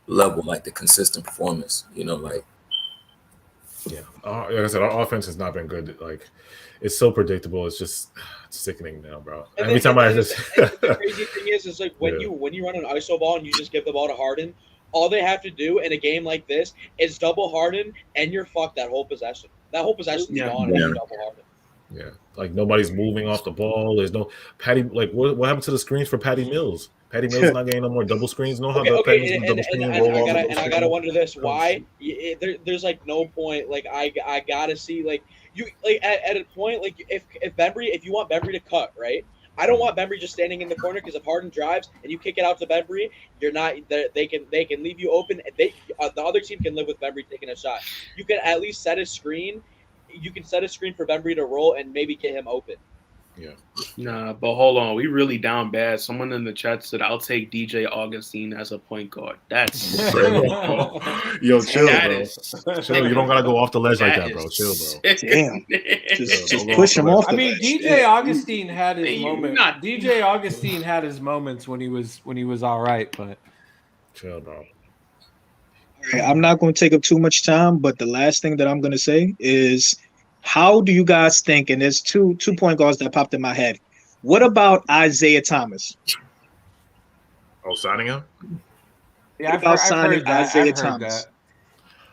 E: level, like the consistent performance. Like.
B: Yeah, like I said, our offense has not been good. Like, it's so predictable. It's just sickening now, bro.
F: And
B: Every time
F: the crazy thing is like when you run an ISO ball and you just give the ball to Harden, all they have to do in a game like this is double Harden, and you're fucked that whole possession. That whole possession's gone if you double Harden.
B: Yeah, like nobody's moving off the ball. There's no Patty. Like, what happened to the screens for Patty Mills? Patty Mills not getting no more double screens. No,
F: I gotta wonder this: why there's like no point. Like I gotta see like you like at a point like if Bembry, if you want Bembry to cut right. I don't want Bembry just standing in the corner because if Harden drives and you kick it out to Bembry, you're not. They can leave you open. The other team can live with Bembry taking a shot. You can at least set a screen. You can set a screen for Bembry to roll and maybe get him open.
B: Yeah.
D: Nah, but hold on. We really down bad. Someone in the chat said, I'll take DJ Augustine as a point guard. That's
B: yo, chill, bro. Chill. You don't gotta go off the ledge like that, bro. Chill, bro.
H: Damn. Just push him off.
C: I mean, DJ Augustine had his moment. DJ Augustine had his moments when he was all right, but
B: chill, bro.
H: I'm not going to take up too much time, but the last thing that I'm going to say is, how do you guys think? And there's two point guards that popped in my head. What about Isaiah Thomas?
B: Oh, signing him?
C: Yeah,
H: what about signing Isaiah Thomas,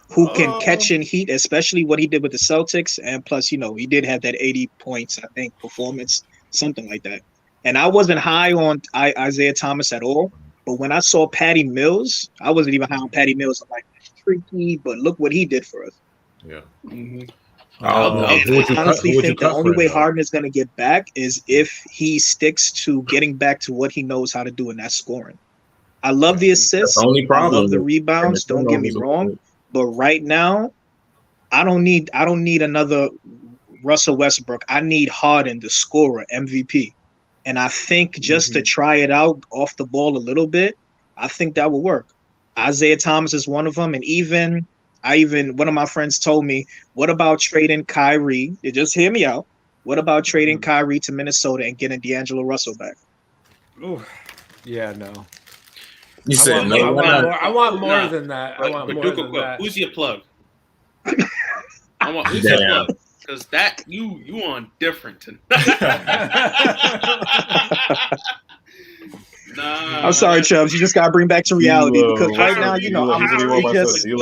H: who can catch and heat, especially what he did with the Celtics, and plus, he did have that 80 points, I think, performance, something like that. And I wasn't high on Isaiah Thomas at all. But when I saw Patty Mills, I wasn't even high on Patty Mills. I'm like, freaky, but look what he did for us.
B: Yeah.
H: Mm-hmm. I honestly think the only way Harden is going to get back is if he sticks to getting back to what he knows how to do, and that's scoring. I love the assists. I love the rebounds. Don't get me wrong. But right now, I don't need another Russell Westbrook. I need Harden, the scorer, MVP. And I think just to try it out off the ball a little bit, I think that will work. Isaiah Thomas is one of them. And one of my friends told me, what about trading Kyrie? Just hear me out. What about trading Kyrie to Minnesota and getting D'Angelo Russell back?
C: Ooh, yeah, no.
E: You said no.
C: I want more than that. I want more than that.
D: Who's your plug? I want who's your plug? Because that you on different tonight.
H: I'm sorry, Chubbs. You just gotta bring back to reality because right now,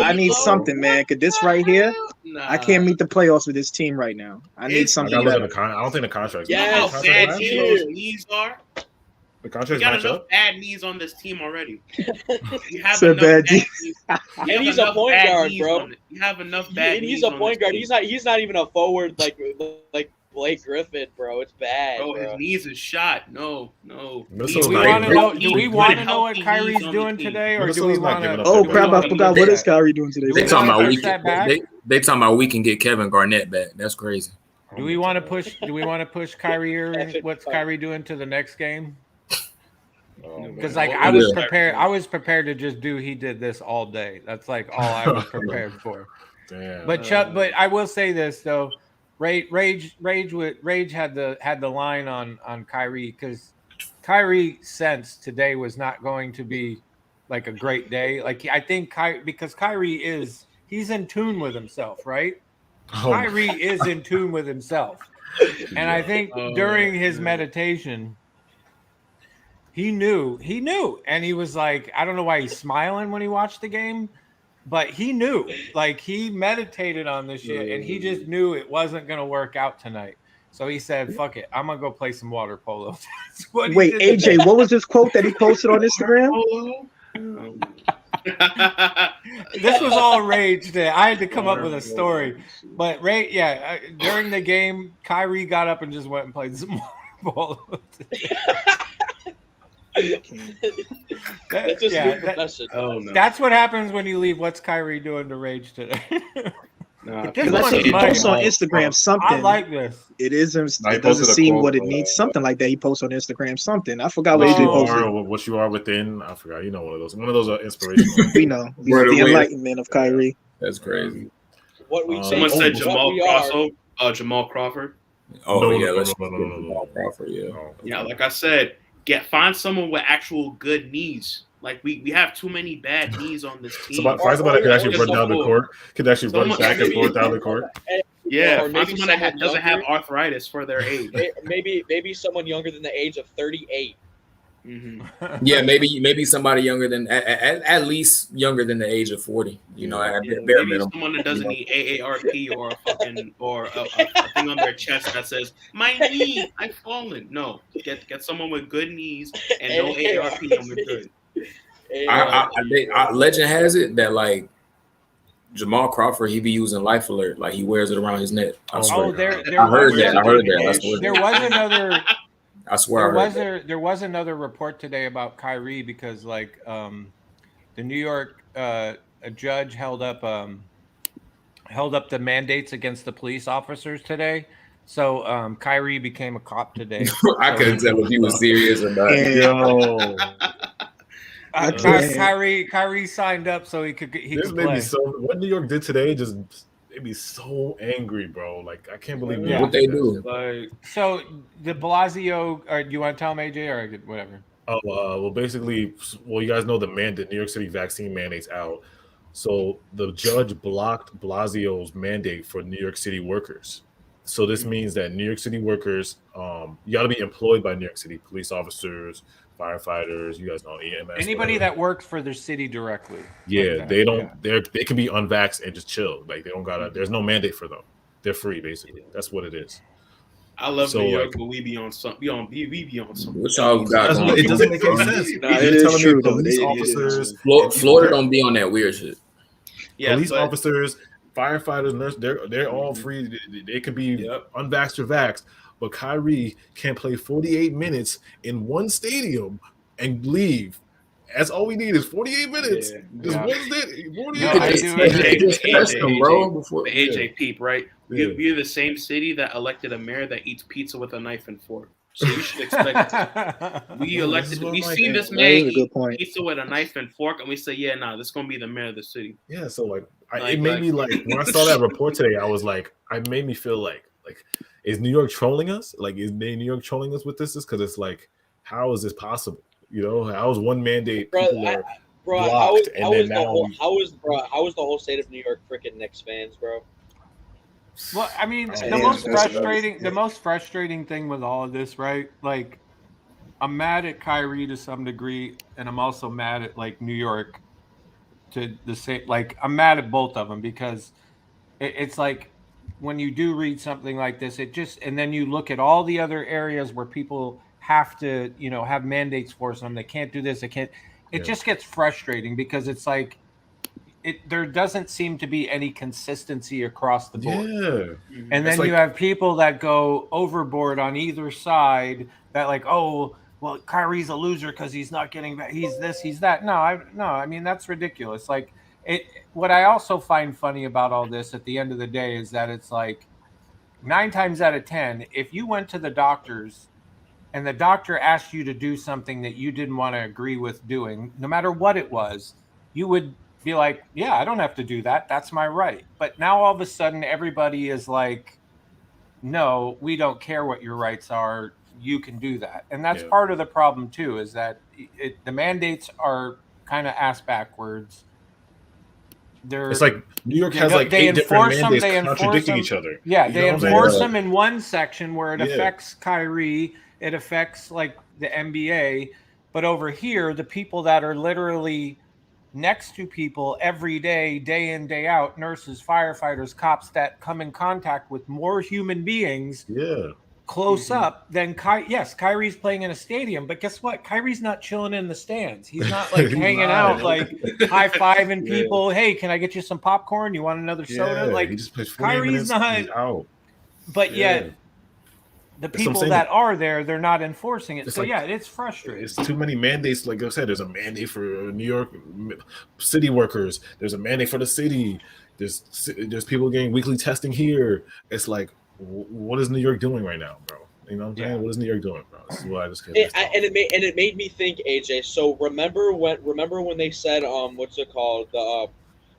H: I need something, man. Cause this right here, I can't meet the playoffs with this team right now. I need something.
B: I don't think the contract's.
D: Yeah, how bad D'Lo's knees are.
B: The contract's
D: got
B: match
D: enough
B: up.
D: bad knees on this team already. You have
H: so
D: enough
H: bad
D: knees.
F: And he's a point guard, bro.
D: You have enough bad
F: and
D: knees.
F: He's a point guard. He's not even a forward like Blake Griffin, bro. It's bad.
D: Bro, his knees is shot. No.
C: Do we want to know what Kyrie's doing today, or do we want to?
H: Oh crap! I forgot. What is Kyrie doing today?
E: They talking about we can get Kevin Garnett back. That's crazy.
C: Do we want to push? Do we want to push Kyrie Irving? What's Kyrie doing to the next game? Because I was prepared to just do. He did this all day. That's like all I was prepared for.
B: Damn.
C: But I will say this though. Rage had the line on Kyrie because Kyrie sensed today was not going to be like a great day. Like I think because Kyrie he's in tune with himself, right? Kyrie is in tune with himself, and I think during his meditation, he knew, and he was like, I don't know why he's smiling when he watched the game. But he knew, like he meditated on this shit, and he just knew it wasn't gonna work out tonight. So he said, "Fuck it, I'm gonna go play some water polo."
H: Wait, AJ, what was this quote that he posted on Instagram?
C: This was all Rage today. I had to come up with a story, but during the game, Kyrie got up and just went and played some water polo. That's what happens when you leave. What's Kyrie doing to Rage today?
H: Because I think he posts on Instagram something.
C: I like this.
H: It doesn't seem what it needs. Something like that. He posts on Instagram something. I forgot what he posted.
B: What you are within. I forgot. You know, one of those are inspirational.
H: We know the enlightenment of Kyrie.
E: That's crazy.
F: What we
D: someone said Jamal Crawford.
E: Let's Crawford.
D: Yeah, like I said, find someone with actual good knees. Like we have too many bad knees on this team.
B: Find somebody that can actually run down the court. Can actually run back and forth down the court.
D: Yeah, or maybe someone that doesn't have arthritis for their age.
F: Maybe someone younger than the age of 38.
E: Mm-hmm. Yeah, maybe somebody younger than at least younger than the age of 40.
D: Maybe someone that doesn't need AARP or a thing on their chest that says "my knee, I've fallen." No, get someone with good knees and no AARP, and we're good.
E: Legend has it that like Jamal Crawford, he be using Life Alert, like he wears it around his neck. I heard that.
C: There was another.
E: I swear.
C: There was another report today about Kyrie because like the New York a judge held up the mandates against the police officers today. So Kyrie became a cop today.
E: I couldn't tell if he was serious or not.
B: Yo.
C: Kyrie signed up so he could play.
B: What New York did today just made me so angry, bro. Like I can't believe
E: what they do.
C: So the Blasio, or do you want to tell them, AJ, or whatever?
B: Well, basically, you guys know the New York City vaccine mandate's out. So the judge blocked Blasio's mandate for New York City workers. So this means that New York City workers, you got to be employed by New York City police officers, firefighters, you guys know EMS.
C: Anybody that works for their city directly.
B: Yeah, like they don't. Yeah. They can be unvaxxed and just chill. Like they don't gotta. There's no mandate for them. They're free, basically. That's what it is.
D: I love New York, but we be on some. We be on some.
E: Which y'all got?
B: It doesn't make any sense.
H: It is true.
B: Police officers,
E: Florida don't be on that weird shit.
B: Yeah, police officers, firefighters, nurses, they're all free. They could be unvaxxed or vaxxed. But Kyrie can't play 48 minutes in one stadium and leave. That's all we need is 48 minutes. Just Wednesday, 48 minutes.
D: AJ Peep, right? We're the same city that elected a mayor that eats pizza with a knife and fork. So you should expect we seen this man eat pizza with a knife and fork, and we say, this is gonna be the mayor of the city.
B: Yeah, so it made me like when I saw that report today, I was like, it made me feel like is New York trolling us? Like, is New York trolling us with this? Because it's like, how is this possible? You know, how is one mandate?
F: How is the whole state of New York freaking Knicks fans, bro?
C: Well, I mean, the most frustrating thing with all of this, right? Like, I'm mad at Kyrie to some degree, and I'm also mad at like New York to the same. Like, I'm mad at both of them because it's like, when you do read something like this, and then you look at all the other areas where people have to, have mandates for them. They can't do this. They can't. It just gets frustrating because it's like, there doesn't seem to be any consistency across the board.
B: Yeah.
C: And then you have people that go overboard on either side that like, oh, well, Kyrie's a loser because he's not getting back. He's this, he's that. No, I mean, that's ridiculous. Like, what I also find funny about all this at the end of the day is that it's like 9 times out of 10, if you went to the doctors and the doctor asked you to do something that you didn't want to agree with doing, no matter what it was, you would be like, yeah, I don't have to do that. That's my right. But now all of a sudden everybody is like, no, we don't care what your rights are. You can do that. And that's part of the problem too, is that the mandates are kind of ass backwards.
B: It's like New York has like 8 different mandates contradicting each other.
C: Yeah, they enforce them in one section where it affects Kyrie, it affects like the NBA, but over here, the people that are literally next to people every day, day in, day out, nurses, firefighters, cops that come in contact with more human beings close up than Kyrie's playing in a stadium, but guess what? Kyrie's not chilling in the stands. He's not like hanging out, like high-fiving people. Hey, can I get you some popcorn? You want another soda? Like,
B: he just plays
C: Kyrie's not out. But yet the people that are there, they're not enforcing it. So it's frustrating.
B: It's too many mandates. Like I said, there's a mandate for New York city workers. There's a mandate for the city. There's people getting weekly testing here. It's like, what is New York doing right now, bro? You know what I'm saying? What is New York doing, bro? This is what I just can't
F: it made me think, AJ. So remember when they said what's it called,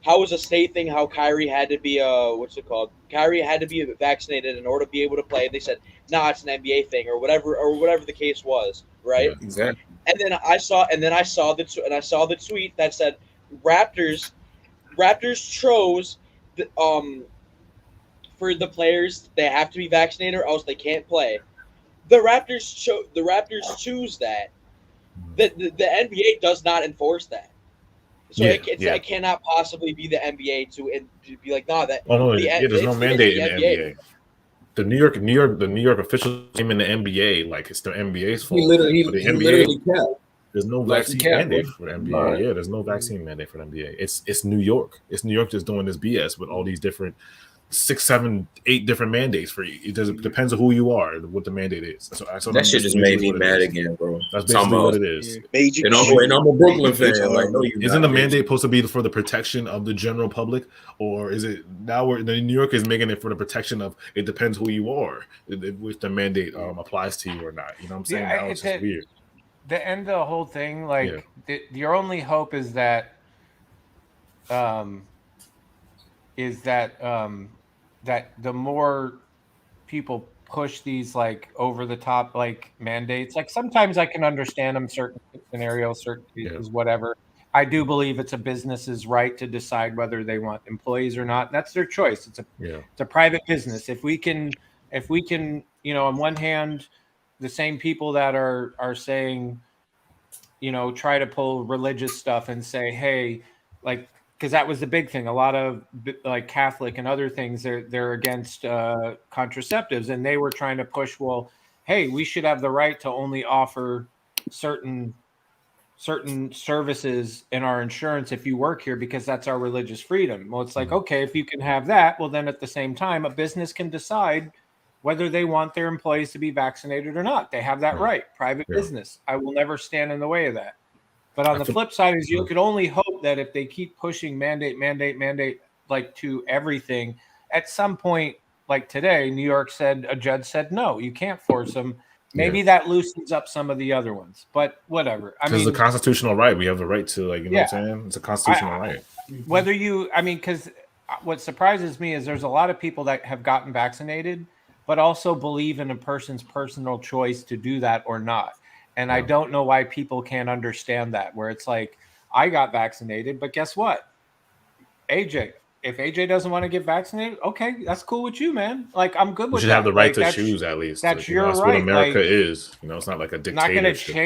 F: how was a state thing? How Kyrie had to be what's it called? Kyrie had to be vaccinated in order to be able to play. They said, "Nah, it's an NBA thing," or whatever the case was, right?
E: Yeah, exactly.
F: And then I saw the tweet that said, Raptors chose for the players they have to be vaccinated or else they can't play. The Raptors choose that. The NBA does not enforce that. So it cannot possibly be the NBA to be like, nah, that.
B: Oh no, there's no mandate in the NBA. The New York officials came in the NBA like it's the NBA's fault.
E: He literally kept.
B: There's no vaccine mandate for the NBA. Right. Yeah, there's no vaccine mandate for the NBA. It's New York. It's New York just doing this BS with all these different 6, 7, 8 different mandates for you. It depends on who you are, what the mandate is. So
E: that shit just made me mad again, bro.
B: That's basically what it is.
E: And I'm a Brooklyn fan. Like, no,
B: isn't the mandate supposed to be for the protection of the general public, or is it now where the New York is making it for the protection of? It depends who you are, if the mandate applies to you or not. You know what I'm saying? Now it's just weird.
C: The end of the whole thing, like your only hope is that, that the more people push these like over the top like mandates, like sometimes I can understand them, certain scenarios, certain cases, whatever. I do believe it's a business's right to decide whether they want employees or not. That's their choice. It's a private business. If we can, on one hand, the same people that are saying, try to pull religious stuff and say, hey, like, because that was the big thing. A lot of like Catholic and other things, they're against contraceptives, and they were trying to push, well, hey, we should have the right to only offer certain services in our insurance if you work here because that's our religious freedom. Well, it's like, okay, if you can have that, well, then at the same time, a business can decide whether they want their employees to be vaccinated or not. They have that right. Private business. I will never stand in the way of that. But on the flip side is you could only hope that if they keep pushing mandate, like to everything, at some point, like today, a judge said, no, you can't force them. Maybe that loosens up some of the other ones, but whatever. I mean,
B: it's a constitutional right. We have the right to, like, you know what I'm saying? It's a constitutional right.
C: Whether because what surprises me is there's a lot of people that have gotten vaccinated, but also believe in a person's personal choice to do that or not. And I don't know why people can't understand that, where it's like, I got vaccinated, but guess what? If AJ doesn't want to get vaccinated, okay, that's cool with you, man. Like, I'm good with that.
B: You should have the right to choose, at least.
C: That's your right.
B: That's what America is. It's not like a dictatorship.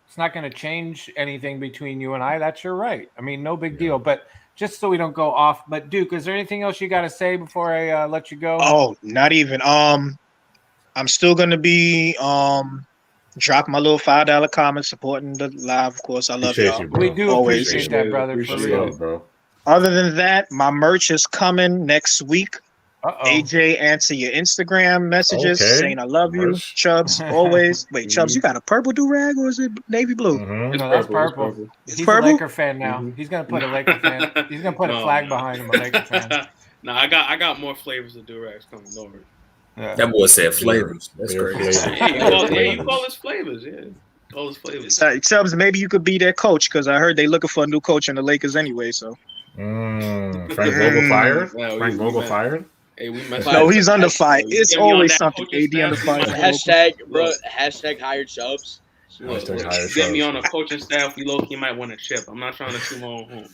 C: It's not going to change anything between you and I. That's your right. I mean, no big deal. But just so we don't go off. But Duke, is there anything else you got to say before I let you go?
H: Oh, not even. I'm still going to be drop my little $5 comment supporting the live. Of course, I love y'all.
C: We do always appreciate that, brother.
B: Appreciate bro.
H: Other than that, my merch is coming next week. AJ, answer your Instagram messages saying I love you. Chubbs, always. Wait, Chubbs, you got a purple do-rag or is it navy blue?
C: No, that's purple. He's a Laker fan now. He's gonna put a Laker fan. He's gonna put a flag behind him. A Laker fan.
D: No, I got more flavors of do-rags coming over.
E: Yeah. That boy said flavors. That's crazy.
D: You call us flavors, All his flavors.
H: Chubbs, maybe you could be their coach because I heard they looking for a new coach in the Lakers anyway. So.
B: Frank Vogel fired. Frank Vogel fired.
D: Hey,
H: no, he's under fire. It's always something. AD under fire.
F: Hashtag hired Chubbs.
D: Get me on a coaching staff. We low-key might win a chip. I'm not trying to toot my own home.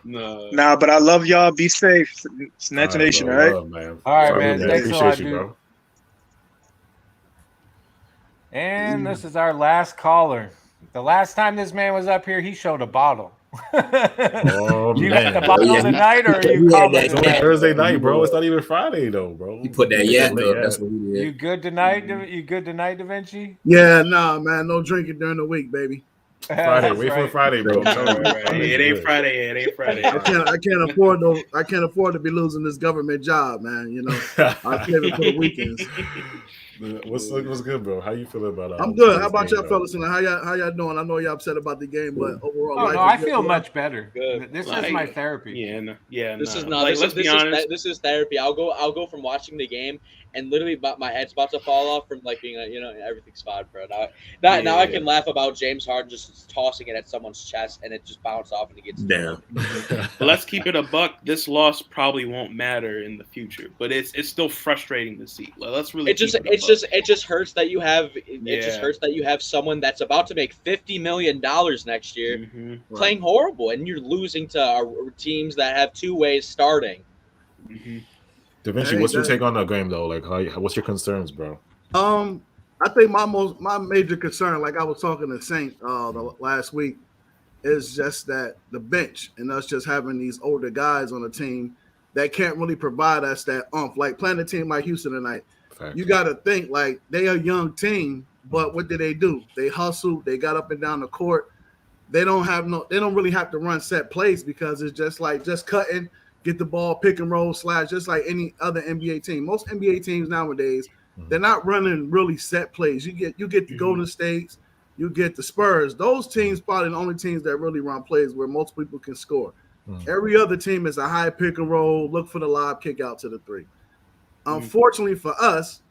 H: Nah, but I love y'all. Be safe. It's Nets Nation, all right?
C: All right, man. Thanks a lot, dude. Bro. And this is our last caller. The last time this man was up here, he showed a bottle. You got the bottle tonight, or are you calling it?
B: It's only Thursday night, bro. It's not even Friday, though, bro.
E: You put that up. That's what he did.
C: You good tonight? You good tonight, Da Vinci?
I: Yeah, nah, man. No drinking during the week, baby.
B: Friday, wait for Friday, bro.
D: It ain't Friday. It ain't Friday.
I: I can't afford to be losing this government job, man. I save it for the weekends.
B: What's good, bro? How you feeling about
I: I'm good. How about y'all fellas? How y'all doing? I know y'all upset about the game, but overall,
C: I feel much better. Good. This is my therapy.
F: This is therapy. I'll go from watching the game and literally my head's about to fall off from like being like, everything's fine, bro. Now I can laugh about James Harden just tossing it at someone's chest and it just bounced off and it gets
E: down.
D: Let's keep it a buck. This loss probably won't matter in the future, but it's still frustrating to see. Let's really. It
F: just hurts that you have just hurts that you have someone that's about to make $50 million next year playing horrible, and you're losing to teams that have two ways starting.
B: Da Vinci, what's your take on that game though? Like, what's your concerns, bro?
I: I think my major concern, like I was talking to Saint the last week, is just that the bench and us just having these older guys on the team that can't really provide us that oomph. Like playing a team like Houston tonight, you got to think like they are a young team, but what did they do? They hustled. They got up and down the court. They don't really have to run set plays because it's just cutting. Get the ball, pick and roll, slash, just like any other NBA team. Most NBA teams nowadays, they're not running really set plays. You get the Golden States, you get the Spurs. Those teams probably the only teams that really run plays where most people can score. Every other team is a high pick and roll, look for the lob, kick out to the three. Unfortunately for us,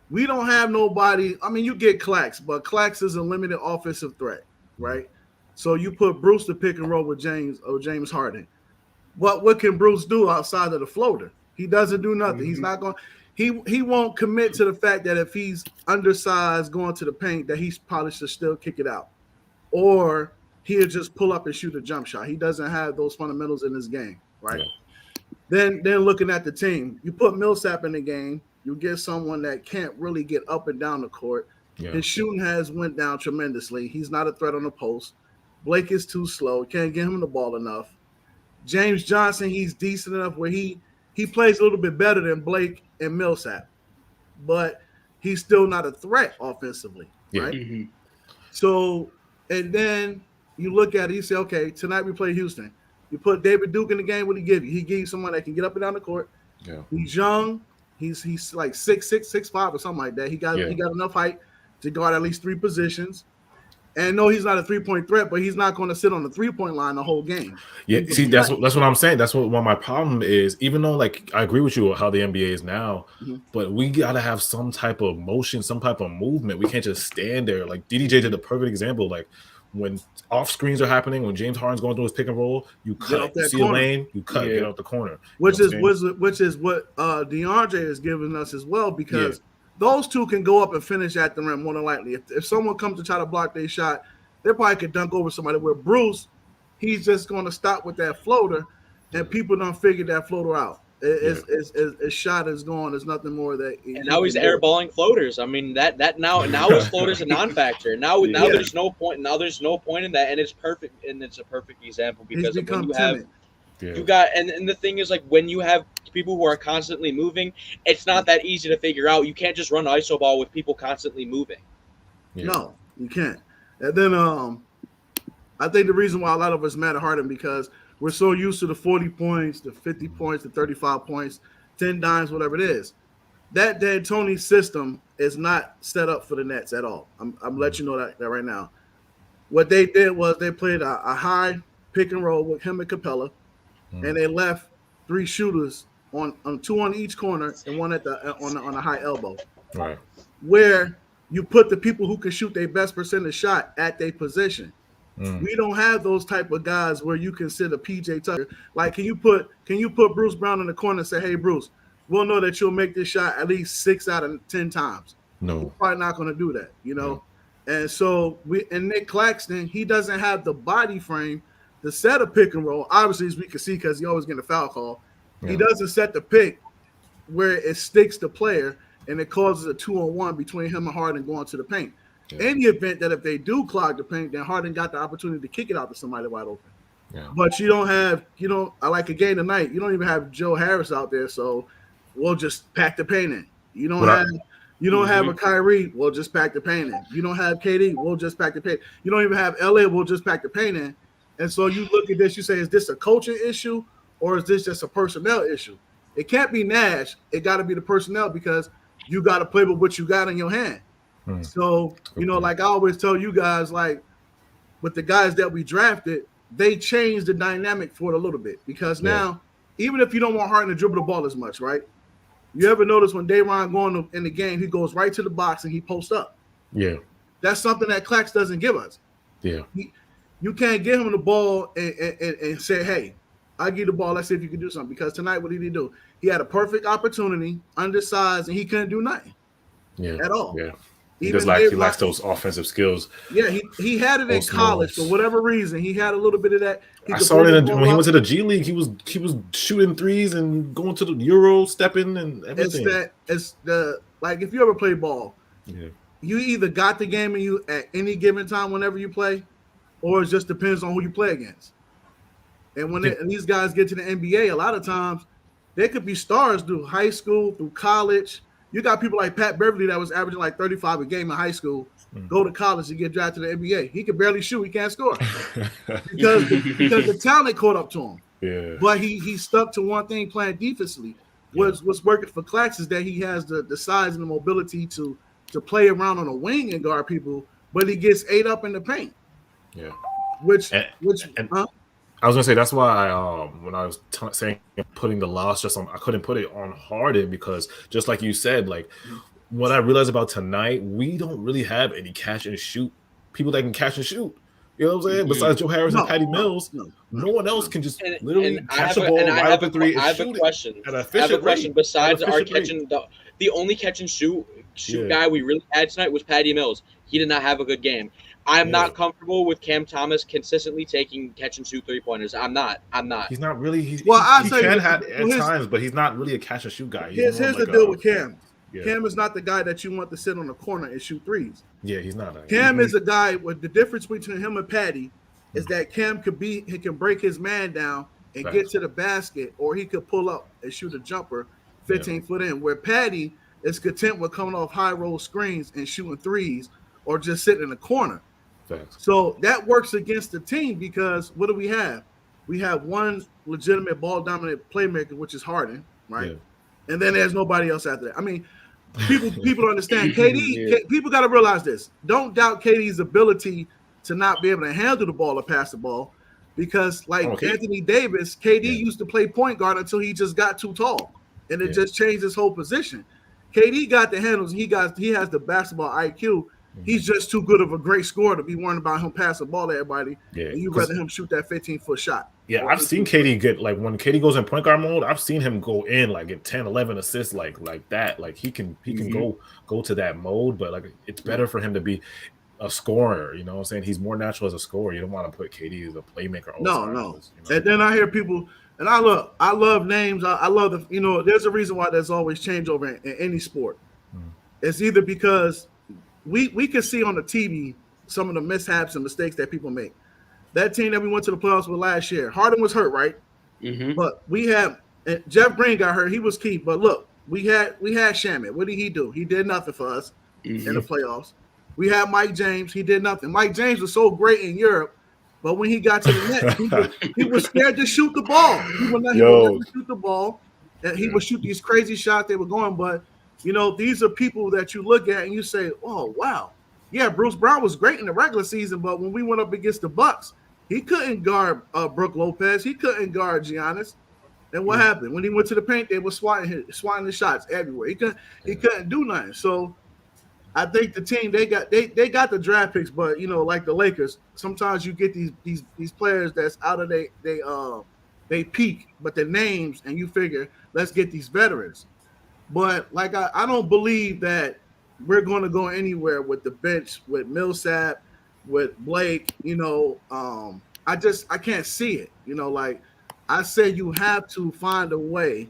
I: we don't have nobody. I mean, you get Clax, but Clax is a limited offensive threat, right? So you put Bruce to pick and roll with James Harden. What can Bruce do outside of the floater? He doesn't do nothing. He's not going. He won't commit to the fact that if he's undersized going to the paint, that he probably should still kick it out, or he'll just pull up and shoot a jump shot. He doesn't have those fundamentals in his game, right? Then looking at the team, you put Millsap in the game, you get someone that can't really get up and down the court. His shooting has went down tremendously. He's not a threat on the post. Blake is too slow. Can't get him the ball enough. James Johnson, he's decent enough where he plays a little bit better than Blake and Millsap, but he's still not a threat offensively, right? So, and then you look at it, you say, okay, tonight we play Houston. You put David Duke in the game, what did he give you? He gave you someone that can get up and down the court. He's young. He's like 6'6", 6'5", or something like that. He got enough height to guard at least three positions. And no, he's not a three-point threat, but he's not going to sit on the three-point line the whole game.
B: See, that's what I'm saying. That's what my problem is. Even though, like, I agree with you how the NBA is now, but we got to have some type of motion, some type of movement. We can't just stand there. Like, DDJ did a perfect example. Like, when off screens are happening, when James Harden's going through his pick and roll, you cut. You see a lane, you cut, get out the corner.
I: Which is what DeAndre is giving us as well, because those two can go up and finish at the rim more than likely. If someone comes to try to block their shot, they probably could dunk over somebody. Where Bruce, he's just going to stop with that floater, and people don't figure that floater out. His shot is gone. There's nothing more that.
F: And now he's airballing floaters. I mean that now his floater's a non-factor. Now there's no point. Now there's no point in that, and it's perfect. And it's a perfect example because when you have. You got and the thing is, like, when you have people who are constantly moving, it's not that easy to figure out. You can't just run ISO ball with people constantly moving.
I: No, you can't. And then I think the reason why a lot of us mad at Harden because we're so used to the 40 points, the 50 points, the 35 points, 10 dimes, whatever it is. That D'Antoni system is not set up for the Nets at all. I'm letting you know that right now. What they did was they played a high pick and roll with him and Capella. And they left three shooters on two on each corner and one at on a high elbow.
B: Right.
I: Where you put the people who can shoot their best percentage shot at their position. We don't have those type of guys where you consider PJ Tucker. Like, can you put Bruce Brown in the corner and say, hey, Bruce, we'll know that you'll make this shot at least 6 out of 10 times.
B: No.
I: We're probably not going to do that, you know? Yeah. And so Nick Claxton, he doesn't have the body frame to set a pick and roll. Obviously, as we can see, because he always getting a foul call. He doesn't set the pick where it sticks the player and it causes a 2-on-1 between him and Harden going to the paint. In the event that if they do clog the paint, then Harden got the opportunity to kick it out to somebody wide open. But you don't have, I like a game tonight, you don't even have Joe Harris out there, so we'll just pack the paint in. You don't have a Kyrie, we'll just pack the paint in. You don't have KD, we'll just pack the paint. You don't even have LA, we'll just pack the paint in. And so you look at this, you say, is this a coaching issue or is this just a personnel issue? It can't be Nash. It got to be the personnel because you got to play with what you got in your hand. So, like I always tell you guys, like with the guys that we drafted, they changed the dynamic for it a little bit because now, even if you don't want Harden to dribble the ball as much, right? You ever notice when Dayron going in the game, he goes right to the box and he posts up.
B: Yeah.
I: That's something that Clax doesn't give us.
B: Yeah.
I: You can't give him the ball and say, hey, I'll give you the ball. Let's see if you can do something. Because tonight, what did he do? He had a perfect opportunity, undersized, and he couldn't do nothing.
B: Yeah.
I: At all.
B: Yeah. He lacks those offensive skills.
I: Yeah, he had it in college for whatever reason. He had a little bit of that.
B: I saw it when he went to the G League. He was shooting threes and going to the Euro, stepping and everything.
I: It's like if you ever play ball, you either got the game in you at any given time whenever you play, or it just depends on who you play against. And when these guys get to the NBA, a lot of times they could be stars through high school, through college. You got people like Pat Beverly that was averaging like 35 a game in high school, go to college and get drafted to the NBA. He can barely shoot. He can't score because the talent caught up to him.
B: Yeah.
I: But he stuck to one thing, playing defensively. What's working for Clax is that he has the size and the mobility to play around on a wing and guard people, but he gets ate up in the paint.
B: Yeah.
I: I
B: was gonna say that's why when I was saying putting the loss just on, I couldn't put it on Harden because just like you said, like what I realized about tonight, we don't really have any catch and shoot people that can catch and shoot. You know what I'm saying? Besides Joe Harris and Patty Mills, no one else can just literally catch the ball right up the three and shoot it. I have a question.
F: Besides our catching, the only catch and shoot guy we really had tonight was Patty Mills. He did not have a good game. I'm not comfortable with Cam Thomas consistently taking catch and shoot 3-pointers. I'm not.
B: He's not really. He
I: can
B: have at times, but he's not really a catch and shoot guy.
I: Here's the deal with Cam. Yeah. Cam is not the guy that you want to sit on the corner and shoot threes.
B: Yeah, he's not.
I: Cam is a guy with the difference between him and Patty is that Cam he can break his man down and get to the basket, or he could pull up and shoot a jumper 15 foot in. Where Patty is content with coming off high roll screens and shooting threes, or just sitting in the corner. So that works against the team because what do we have? We have one legitimate ball dominant playmaker, which is Harden, right? Yeah. And then there's nobody else after that. I mean, people don't understand. KD, people got to realize this. Don't doubt KD's ability to not be able to handle the ball or pass the ball because like Anthony Davis, KD used to play point guard until he just got too tall and it just changed his whole position. KD got the handles. He has the basketball IQ. He's just too good of a great scorer to be worrying about him passing the ball to everybody. Yeah, and you'd rather him shoot that 15-foot shot.
B: Yeah, I've seen KD get like when KD goes in point guard mode, I've seen him go in like get 10, 11 assists like that. Like he can go to that mode, but like it's better for him to be a scorer. You know what I'm saying? He's more natural as a scorer. You don't want to put KD as a playmaker.
I: No. You know? And then I hear people, and I love names. I love there's a reason why there's always changeover in any sport. It's either because we can see on the TV some of the mishaps and mistakes that people make. That team that we went to the playoffs with last year, Harden was hurt, right? But we have Jeff Green got hurt. He was key. But look, we had Shamet. What did he do? He did nothing for us in the playoffs. We had Mike James. He did nothing. Mike James was so great in Europe, but when he got to the net, he was scared to shoot the ball. He would not shoot the ball, and he would shoot these crazy shots they were going, but these are people that you look at and you say, oh, wow. Yeah, Bruce Brown was great in the regular season, but when we went up against the Bucks, he couldn't guard Brook Lopez. He couldn't guard Giannis. And what happened? When he went to the paint, they were swatting the shots everywhere. He couldn't do nothing. So I think the team, they got the draft picks, but, like the Lakers, sometimes you get these players that's out of they peak, but their names, and you figure, let's get these veterans. But like I don't believe that we're going to go anywhere with the bench, with Millsap, with Blake. I can't see it. Like I said, you have to find a way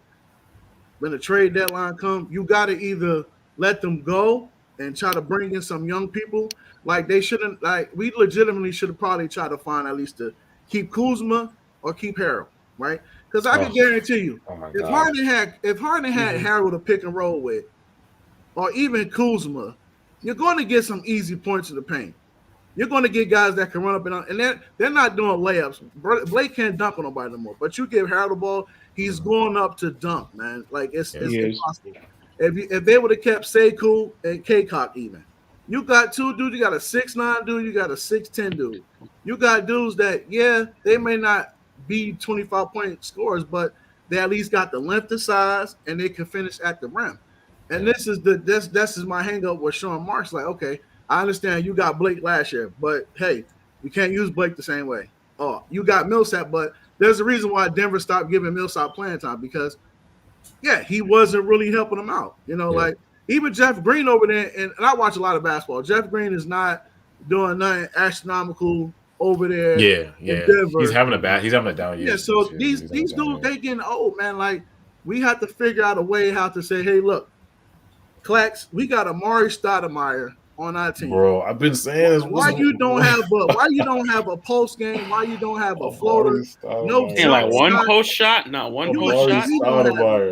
I: when the trade deadline comes. You got to either let them go and try to bring in some young people. Like they shouldn't. Like we legitimately should have probably tried to find at least to keep Kuzma or keep Harrell, right? Because I can guarantee you, if Harden had Harold to pick and roll with, or even Kuzma, you're going to get some easy points in the paint. You're going to get guys that can run up and they're not doing layups. Blake can't dunk on nobody no more. But you give Harold the ball, he's going up to dunk, man. Like it's impossible. If they would have kept Sekou and Kaycock even, you got two dudes. You got a 6'9" dude. You got a 6'10" dude. You got dudes that they may not be 25-point scorers, but they at least got the length and size, and they can finish at the rim. And this is my hang up with Sean Marks. Like, okay, I understand you got Blake last year, but hey, we can't use Blake the same way. Oh, you got Millsap, but there's a reason why Denver stopped giving Millsap playing time because, yeah, he wasn't really helping them out. Like even Jeff Green over there, and I watch a lot of basketball. Jeff Green is not doing nothing astronomical over there.
B: Yeah. He's having a down year.
I: Yeah, so these dudes, they getting old, man. Like, we have to figure out a way how to say, hey, look, Clax, we got Amari Stoudemire on our team.
B: Bro, I've been saying this.
I: Why you don't have a post game? Why you don't have a floater? No,
D: like one post shot, not one post shot.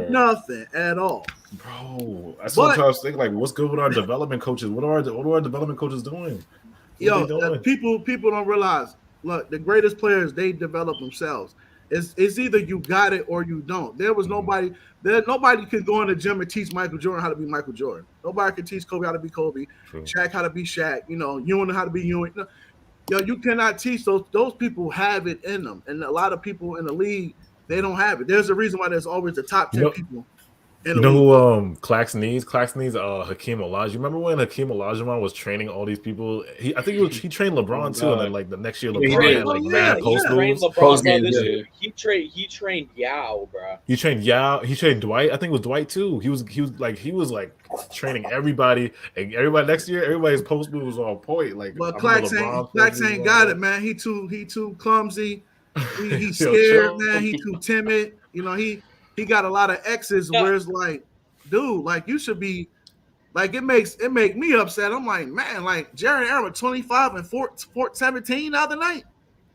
I: Nothing at all.
B: Bro, that's what I'm trying to think. Like, what's good with our development coaches? What are our development coaches doing?
I: People don't realize. Look, the greatest players, they develop themselves. It's either you got it or you don't. There was nobody could go in the gym and teach Michael Jordan how to be Michael Jordan. Nobody could teach Kobe how to be Kobe. True. Shaq how to be Shaq. Ewing how to be Ewing. You cannot teach those. Those people have it in them, and a lot of people in the league, they don't have it. There's a reason why there's always the top 10 people.
B: You know who Claxton needs? Claxton needs Hakeem Olajuwon. Remember when Hakeem Olajuwon was training all these people? He trained LeBron too, and then like the next year LeBron had like mad post moves.
F: He trained Yao, bro.
B: He trained Yao. He trained Dwight. I think it was Dwight too. He was training everybody, and everybody next year everybody's post move was on point. Like,
I: but Clax ain't got it, man. He too clumsy. He scared, man. He too timid. He got a lot of X's where it's like, dude, like you should be like it make me upset. I'm like, man, like Jared Allen 25 and 17 the other night.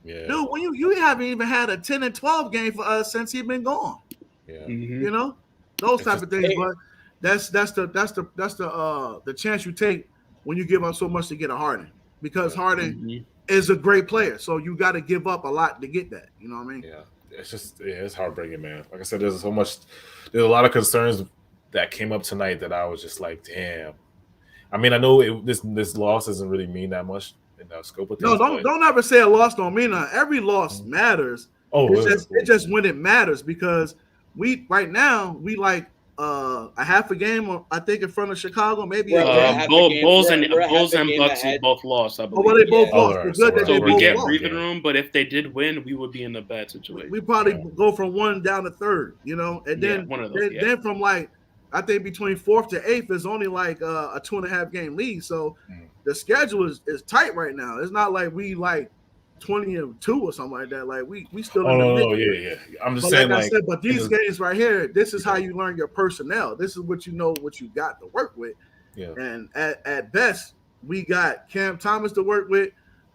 I: Yeah. Dude, when you haven't even had a 10 and 12 game for us since he's been gone.
B: Yeah.
I: Mm-hmm. Those type of things. But that's the chance you take when you give up so much to get a Harden. Because Harden is a great player. So you got to give up a lot to get that. You know what I mean?
B: Yeah. It's heartbreaking, man. Like I said, there's a lot of concerns that came up tonight that I was just like, damn. I mean, I know this loss doesn't really mean that much in the scope of things.
I: No, don't ever say a loss don't mean that. Every loss matters. It's just when it matters because right now we like a half a game, I think, in front of Chicago, maybe.
D: Bulls and Bucks both lost. I believe.
I: Well, they both lost.
D: So we get breathing room, but if they did win, we would be in a bad situation.
I: We probably go from 1 down to 3rd, and then then from like I think between 4th to 8th is only like a 2.5 game lead. So the schedule is tight right now. It's not like we like 20-2 or something like that. Like we still.
B: I'm just saying,
I: like I said, but these games right here, this is how you learn your personnel. This is what you know, what you got to work with.
B: Yeah.
I: And at best, we got Cam Thomas to work with,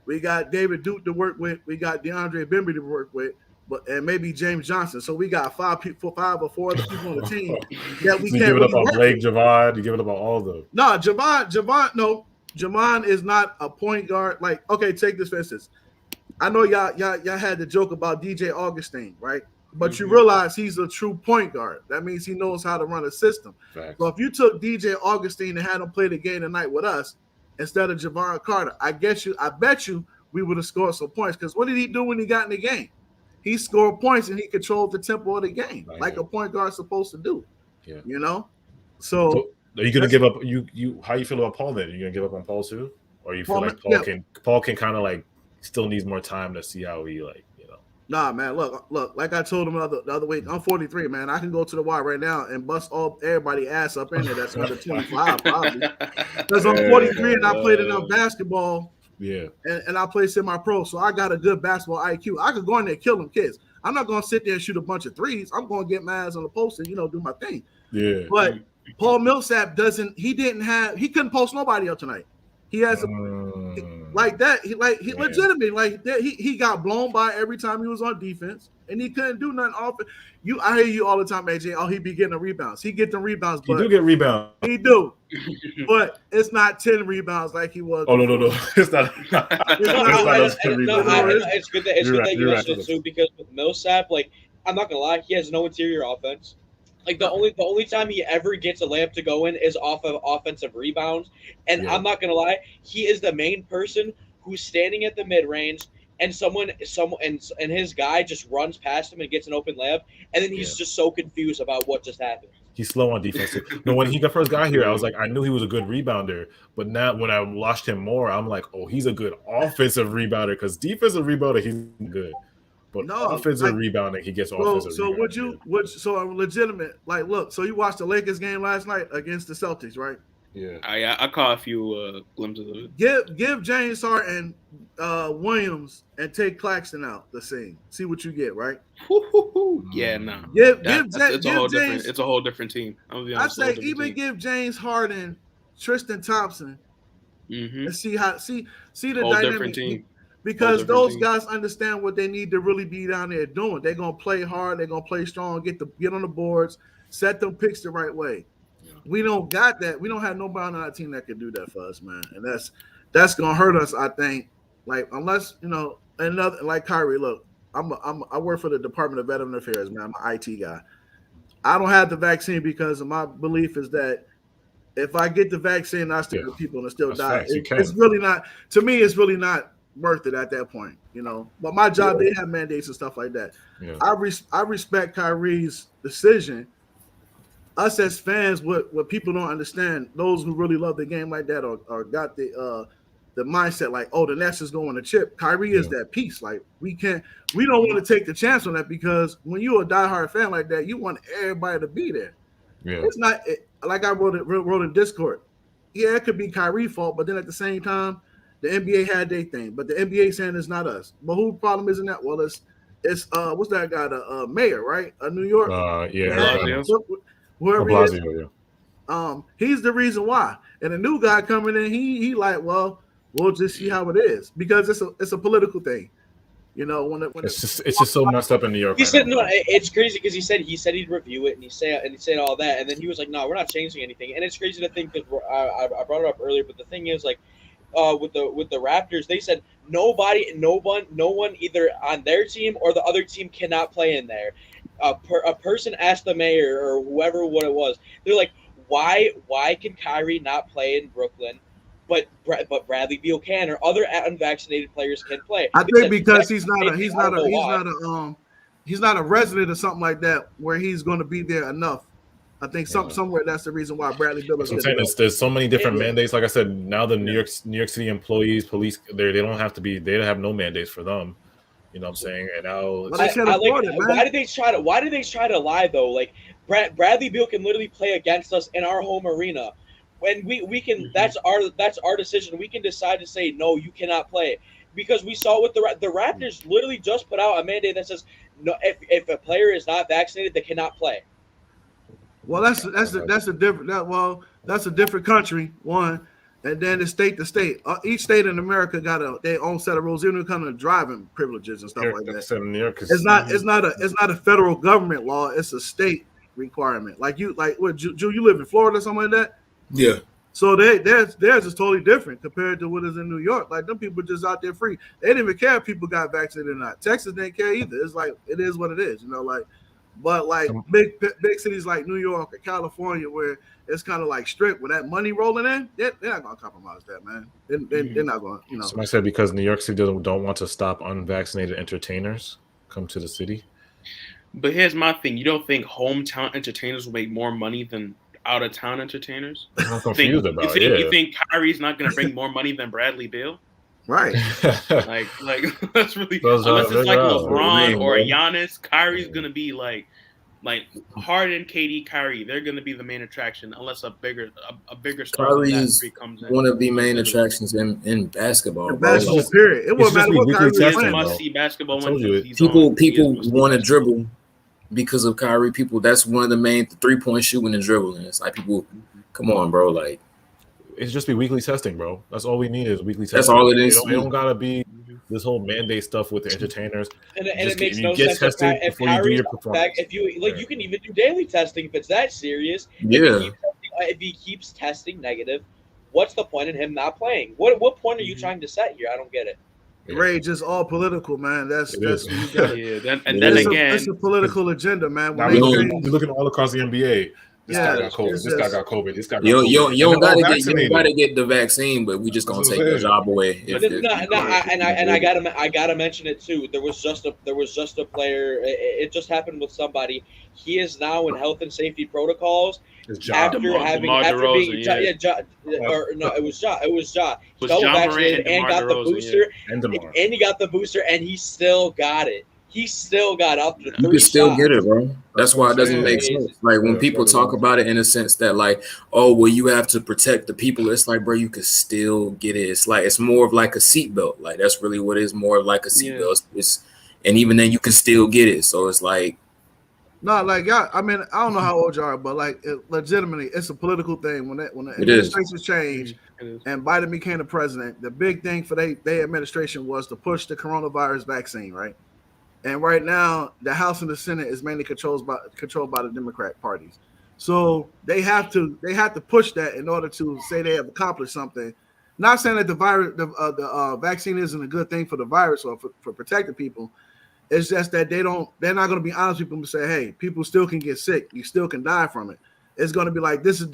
I: we got David Duke to work with, we got DeAndre Bembry to work with, and maybe James Johnson. So we got 5 or 4 other people on the team that we can't.
B: Give it up on Blake, Javon. You give it up on all of them.
I: No, Javon. No, Javon is not a point guard. Like, okay, take this for instance. I know y'all had the joke about DJ Augustine, right? But you realize he's a true point guard. That means he knows how to run a system.
B: Facts.
I: So if you took DJ Augustine and had him play the game tonight with us instead of Javon Carter, I bet you we would have scored some points. Because what did he do when he got in the game? He scored points and he controlled the tempo of the game, like a point guard's supposed to do.
B: Yeah.
I: So
B: are you gonna give up? You how you feel about Paul then? Are you gonna give up on Paul too, or you feel like Paul can kind of like still needs more time to see how he
I: Nah, man. Look. Like I told him the other week, I'm 43, man. I can go to the Y right now and bust everybody ass up in there. That's under 25, probably. Because I'm 43 and I played enough basketball.
B: Yeah.
I: And I play semi-pro, so I got a good basketball IQ. I could go in there and kill them kids. I'm not gonna sit there and shoot a bunch of threes. I'm gonna get my ass on the post and do my thing.
B: Yeah.
I: But Paul Millsap he couldn't post nobody up tonight. He has like that. He legitimately like that. He got blown by every time he was on defense, and he couldn't do nothing off. I hear you all the time, AJ. Oh, he be getting the rebounds. He get the rebounds. But
B: he do get rebounds.
I: He do, but it's not 10 rebounds like he was.
B: Oh no, it's not.
F: It's good that you mentioned it too, because with Millsap, like I'm not gonna lie, he has no interior offense. Like the only time he ever gets a layup to go in is off of offensive rebounds. And I'm not gonna lie, he is the main person who's standing at the mid range, and and his guy just runs past him and gets an open layup, and then he's just so confused about what just happened.
B: He's slow on defense. No, when he first got here, I was like, I knew he was a good rebounder, but now when I watched him more, I'm like, oh, he's a good offensive rebounder because defensive rebounder he's good, but offensive rebounding he gets offensive.
I: So so a legitimate look. So you watched the Lakers game last night against the Celtics, right?
B: Yeah,
D: I caught a few glimpses of it.
I: Give James Harden Williams and take Claxton out the scene. See what you get, right?
D: Yeah, no. It's a whole different team.
I: I say even give James Harden, Tristan Thompson, and see the
D: whole
I: dynamic.
D: Different team.
I: Because those guys understand what they need to really be down there doing. They're gonna play hard. They're gonna play strong. Get on the boards. Set them picks the right way. We don't got that. We don't have nobody on our team that can do that for us, man. And that's gonna hurt us, I think. Unless another like Kyrie. Look, I work for the Department of Veteran Affairs, man. I'm an IT guy. I don't have the vaccine because of my belief is that if I get the vaccine, I still get people and still die. It's really not. To me, it's really not worth it at that point, But my job, they have mandates and stuff like that. Yeah. I respect Kyrie's decision. Us as fans, what people don't understand, those who really love the game like that or got the mindset like, oh, the Nets is going to chip. Kyrie is that piece. Like we don't want to take the chance on that because when you're a diehard fan like that, you want everybody to be there. Yeah. It's not like I wrote in Discord. Yeah, it could be Kyrie's fault, but then at the same time, the NBA had their thing. But the NBA saying it's not us. But who problem isn't that? Well, it's what's that guy? The mayor, right? New York. Whoever he is, he's the reason why. And a new guy coming in, he like, well, we'll just see how it is because it's a political thing, When
B: it's just so messed up in New York.
F: He said no. It's crazy because he said he'd review it and he said all that, and then he was like, no, we're not changing anything. And it's crazy to think that I brought it up earlier, but the thing is like, with the Raptors, they said no one either on their team or the other team cannot play in there. A person asked the mayor or whoever what it was. They're like, why can Kyrie not play in Brooklyn, but Bradley Beal can, or other unvaccinated players can play?
I: I think because he's not a resident or something like that where he's going to be there enough. I think somewhere that's the reason why Bradley Beal is.
B: I'm saying there's so many different mandates. Like I said, now the New York City employees, police, they don't have to be. They have no mandates for them. You know what I'm saying? And now
F: why did they try to lie though? Like Bradley Beal can literally play against us in our home arena. When we can, that's our decision. We can decide to say no, you cannot play because we saw with the Raptors literally just put out a mandate that says no, if a player is not vaccinated, they cannot play.
I: Well, that's a different country. One. And then it's state to state. Each state in America got their own set of rules, even kind of driving privileges and stuff like that.
B: New York
I: it's not a federal government law. It's a state requirement. You live in Florida or something like that?
E: Yeah.
I: So theirs is totally different compared to what is in New York. Like them people just out there free. They didn't even care if people got vaccinated or not. Texas didn't care either. It's like it is what it is, But big cities like New York or California where it's kind of like strict with that money rolling in, they're not going to compromise that, man. They're not going to,
B: Somebody said because New York City don't want to stop unvaccinated entertainers come to the city.
D: But here's my thing. You don't think hometown entertainers will make more money than out-of-town entertainers?
B: I'm confused about it.
D: You think Kyrie's not going to bring more money than Bradley Beal?
I: Right.
D: like that's really unless it's like LeBron or Giannis, Kyrie's going to be like Harden, KD, Kyrie, they're going to be the main attraction unless a bigger star
E: Kyrie is comes in. One of the main attractions in basketball.
I: Basketball period. It won't matter what Kyrie is playing.
D: Must see basketball.
E: People want to dribble because of Kyrie. That's one of the main 3-point shooting and dribbling. It's like people, come on, bro. Like
B: it's just be weekly testing, bro. That's all we need is weekly testing.
E: That's all it is.
B: It don't gotta be this whole mandate stuff with the entertainers.
F: And it makes no sense if Kyrie, you can even do daily testing if it's that serious.
E: Yeah.
F: If he keeps testing negative, what's the point in him not playing? What point are you trying to set here? I don't get it.
I: Rage is all political, man. That's what you got.
D: Then again,
I: it's a political agenda, man.
B: We're looking all across the NBA. This guy got COVID. This guy got COVID. This guy got
E: you
B: COVID.
E: You don't gotta get the vaccine, but we just gonna take your job away.
F: I gotta mention it too. There was just a player. It just happened with somebody. He is now in health and safety protocols after being it was Ja. Double vaccinated and got the booster, and he got the booster, and he still got it. He still got up to 3
E: You can still
F: shots.
E: get it, bro. That's why it doesn't make sense. Like when people talk about it in a sense that like, oh, well, you have to protect the people. It's like, bro, you can still get it. It's like it's more of like a seatbelt. Like that's really what it is, more of like a seatbelt. It's and even then you can still get it. So it's like
I: I mean, I don't know how old you are, but like legitimately, it's a political thing. When the administrations changed and Biden became the president, the big thing for their administration was to push the coronavirus vaccine, right? And right now, the House and the Senate is mainly controlled by the Democrat parties. So they have to push that in order to say they have accomplished something. Not saying that the vaccine isn't a good thing for the virus or for protecting people. It's just that they're not going to be honest with people and say, hey, people still can get sick. You still can die from it. It's going to be like this is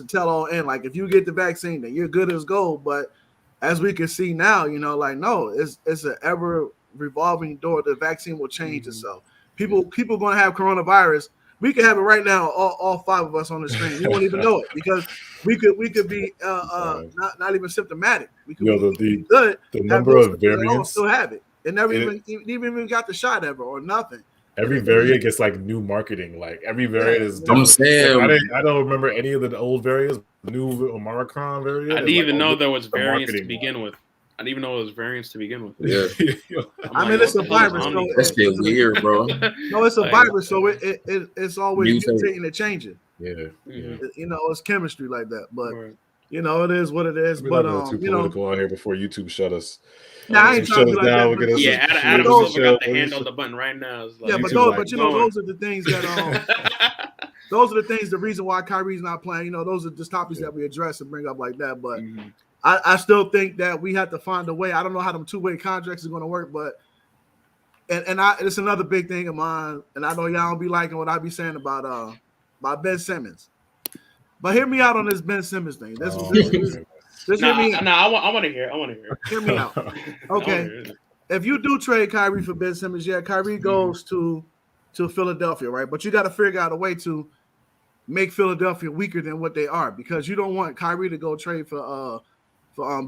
I: tell-all end. Like if you get the vaccine, then you're good as gold. But as we can see now, like no, it's an ever revolving door. The vaccine will change itself. People going to have coronavirus. We could have it right now, all 5 of us on the screen. We won't even know it because we could be not even symptomatic. We could be good.
B: The number of variants
I: still have it. It never even got the shot ever or nothing.
B: Every variant gets like new marketing. Like every variant is.
E: I'm saying
B: I don't remember any of the old variants. The new Omicron variant.
D: I didn't even know there was variants to begin with. I didn't even know it was variants to begin with.
E: Yeah.
I: I mean, it's a virus. So
E: that's weird, bro.
I: No, it's a virus, so it's always mutating and changing.
B: Yeah.
I: It's chemistry like that. But it is what it is.
B: We're not too political on here before YouTube shut us.
I: I ain't trying to be like that.
D: Adam Silver got the hand on the button right now.
I: Like, those are the things that those are the things. The reason why Kyrie's not playing. Those are just topics that we address and bring up like that. But I still think that we have to find a way. I don't know how them 2-way contracts are going to work, but it's another big thing of mine. And I know y'all don't be liking what I be saying about Ben Simmons. But hear me out on this Ben Simmons thing.
D: I want to hear.
I: Hear me out. Okay. If you do trade Kyrie for Ben Simmons, Kyrie goes to Philadelphia, right? But you got to figure out a way to make Philadelphia weaker than what they are because you don't want Kyrie to go trade for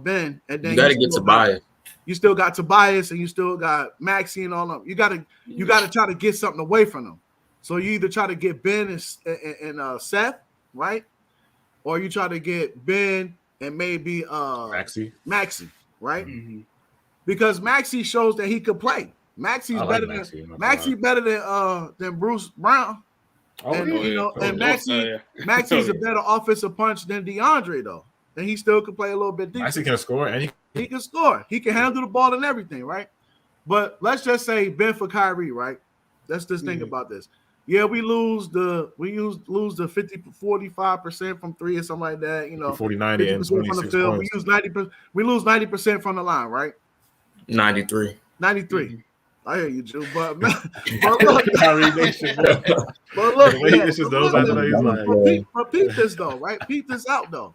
I: Ben, and then
E: you got to get Tobias.
I: You still got Tobias, and you still got Maxey and all of them. You got to try to get something away from them. So you either try to get Ben and Seth, right, or you try to get Ben and maybe Maxey, right? Mm-hmm. Because Maxey shows that he could play. Maxey's better than Bruce Brown. And Maxey's a better offensive punch than DeAndre though. And he still can play a little bit deeper.
B: Maxey can score and
I: he can score. He can handle the ball and everything, right? But let's just say Ben for Kyrie, right? Let's just think about this. Yeah, we lose the 45% from 3 or something like that.
B: 40-90 and 26
I: from the field.
B: Points.
I: We lose 90% from the line, right?
E: 93.
I: I hear you, Drew. But look,
B: Kyrie Nation.
I: But look, peep this though, right? Peep this out though.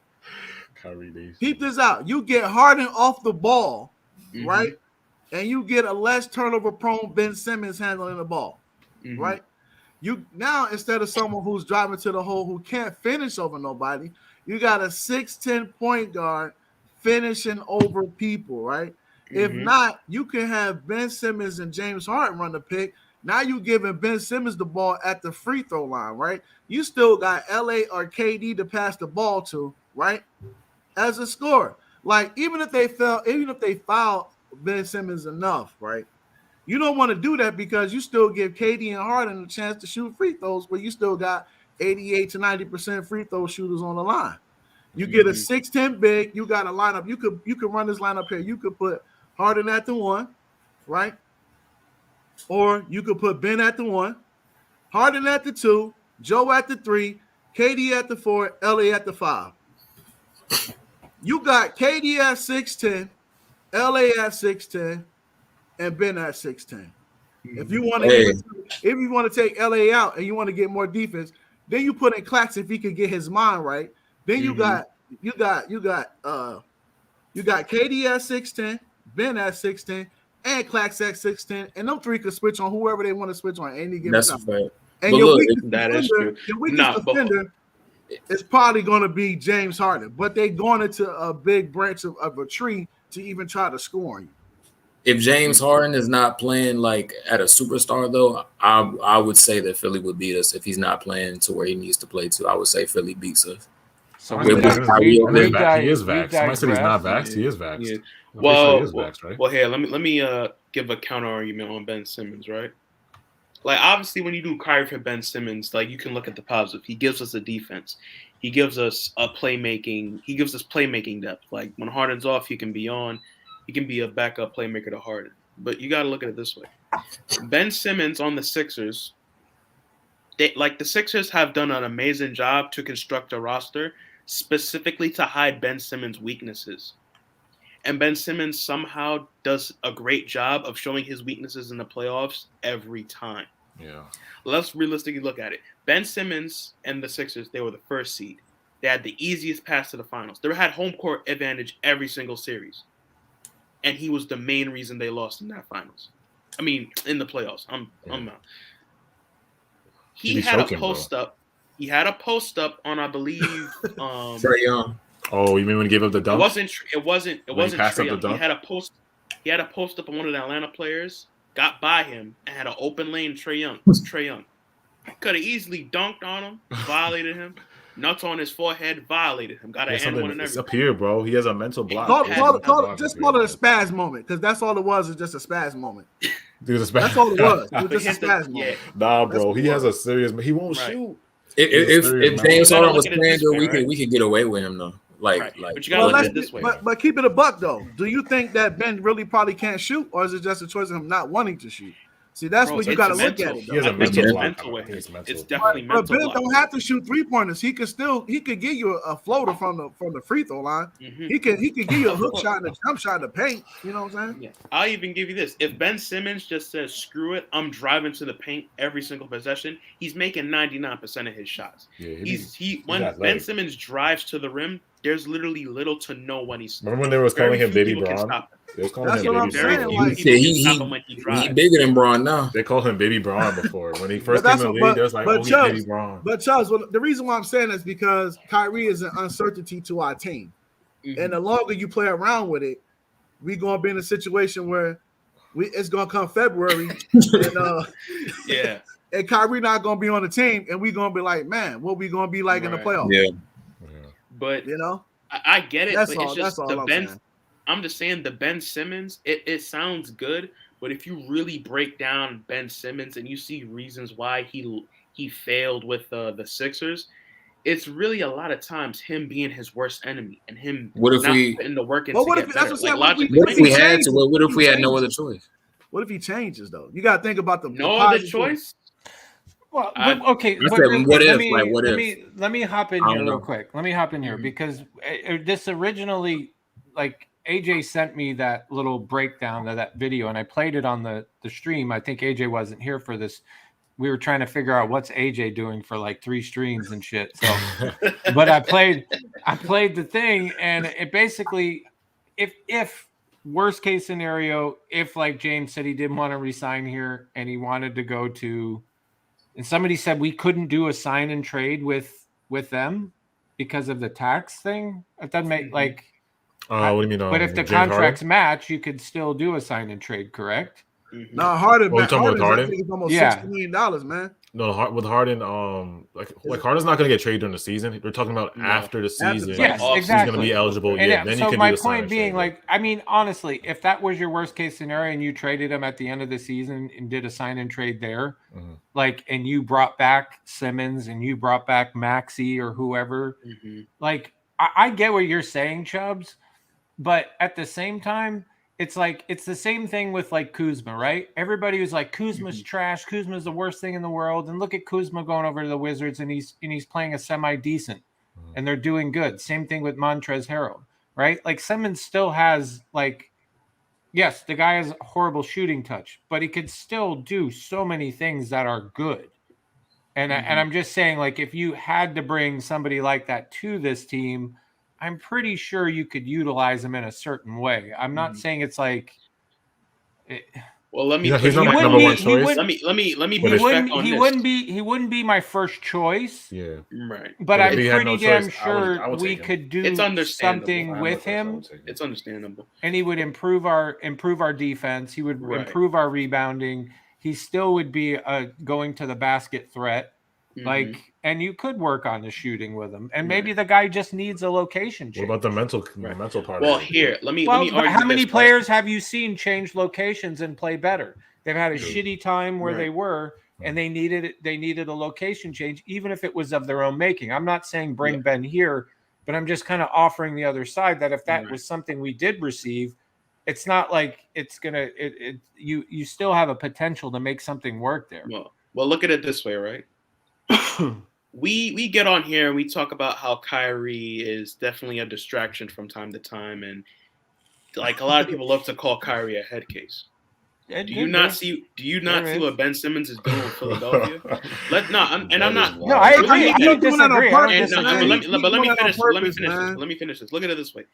B: Kyrie Nation.
I: Peep this out. You get Harden off the ball, right? And you get a less turnover prone Ben Simmons handling the ball, right? You now instead of someone who's driving to the hole who can't finish over nobody, you got a 6'10" point guard finishing over people, right? If not, you can have Ben Simmons and James Harden run the pick. Now you giving Ben Simmons the ball at the free throw line, right? You still got LA or KD to pass the ball to, right? As a scorer. Like even if they foul Ben Simmons enough, right? You don't want to do that because you still give KD and Harden a chance to shoot free throws, but you still got 88 to 90% free throw shooters on the line. You get a 6'10" big, you got a lineup. You could run this lineup here. You could put Harden at the 1, right? Or you could put Ben at the 1, Harden at the 2, Joe at the 3, KD at the 4, LA at the 5. You got KD at 6'10", LA at 6'10", and Ben at 6'10". If you want to take LA out and you want to get more defense, Then you put in Claxton if he could get his mind right. Then you got KD at 6'10", Ben at 6'10", and Clax at 6'10", and them three could switch on whoever they want to switch on any given time.
E: Right.
I: And
E: but
I: your
E: look,
I: weakest defender is probably going to be James Harden, but they're going into a big branch of a tree to even try to score on you.
E: If James Harden is not playing like at a superstar, though, I would say that Philly would beat us if he's not playing to where he needs to play to. I would say Philly beats us.
B: So he is vaxxed. Somebody said he's not vaxxed. He is vaxxed.
D: Yeah.
B: Well, he is vaxxed, right?
D: Well, here, let me give a counter argument on Ben Simmons, right? Like, obviously, when you do Kyrie for Ben Simmons, like, you can look at the positive. He gives us a defense. He gives us a playmaking. He gives us playmaking depth. Like, when Harden's off, he can be on. He can be a backup playmaker to Harden. But you got to look at it this way. Ben Simmons on the Sixers, the Sixers have done an amazing job to construct a roster specifically to hide Ben Simmons' weaknesses. And Ben Simmons somehow does a great job of showing his weaknesses in the playoffs every time.
B: Yeah.
D: Let's realistically look at it. Ben Simmons and the Sixers, they were the first seed. They had the easiest pass to the finals. They had home court advantage every single series. And he was the main reason they lost in that finals. I mean, in the playoffs. I'm out. He had a post up. He had a post up on, I believe,
E: Trae Young.
B: Oh, you mean when he gave up the dunk?
D: It wasn't Trae Young. He had a post up on one of the Atlanta players, got by him, and had an open lane. Trae Young could have easily dunked on him, violated him. Nuts on his forehead, violated him. Got an N1 and everything.
B: It's up here, bro. He has a mental block.
I: Just call it a spaz moment, because that's all it was. Is just a spaz moment.
B: That's
I: all it was. It was just a spaz moment.
B: Yeah. Nah, bro. He has a serious. He won't shoot.
E: If James Harden was playing good, we could get away with him though. But
D: you gotta look at it this way.
I: But keep it a buck though. Do you think that Ben really probably can't shoot, or is it just a choice of him not wanting to shoot? See, that's what you got to look at it.
B: He has a mental
D: way. It's definitely mental.
I: But Ben don't have to shoot 3-pointers. He could give you a floater from the free throw line.
D: Mm-hmm.
I: He could give you a hook shot and a jump shot in the paint. You know what I'm saying?
D: Yeah. I'll even give you this. If Ben Simmons just says screw it, I'm driving to the paint every single possession, he's making 99% of his shots.
B: Yeah,
D: when Ben Simmons drives to the rim, there's literally little to no when he's.
B: Remember when they was calling him Baby Braun?
I: That's what I'm saying.
E: He bigger than Braun now.
B: They called him Baby Braun before. When he first came in the league, they was like, he's Baby Braun.
I: But Chubbs, the reason why I'm saying is because Kyrie is an uncertainty to our team. Mm-hmm. And the longer you play around with it, we're going to be in a situation where it's going to come February. And Kyrie not going to be on the team. And we're going to be like, man, what we going to be like in the playoffs?
E: Yeah.
D: But, I get it. But it's just the Ben. I'm just saying the Ben Simmons, it sounds good, but if you really break down Ben Simmons and you see reasons why he failed with the Sixers, it's really a lot of times him being his worst enemy and him putting the work in to get better.
E: What if we had no other choice?
I: What if he changes though? You got to think about
D: no other choice.
C: Well, okay. Let me hop in here real quick. Let me hop in here because this originally, like, AJ sent me that little breakdown of that video, and I played it on the stream. I think AJ wasn't here for this. We were trying to figure out what's AJ doing for like 3 streams and shit. So, but I played the thing, and it basically, if worst case scenario, if like James said he didn't want to resign here and he wanted to go to, and somebody said we couldn't do a sign and trade with them because of the tax thing. It doesn't make like.
B: What do you mean?
C: But if the contracts match, you could still do a sign and trade, correct?
I: No, Harden.
B: Harden?
I: It's almost $60 million, man.
B: No, with Harden, like Harden's not going to get traded during the season. They're talking about after the season.
C: Yes, exactly. He's
B: going to be eligible.
C: And
B: then
C: so
B: you can
C: my
B: do
C: point being, like, I mean, honestly, if that was your worst case scenario and you traded him at the end of the season and did a sign and trade there, like, and you brought back Simmons and you brought back Maxey or whoever, like, I get what you're saying, Chubbs. But at the same time, it's like it's the same thing with like Kuzma, right? Everybody was like, Kuzma's trash. Kuzma's the worst thing in the world. And look at Kuzma going over to the Wizards, and he's playing a semi-decent, and they're doing good. Same thing with Montrezl Harrell, right? Like Simmons still has like, yes, the guy has a horrible shooting touch, but he could still do so many things that are good. And I'm just saying, like, if you had to bring somebody like that to this team, I'm pretty sure you could utilize them in a certain way. I'm not saying it's like.
D: Well, let me.
B: He's not my number one choice.
D: Let me.
C: He wouldn't be my first choice.
B: Yeah,
D: right.
C: But I'm pretty damn sure we could do something with him.
D: It's understandable,
C: and he would improve our defense. He would improve our rebounding. He still would be going to the basket threat. Like, and you could work on the shooting with him, and maybe the guy just needs a location change.
B: What about the mental part?
D: Well, here, let me argue
C: how many players have you seen change locations and play better? They've had a shitty time where they were, and they needed a location change, even if it was of their own making. I'm not saying bring Ben here, but I'm just kind of offering the other side that if that was something we did receive, it's not like it's gonna. You still have a potential to make something work there.
D: Well, look at it this way, right? we get on here and we talk about how Kyrie is definitely a distraction from time to time, and like a lot of people love to call Kyrie a head case. Do you not see what Ben Simmons is doing in Philadelphia? I'm not.
C: No, I agree. I don't disagree.
D: Let me finish this. Look at it this way: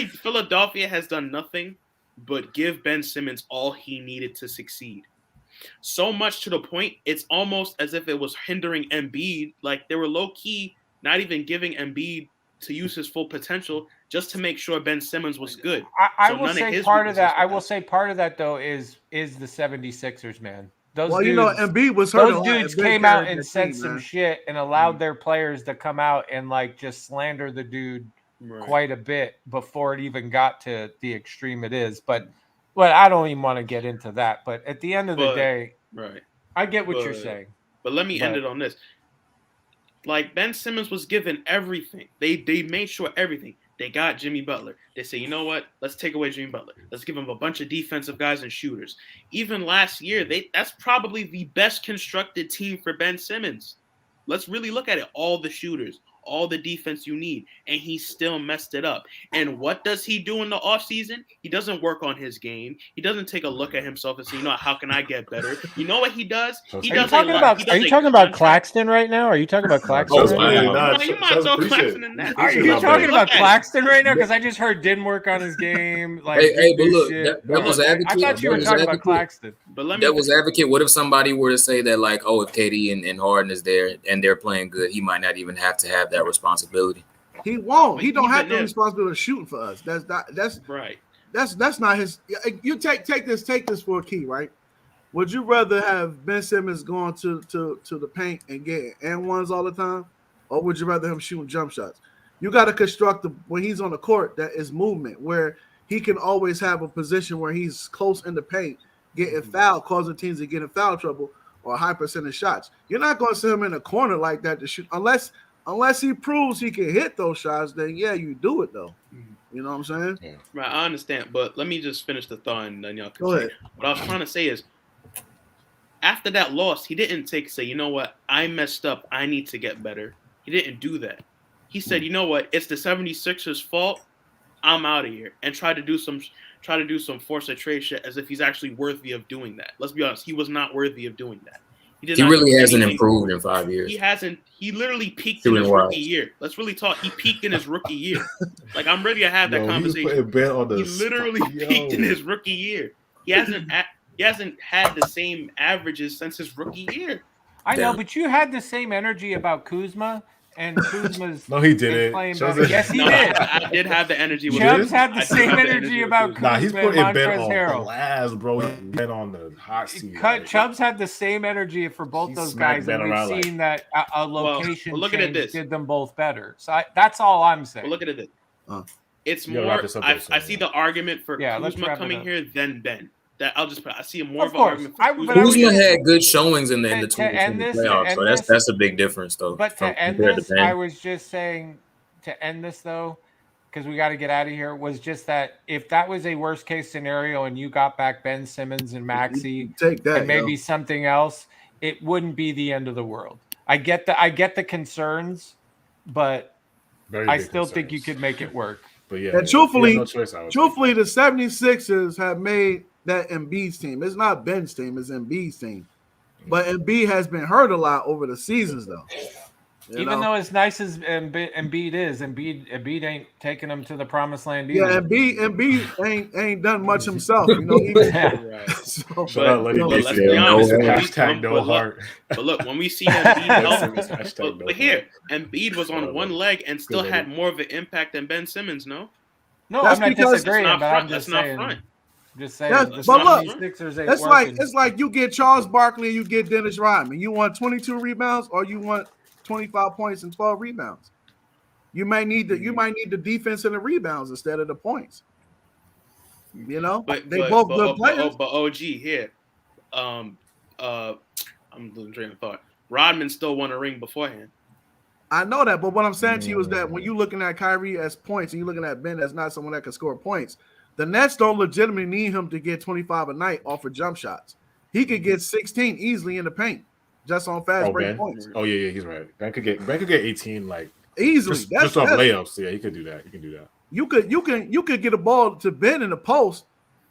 D: Philadelphia has done nothing but give Ben Simmons all he needed to succeed. So much to the point, it's almost as if it was hindering Embiid. Like they were low key, not even giving Embiid to use his full potential, just to make sure Ben Simmons was good.
C: I will say part of that though is the 76ers, man.
I: Embiid was hurt.
C: Those dudes came out and said some shit and allowed their players to come out and like just slander the dude quite a bit before it even got to the extreme it is. But I don't even want to get into that. But at the end of the day, I get what you're saying.
D: But let me end it on this. Like Ben Simmons was given everything. They made sure everything. They got Jimmy Butler. They say, you know what? Let's take away Jimmy Butler. Let's give him a bunch of defensive guys and shooters. Even last year, that's probably the best constructed team for Ben Simmons. Let's really look at it. All the shooters, all the defense you need, and he still messed it up. And what does he do in the offseason? He doesn't work on his game. He doesn't take a look at himself and say, you know, how can I get better? You know what he does?
C: Are you talking about Claxton right now? Are you talking about Claxton?
D: You might throw Claxton in that.
C: Are you talking about Claxton right now? Because I just heard didn't work on his game. Like,
E: hey, but look, that was advocate.
C: I thought you were talking about Claxton.
E: But that was advocate. What if somebody were to say that, like, oh, if KD and Harden is there and they're playing good, he might not even have to have that responsibility.
I: He won't. He don't have the responsibility of shooting for us. That's
D: right.
I: That's not his. You take this for a key, right? Would you rather have Ben Simmons going to the paint and get and ones all the time, or would you rather him shooting jump shots? You got to construct when he's on the court that is movement where he can always have a position where he's close in the paint, getting fouled, causing teams to get in foul trouble or high percentage shots. You're not going to send him in a corner like that to shoot unless he proves he can hit those shots. Then you do it though. You know what I'm saying?
D: Yeah. Right, I understand, but let me just finish the thought and then y'all can
I: go ahead.
D: What I was trying to say is, after that loss, he didn't say, you know what, I messed up, I need to get better. He didn't do that. He said, you know what, it's the 76ers' fault, I'm out of here, and try to do some force of trade shit as if he's actually worthy of doing that. Let's be honest, he was not worthy of doing that. He really hasn't improved in 5 years. He hasn't. He literally peaked in his rookie year. Let's really talk. He peaked in his rookie year. Like, I'm ready to have that conversation. He literally peaked in his rookie year. He hasn't had the same averages since his rookie year.
C: I know, but you had the same energy about Kuzma. And Kuzma's
B: no, he didn't.
C: Yes, he did.
D: I did have the energy.
C: Chubbs had the same energy about Kuzma.
B: Nah, he's putting Ben on
C: Harrell.
B: blast, bro. He's been on the hot seat.
C: Chubbs had the same energy for both those guys, and we've seen that a location change did them both better. So that's all I'm saying.
D: Well, look at this. It's more. I see the argument for Kuzma coming here than Ben. That I'll just put. I see more of an argument.
E: Kuzma had good showings in the 2020 playoffs, so that's a big difference, though.
C: But to end this, I was just saying to end this though, because we got to get out of here. Was just that if that was a worst case scenario and you got back Ben Simmons and Maxey and maybe something else, it wouldn't be the end of the world. I get the concerns, but I still think you could make it work.
B: But yeah,
I: and truthfully, the 76ers have made that Embiid's team. It's not Ben's team, it's Embiid's team. But Embiid has been hurt a lot over the seasons, though.
C: Even though as nice as Embiid is, Embiid ain't taking him to the promised land either.
I: Yeah, Embiid ain't done much himself, you know.
D: Right.
B: So, but let's be honest.
D: But look, when we see Embiid, but here, Embiid was on one leg and still had more of an impact than Ben Simmons. No,
C: I'm not disagreeing, but I'm just saying.
D: Front.
C: Just saying.
I: But look, it's like you get Charles Barkley, you get Dennis Rodman. You want 22 rebounds, or you want 25 points and 12 rebounds. You might need the defense and the rebounds instead of the points. You know, but both good players.
D: But OG here, I'm losing train of thought. Rodman still won a ring beforehand.
I: I know that, but what I'm saying to you is that when you're looking at Kyrie as points and you're looking at Ben as not someone that can score points, the Nets don't legitimately need him to get 25 a night off of jump shots. He could get 16 easily in the paint. Just on fast break points.
B: Oh yeah, he's right. Ben could get 18 like
I: easily.
B: Just off layups. Yeah, he could do that. You
I: could get a ball to Ben in the post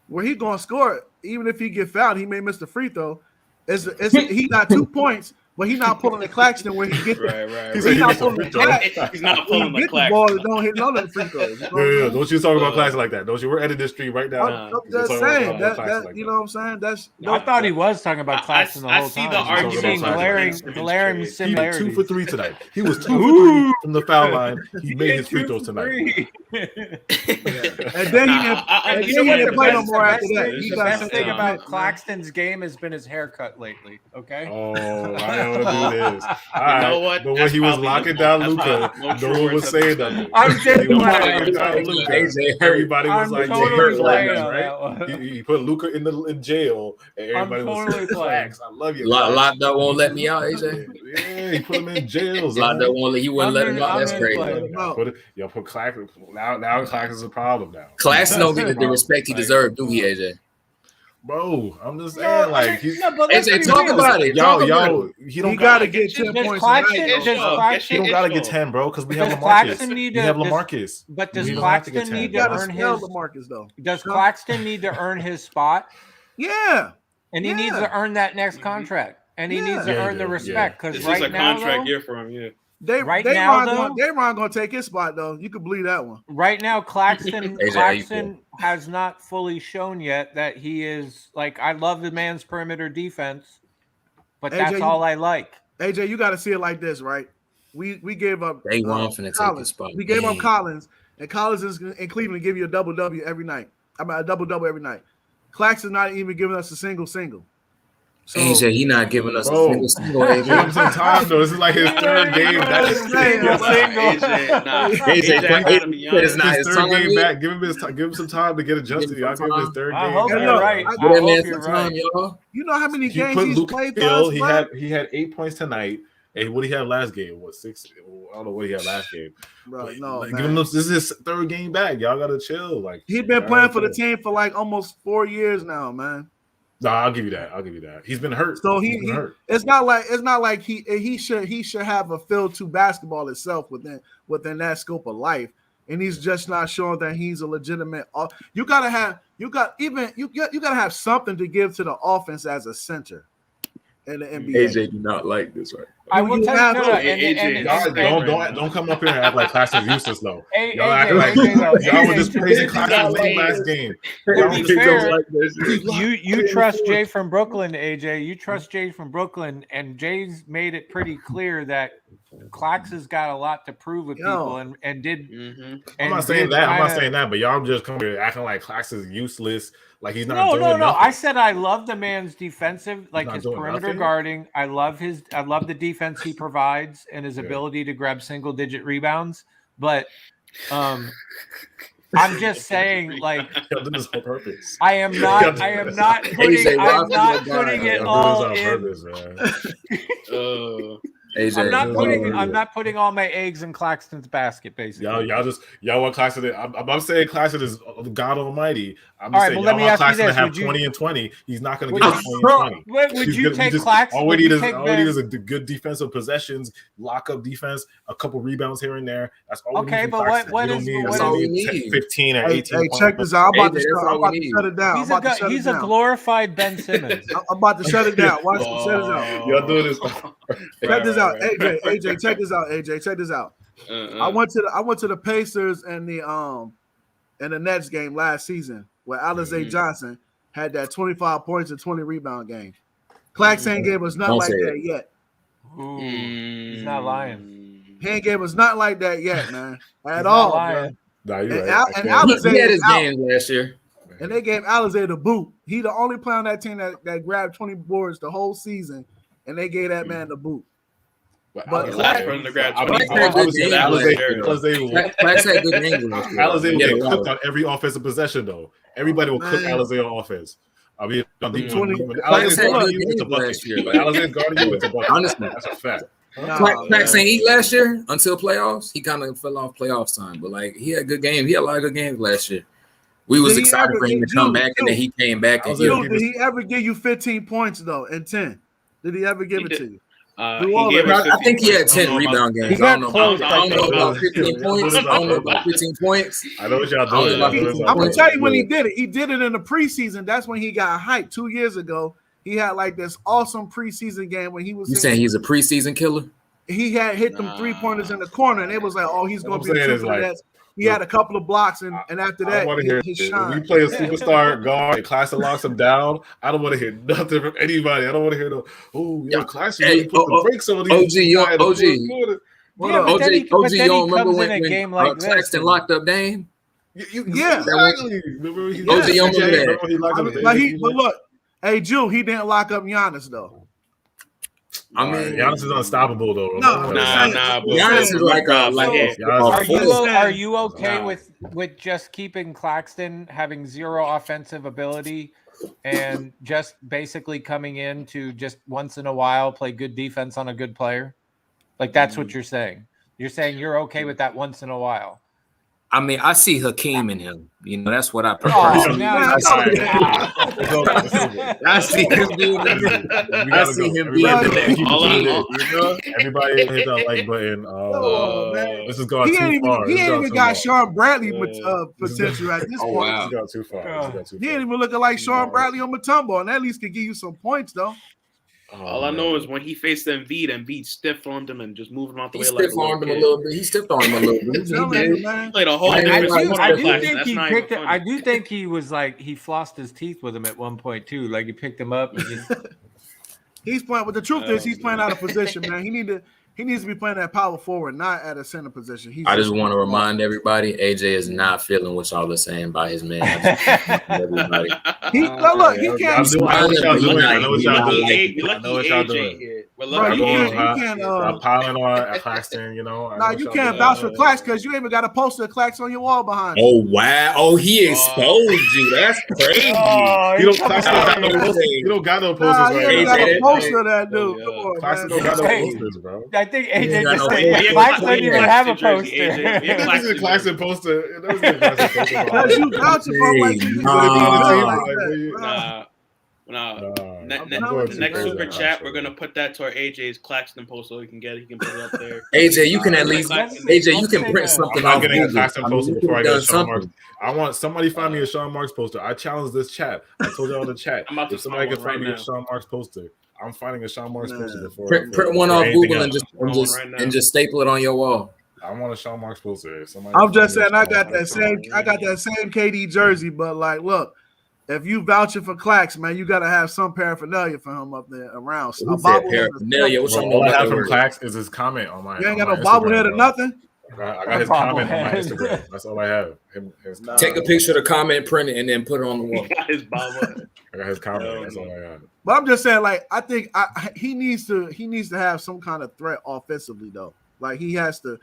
I: where he gonna score. Even if he get fouled, he may miss the free throw. He got 2 points, but he's not pulling the Claxton when he gets
D: right.
I: He's not pulling the
D: He's not pulling the Claxton.
I: Ball that don't hit none of the free throws.
B: Yeah. Don't you talk about Claxton like that? Don't you? We're editing this street right now.
I: I'm just saying that you know what I'm saying.
C: I thought he was talking about Claxton the whole time.
D: I see the argument.
C: Glaring similarities.
B: He 2 for 3 tonight. He was 2 for 3 from the foul line. He made his free throws tonight.
I: And then he didn't play no more after that.
C: The best thing about Claxton's game has been his haircut lately. Okay.
B: Oh, I don't know who it is.
D: You know what?
B: But when he was locking down Luka, no one was saying that.
C: I'm just playing.
B: Everybody was like,
C: totally
B: right? He put Luka in jail, and everybody was
C: playing.
B: I love you.
E: Lockdown won't let me out, AJ.
B: Yeah, he put him in jail.
E: Lockdown won't let. He wouldn't let him out. That's crazy.
B: Put Claxton. Now Claxton's a problem now.
E: Claxton don't get the respect he deserved, do he, AJ?
B: Bro, I'm just saying,
E: AJ, talk about it.
B: Y'all, he
I: gotta get 10 points.
B: He don't gotta get 10, bro, because we have LaMarcus.
C: But does Claxton need to earn his?
I: LaMarcus, though.
C: Does Claxton need to earn his spot?
I: Yeah,
C: and he needs to earn that next contract, and he needs to earn the respect because
D: right now, this is a contract year for him. Yeah.
I: Dayron gonna take his spot though. You could believe that one.
C: Right now, Claxton has not fully shown yet that he is like. I love the man's perimeter defense, but that's all I like.
I: AJ, you got to see it like this, right? We gave up.
E: Dayron finna take his spot.
I: We gave up Collins, and Collins is in Cleveland give you a double every night. A double every night. Claxton's not even giving us a single.
E: So, AJ, he not giving us a single. AJ,
B: give him some time though. This is like his third game. That's
E: AJ, it's not his
B: third game back. Give him some time to get adjusted. Y'all give him his third game.
C: I hope you're right.
I: You know how many games he's played?
B: He had 8 points tonight. And what he had last game? What, 6? I don't know what he had last game.
I: Bro, no,
B: give him this is his third game back. Y'all gotta chill. Like
I: he's been playing for the team for like almost 4 years now, man.
B: No, I'll give you that. He's been hurt.
I: So he's been hurt. It's not like he should have a feel to basketball itself within that scope of life, and he's just not showing that he's a legitimate. You gotta have something to give to the offense as a center in the NBA.
E: AJ do not like this, right?
C: I will tell you,
B: don't come up here and act like Claxton's useless though. Y'all act like y'all were just praising Claxton late last game.
C: You trust Jay from Brooklyn, AJ. You trust Jay from Brooklyn, and Jay's made it pretty clear that Claxton's got a lot to prove with people, and did. Mm-hmm.
B: I'm not saying that, but y'all just come here acting like Claxton's useless. Like he's not doing nothing.
C: I said I love the man's defensive, like his perimeter guarding. I love the defense he provides and his ability to grab single-digit rebounds. But I'm just saying, like, I am not putting it all in.
E: AJ,
C: I'm not putting all my eggs in Claxton's basket, basically.
B: Y'all want Claxton. I'm saying Claxton is God Almighty. I'm
C: all right,
B: saying
C: well, let me
B: want
C: ask
B: Claxton
C: you
B: to
C: this:
B: have 20 and 20. He's not going to get 20 and 20.
C: Would you take Claxton?
B: All we need is a good defensive possessions, lock up defense, a couple rebounds here and there. That's all.
C: Okay, but what is
B: 15 or 18?
I: Hey, check this out. I'm about to shut it down.
C: He's a glorified Ben Simmons.
I: I'm about to shut it down. Watch this. Shut this out.
B: Y'all doing this?
I: Check this out, AJ. Check this out, AJ. Check this out. I went to the Pacers and the Nets game last season where Alize Johnson had that 25 points and 20 rebound game. Claxton gave us not like that yet.
C: Ooh, he's not lying.
I: He ain't gave us not like that yet, man. At all. Nah,
E: you're right. And Alize had his game last year.
I: And they gave Alize the boot. He the only player on that team that grabbed 20 boards the whole season, and they gave that man the boot.
D: But the last person to grab 20
B: Alize will cook on every offensive possession, though. Everybody will cook Alize on offense. I mean, Alize guarding you with a bucket.
E: Honestly,
B: that's a fact.
E: Claxton ain't eat last year until playoffs. He kind of fell off playoffs time, but like he had a good game. He had a lot of good games last year. We was excited for him to come back, and then he came back. And
I: did he ever give you 15 points though and 10? Did he ever give it to you?
E: I think he had 10 rebound games. I don't know about 15 points. I don't know about 15 points.
B: I know what y'all doing.
I: I'm gonna tell you when he did it. He did it in the preseason. That's when he got hyped 2 years ago. He had like this awesome preseason game when he was.
E: You saying he's a preseason killer?
I: He had hit them 3-pointers in the corner, and it was like, oh, he's gonna be the like, he had a couple of blocks, and after that, he shined.
B: When you play a superstar guard and Claxton locks him down, I don't want to hear nothing from anybody. I don't want to hear Claxton really put the brakes on these.
E: OG, you don't remember when Claxton locked up Dame?
B: Exactly.
I: But look, hey, Jew, he didn't lock up Giannis though.
B: I mean, Giannis is unstoppable though.
E: Giannis is like
C: Are you okay with just keeping Claxton having zero offensive ability and just basically coming in to just once in a while play good defense on a good player? Like that's what you're saying. You're saying you're okay with that once in a while.
E: I mean, I see Hakeem in him. You know, that's what I prefer. I see him being
B: Everybody hit that like button. This is going too far.
I: He ain't even got Sean Bradley potential at this point.
B: Wow. This got too far.
I: He ain't even looking like Sean Bradley on Mutombo, and at least could give you some points though.
D: All I know is when he faced Embiid stiff-armed him and just moved him out the way.
E: He stiff-armed him a little bit. He stiff-armed him a little bit.
D: He played a whole different
C: I do think he was like he flossed his teeth with him at one point too. Like he picked him up. And just...
I: He's playing. But the truth is, he's playing out of position, man. He needs to be playing at power forward, not at a center position.
E: I just want to remind everybody, AJ is not feeling what y'all are saying about his man. Everybody.
I: He can't.
B: I know what y'all doing. I'm piling on Claxton, you know.
I: You can't vouch for Clax because you ain't even got a poster of Clax on your wall behind.
E: Oh wow! Oh, he exposed you. That's crazy.
B: You don't got no posters.
I: You got a poster of that dude. Come on,
B: Claxton don't got no posters, bro.
C: I think AJ just said Claxton didn't even have a poster.
B: This is a Claxton poster.
I: Because you vouching for like
D: next super chat, we're gonna put that to our AJ's Claxton post so he can put it up there.
E: AJ, you can at least you can print something.
B: I'm not getting a Claxton poster before I get a Sean Marks. I want somebody find me a Sean Marks poster. I challenge this chat. I told y'all in the chat. If somebody can find me a Sean Marks poster, I'm finding a Sean Marks poster before.
E: Print one off Google and just staple it on your wall.
B: I want a Sean Marks poster.
I: I'm just saying I got that same KD jersey, but like, look. If you vouching for Clax, man, you gotta have some paraphernalia for him up there around.
E: Paraphernalia.
B: All I have from Clax is his comment on my.
I: You ain't got no bobblehead or nothing.
B: I got his comment on my Instagram. That's all I have.
E: Take a picture of the comment, print it, and then put it on the wall.
D: His bobblehead.
B: I got his comment. That's all I have.
I: But I'm just saying, like, I think he needs to have some kind of threat offensively, though. Like he got to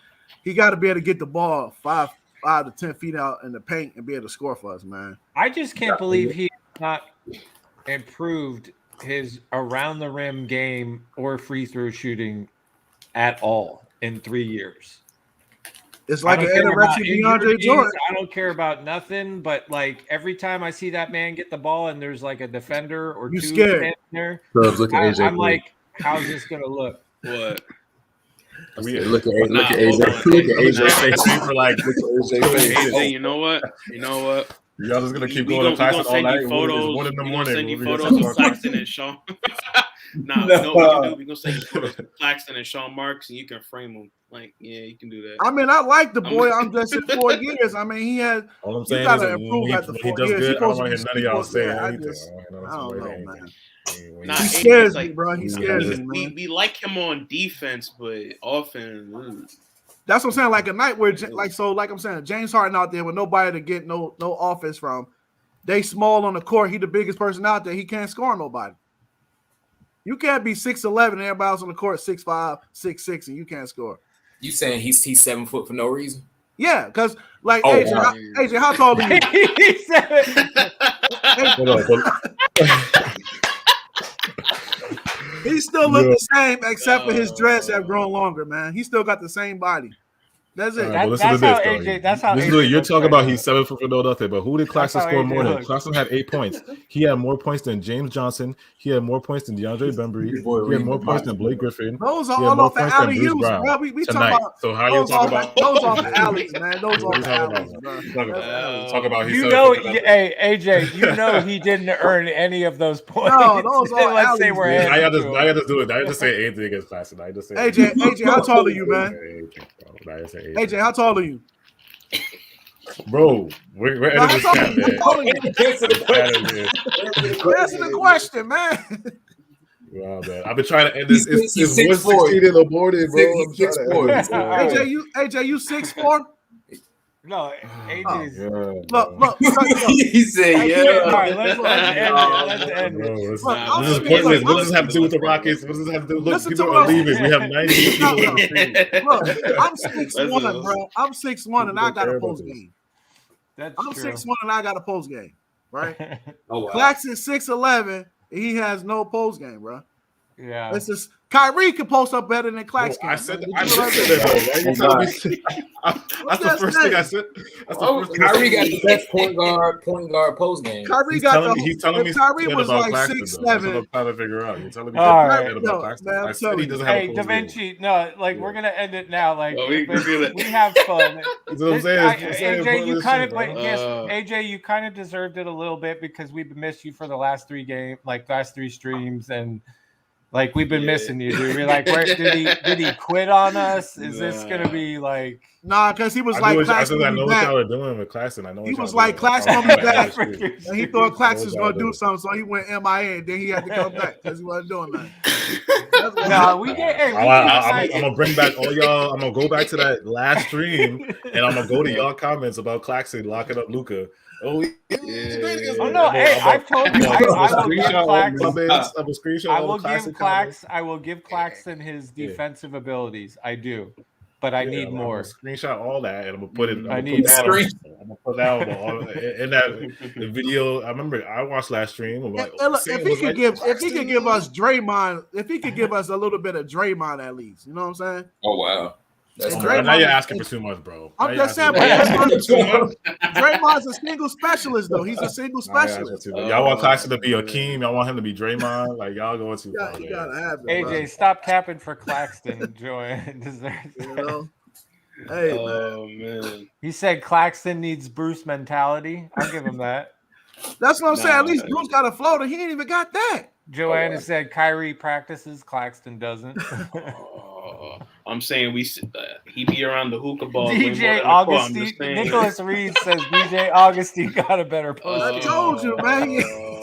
I: be able to get the ball 5 to 10 feet out in the paint and be able to score for us, man.
C: I just can't believe he has not improved his around the rim game or free throw shooting at all in 3 years.
I: It's like an anorexic DeAndre Jordan.
C: I don't care about nothing, but like every time I see that man get the ball and there's like a defender or two standing there, I'm like, how's this gonna look?
D: What?
E: Look at AJ. Look at AJ face.
D: AJ, you know what?
B: Y'all just gonna keep going to Claxton all night.
D: It's 1 in the morning. Send you photos of Claxton and Sean. We're gonna send you photos of Claxton and Sean Marks, and you can frame them. Like, yeah, you can do that.
I: I mean, I like the boy. I'm just in 4 years. I mean, he had.
B: All I'm saying is, he does good. I don't want to hear none of y'all say anything. I don't know,
I: man. He scares me, bro. He scares me, man.
D: We like him on defense, but offense.
I: That's what I'm saying. Like a night where, like I'm saying, James Harden out there with nobody to get no offense from. They small on the court. He the biggest person out there. He can't score nobody. You can't be 6'11" and everybody else on the court 6'5", 6'6", and you can't score.
E: You saying he's 7 foot for no reason?
I: Yeah, because like AJ, how tall are you?
C: He's 7.
I: He still look the same, except for his dreads have grown longer, man. He still got the same body. That's it.
C: That's how AJ. That's how AJ.
B: You're talking about he's 7 foot for no nothing, but who did Claxton score more than? Claxton had 8 points. He had more points than James Johnson. He had more points than DeAndre Bembry. He had more points than Blake Griffin.
I: Those are all off the alley oops, bro. We talking about.
B: So how you talking about
I: those off the alleys, man? Those off the alleys, bro.
B: Talk about
C: you know, hey AJ, you know he didn't earn any of those points.
I: No, those are
C: Let's say we're.
B: I just do it. I just say anything against Claxton. I just say
I: AJ, how tall are you, man? AJ, how tall are you?
B: Bro, we're ending this chat, man.
I: Answer the question, man.
B: Wow, man. I've been trying to end this. It's 1:16 in the morning, bro.
I: AJ, you 6'4"?
C: No, AJ's.
I: Look.
E: He said, "Yeah."
C: All right, let's end it.
B: This is pointless. What does this have to do with the Rockets? What does this have to do? Look, people are leaving. We have 90 people on the stream.
I: Look, I'm 6'1", bro. I'm 6'1", and I got a post game. I'm 6'1", and I got a post game, right?
E: Oh wow.
I: Claxton's 6'11", and he has no post game, bro.
C: Yeah.
I: It's just Kyrie can post up better than Claxton.
B: I said that. That's the first thing I said.
E: Kyrie got the best point guard post game.
I: Kyrie
B: he's telling me
I: Kyrie was like
B: Claxton,
I: 6'7".
B: That's what I'm trying to figure out. You're telling me
I: about
B: Claxton. I said he doesn't have a post
C: Da Vinci, no, like we're gonna end it now. Like
D: we
C: have fun.
B: That's what I'm saying.
C: AJ, you kind of AJ, you kind of deserved it a little bit because we've missed you for the last 3 streams, and like we've been missing you, dude. We're like, where did he quit on us? Is this gonna be like?
I: Nah, because he was Claxton.
B: I know what y'all are doing with Claxton. I know
I: he was like Claxton gonna be back, and he thought Claxton was gonna do something, so he went MIA, and then he had to come back because he wasn't doing nothing.
C: No,
B: I'm gonna bring back all y'all. I'm gonna go back to that last stream, and I'm gonna go to y'all comments about Claxton locking up Luka. Oh
C: no! Hey, I've told you. I will give Claxton his defensive abilities. I do, but I need more.
B: Screenshot all that, and I'm gonna put it.
C: I'm gonna
B: put that in that video. I remember I watched last stream.
I: If he could give us Draymond, if he could give us a little bit of Draymond at least, you know what I'm saying?
E: Oh wow.
B: Now you're asking for too much, bro.
I: I'm just saying, Draymond's a single specialist, though. He's a single specialist.
B: Y'all want Claxton to be Akeem? Y'all want him to be Draymond? Like y'all going too far.
I: You gotta have it,
C: AJ,
I: bro.
C: Stop capping for Claxton. Joanne deserves it.
I: You know? Hey,
D: man.
C: He said Claxton needs Bruce mentality. I'll give him that.
I: That's what I'm saying. At least Bruce got a floater. He ain't even got that.
C: Joanna said Kyrie practices, Claxton doesn't.
D: I'm saying he be around the hookah ball.
C: DJ Augustine. Nicholas Reed says DJ Augustine got a better post.
I: I told you, man.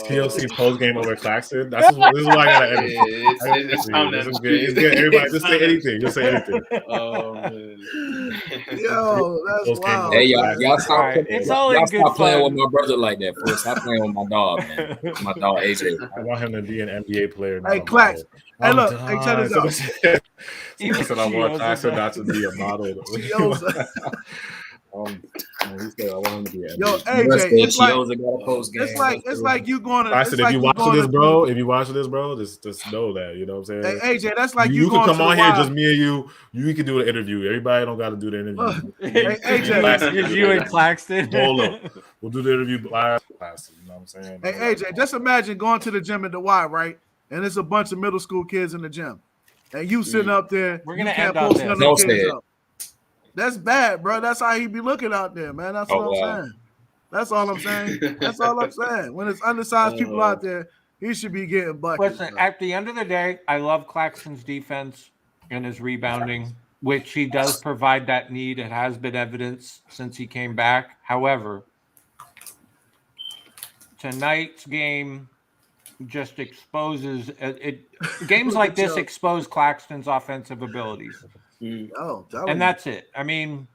B: TLC post game over Claxton. This is why I gotta end it. It's good. Everybody, just say anything. Just say anything.
D: Oh man.
I: Yo, that's wild.
E: Hey, y'all stop.
C: Right. It's all in good
E: playing
C: fun.
E: with my brother like that. First, stop playing with my dog, man. My dog AJ.
B: I want him to be an NBA player.
I: Hey, Clax. Hey, look. Hey, check this out.
B: He said I want Claxton not to be a model. He said, I want him to be
I: Yo, AJ, it's like you going to.
B: I said, if you watching this, bro, just know that, you know what I'm saying?
I: Hey, AJ, that's like
B: you
I: going
B: can come
I: to
B: on
I: the
B: here,
I: wild.
B: just me and you. You can do an interview. Everybody don't got to do the interview.
I: Hey, AJ,
C: just you and Claxton.
B: We'll do the interview live. You know what I'm saying?
I: Hey, AJ, just imagine going to the gym at the Y, right? And it's a bunch of middle school kids in the gym, and you sitting up there.
C: We're gonna
I: can't
C: end on
I: post
C: this.
I: none of the kids up. That's bad, bro. That's how he be looking out there, man. That's what I'm saying. That's all I'm saying. That's all I'm saying. When it's undersized people out there, he should be getting buckets.
C: Listen, at the end of the day, I love Claxton's defense and his rebounding, which he does provide that need. It has been evidence since he came back. However, tonight's game just exposes it. Games like this expose Claxton's offensive abilities. And that's it. I mean,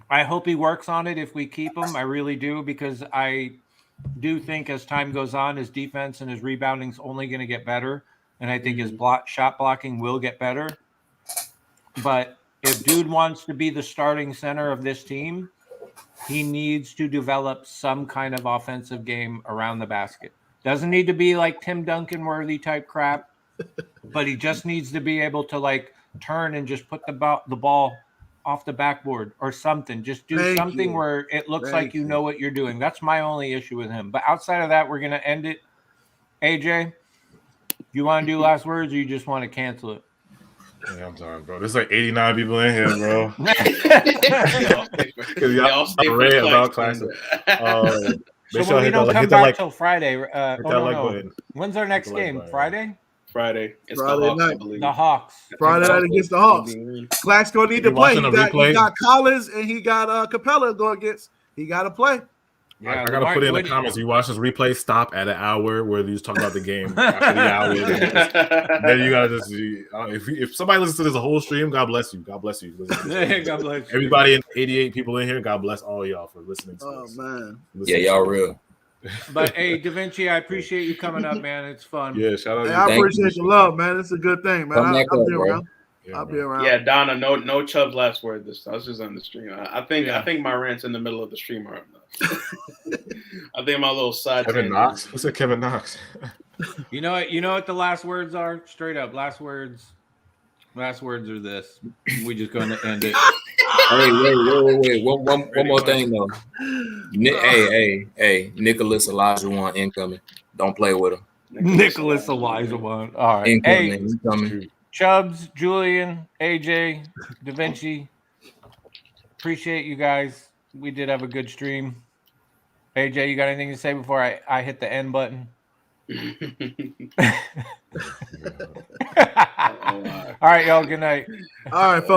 C: I hope he works on it if we keep him. I really do, because I do think as time goes on, his defense and his rebounding is only going to get better. And I think his shot blocking will get better. But if dude wants to be the starting center of this team, he needs to develop some kind of offensive game around the basket. Doesn't need to be like Tim Duncan worthy type crap, but he just needs to be able to like turn and just put the ball off the backboard or something. Just do something where it looks like you know what you're doing. That's my only issue with him. But outside of that, we're going to end it. AJ, you want to do last words or you just want to cancel it?
B: Yeah, I'm sorry, bro. There's like 89 people in here, bro. Y'all read about Claxton.
C: So we don't come back till Friday. When's our next game? Friday?
D: Friday. It's
I: Friday
D: the Hawks,
I: night.
D: I believe.
C: The Hawks.
I: Friday night against the Hawks. Clax gonna need to play. He got Collins and he got Capella go against. He got to play.
B: Yeah, I gotta put it in the comments. You watch this replay, stop at an hour where you just talk about the game after the hour. Then you gotta just if somebody listens to this whole stream, God bless you. God bless you.
C: God bless you.
B: Everybody, 88 people in here, God bless all y'all for listening to this.
I: Man.
E: Yeah, y'all real.
C: But hey, Da Vinci, I appreciate you coming up, man. It's fun.
B: Yeah, shout out.
I: Hey, I appreciate the love, man. It's a good thing, man. I'll be around. I'll be around.
D: Yeah, Donna, no Chubb's last word this time. I was just on the stream. I think my rant's in the middle of the stream right now. I think my little side.
B: Kevin Knox. What's that, Kevin Knox?
C: You know what the last words are? Straight up, last words are this. We just going to end it.
E: Hey, wait. One more thing though. Hey, Nicholas Elijah incoming. Don't play with him.
C: Nicholas Elijah. All right.
E: Incoming. He's coming.
C: Chubbs, Julian, AJ, Da Vinci. Appreciate you guys. We did have a good stream. AJ, you got anything to say before I hit the end button? All right, y'all. Good night.
I: All right, folks.